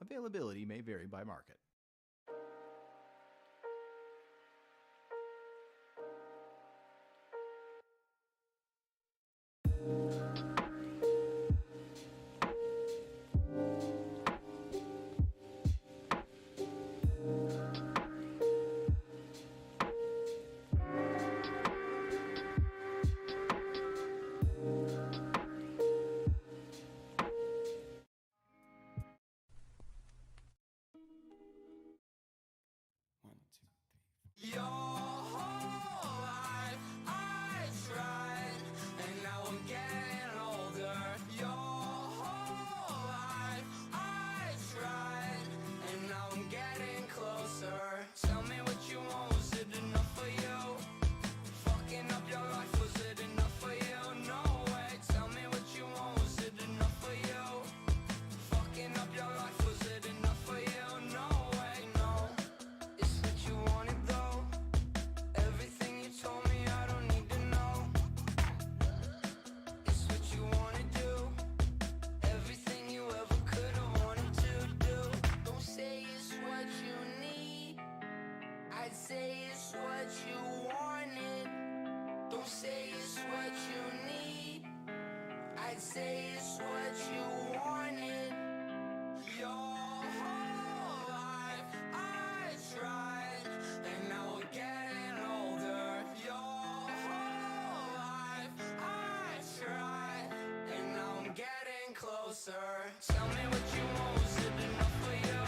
Availability may vary by market. Your whole life I tried, and now I'm getting older. Your whole life I tried, and now I'm getting closer. Tell me what you want, was it enough for you? Fucking up your life, was it enough for you? No way, tell me what you want, was it enough for you? Fucking up your life, was it enough for you? No way, no. It's what you wanted though. Everything you told me I don't need to know. It's what you wanna do. Everything you ever could have wanted to do. Don't say it's what you need, I'd say it's what you wanted. Don't say it's what you need, I'd say it's what you wanted. Your whole life I tried, and now we're getting older. Your whole life I tried, and now I'm getting closer. Tell me what you want, was it enough for you?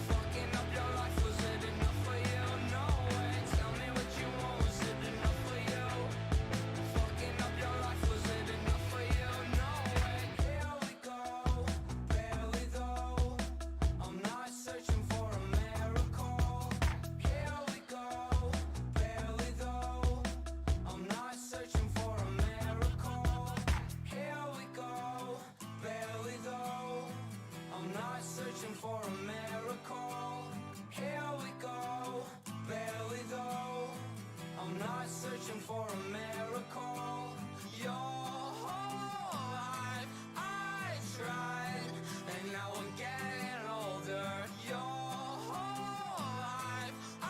Fucking up your life, was it enough for you? No way. Tell me what you want, was it enough for you? Fucking up your life, was it enough for you? No way. Here we go, barely though. I'm not searching for a miracle. Here we go, barely though. I'm not searching for a miracle. Here we go, barely though. I'm not searching for a miracle. Here we go, barely though. I'm not searching for a miracle. Your whole life I tried, and now I'm getting older. Your whole life I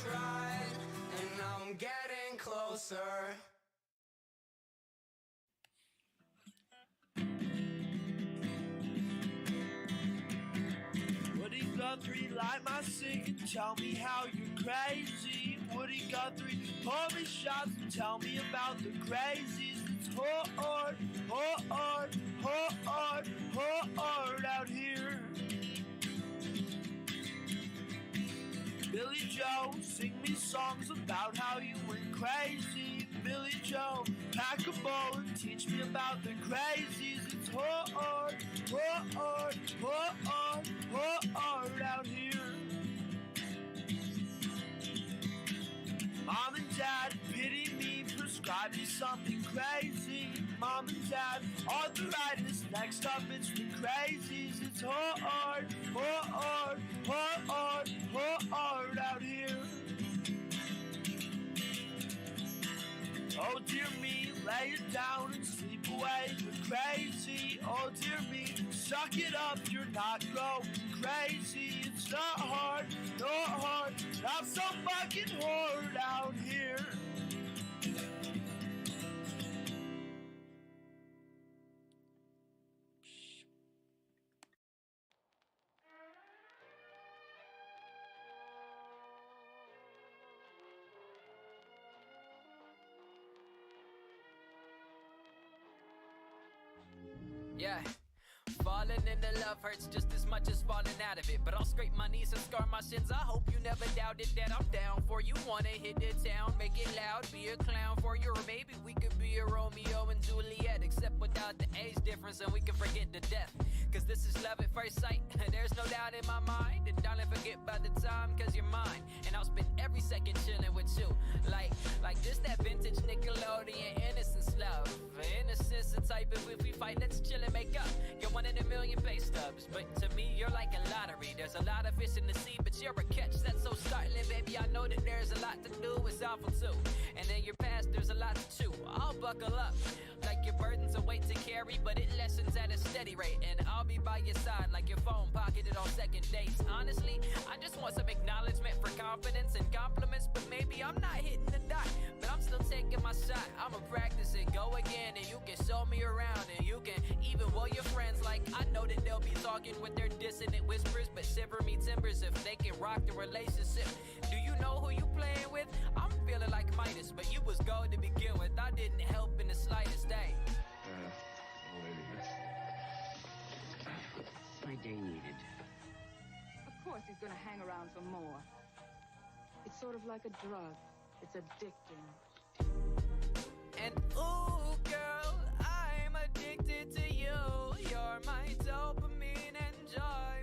tried, and now I'm getting closer. Woody Guthrie, light my cig and tell me how you're crazy. Woody Guthrie, pour me shots and tell me about the crazies. It's hard, hard, hard, hard out here. Billy Joe, sing me songs about how you went crazy. Billy Joe, pack a bowl and teach me about the crazies. It's hard, hard, hard, hard out here. Mom and Dad, pity me, prescribe me something crazy. Mom mom and dad, arthritis. Next up, it's the crazies. It's hard, hard, hard, hard out here. Oh dear me, lay it down and sleep away the crazy. Oh dear me, suck it up, you're not going crazy. It's not hard, not so fucking hard out here. Yeah, falling into love hurts just as much as falling out of it. But I'll scrape my knees and scar my shins. I hope you never doubted that I'm down for you. Wanna hit the town, make it loud, be a clown for you. Or maybe we could be a Romeo and Juliet, except without the age difference, and we can forget the death. Cause this is love at first sight, there's no doubt in my mind. And darling, forget about the time, cause you're mine. And I'll spend every second chilling with you. Like this, that vintage Nickelodeon innocence love. Innocence the type of if we fight, let's chill and make up. You're one in a million pay stubs, but to me, you're like a lottery. There's a lot of fish in the sea, but you're a catch that's so startling. Baby, I know that there's a lot to do, it's awful too. And in your past, there's a lot to chew. I'll buckle up, like your burden's a weight to carry, but it lessens at a steady rate. And I'll be by your side, like your phone pocketed on second dates. Honestly, I just want some acknowledgement for confidence and compliments, but maybe I'm not hitting the dot. But I'm still taking my shot, I'ma practice and go again. And you can show me around, and you can even will your friends. Like, I know that they'll be talking with their dissonant whispers, but shiver me timbers if they can rock the relationship. Do you know who you playing with? I'm feeling like Midas, but you was gold to begin with. I didn't help in the slightest day. My day needed. Of course he's gonna hang around for more. It's sort of like a drug. It's addicting. And ooh, girl, I'm addicted to you. You're my dopamine and joy.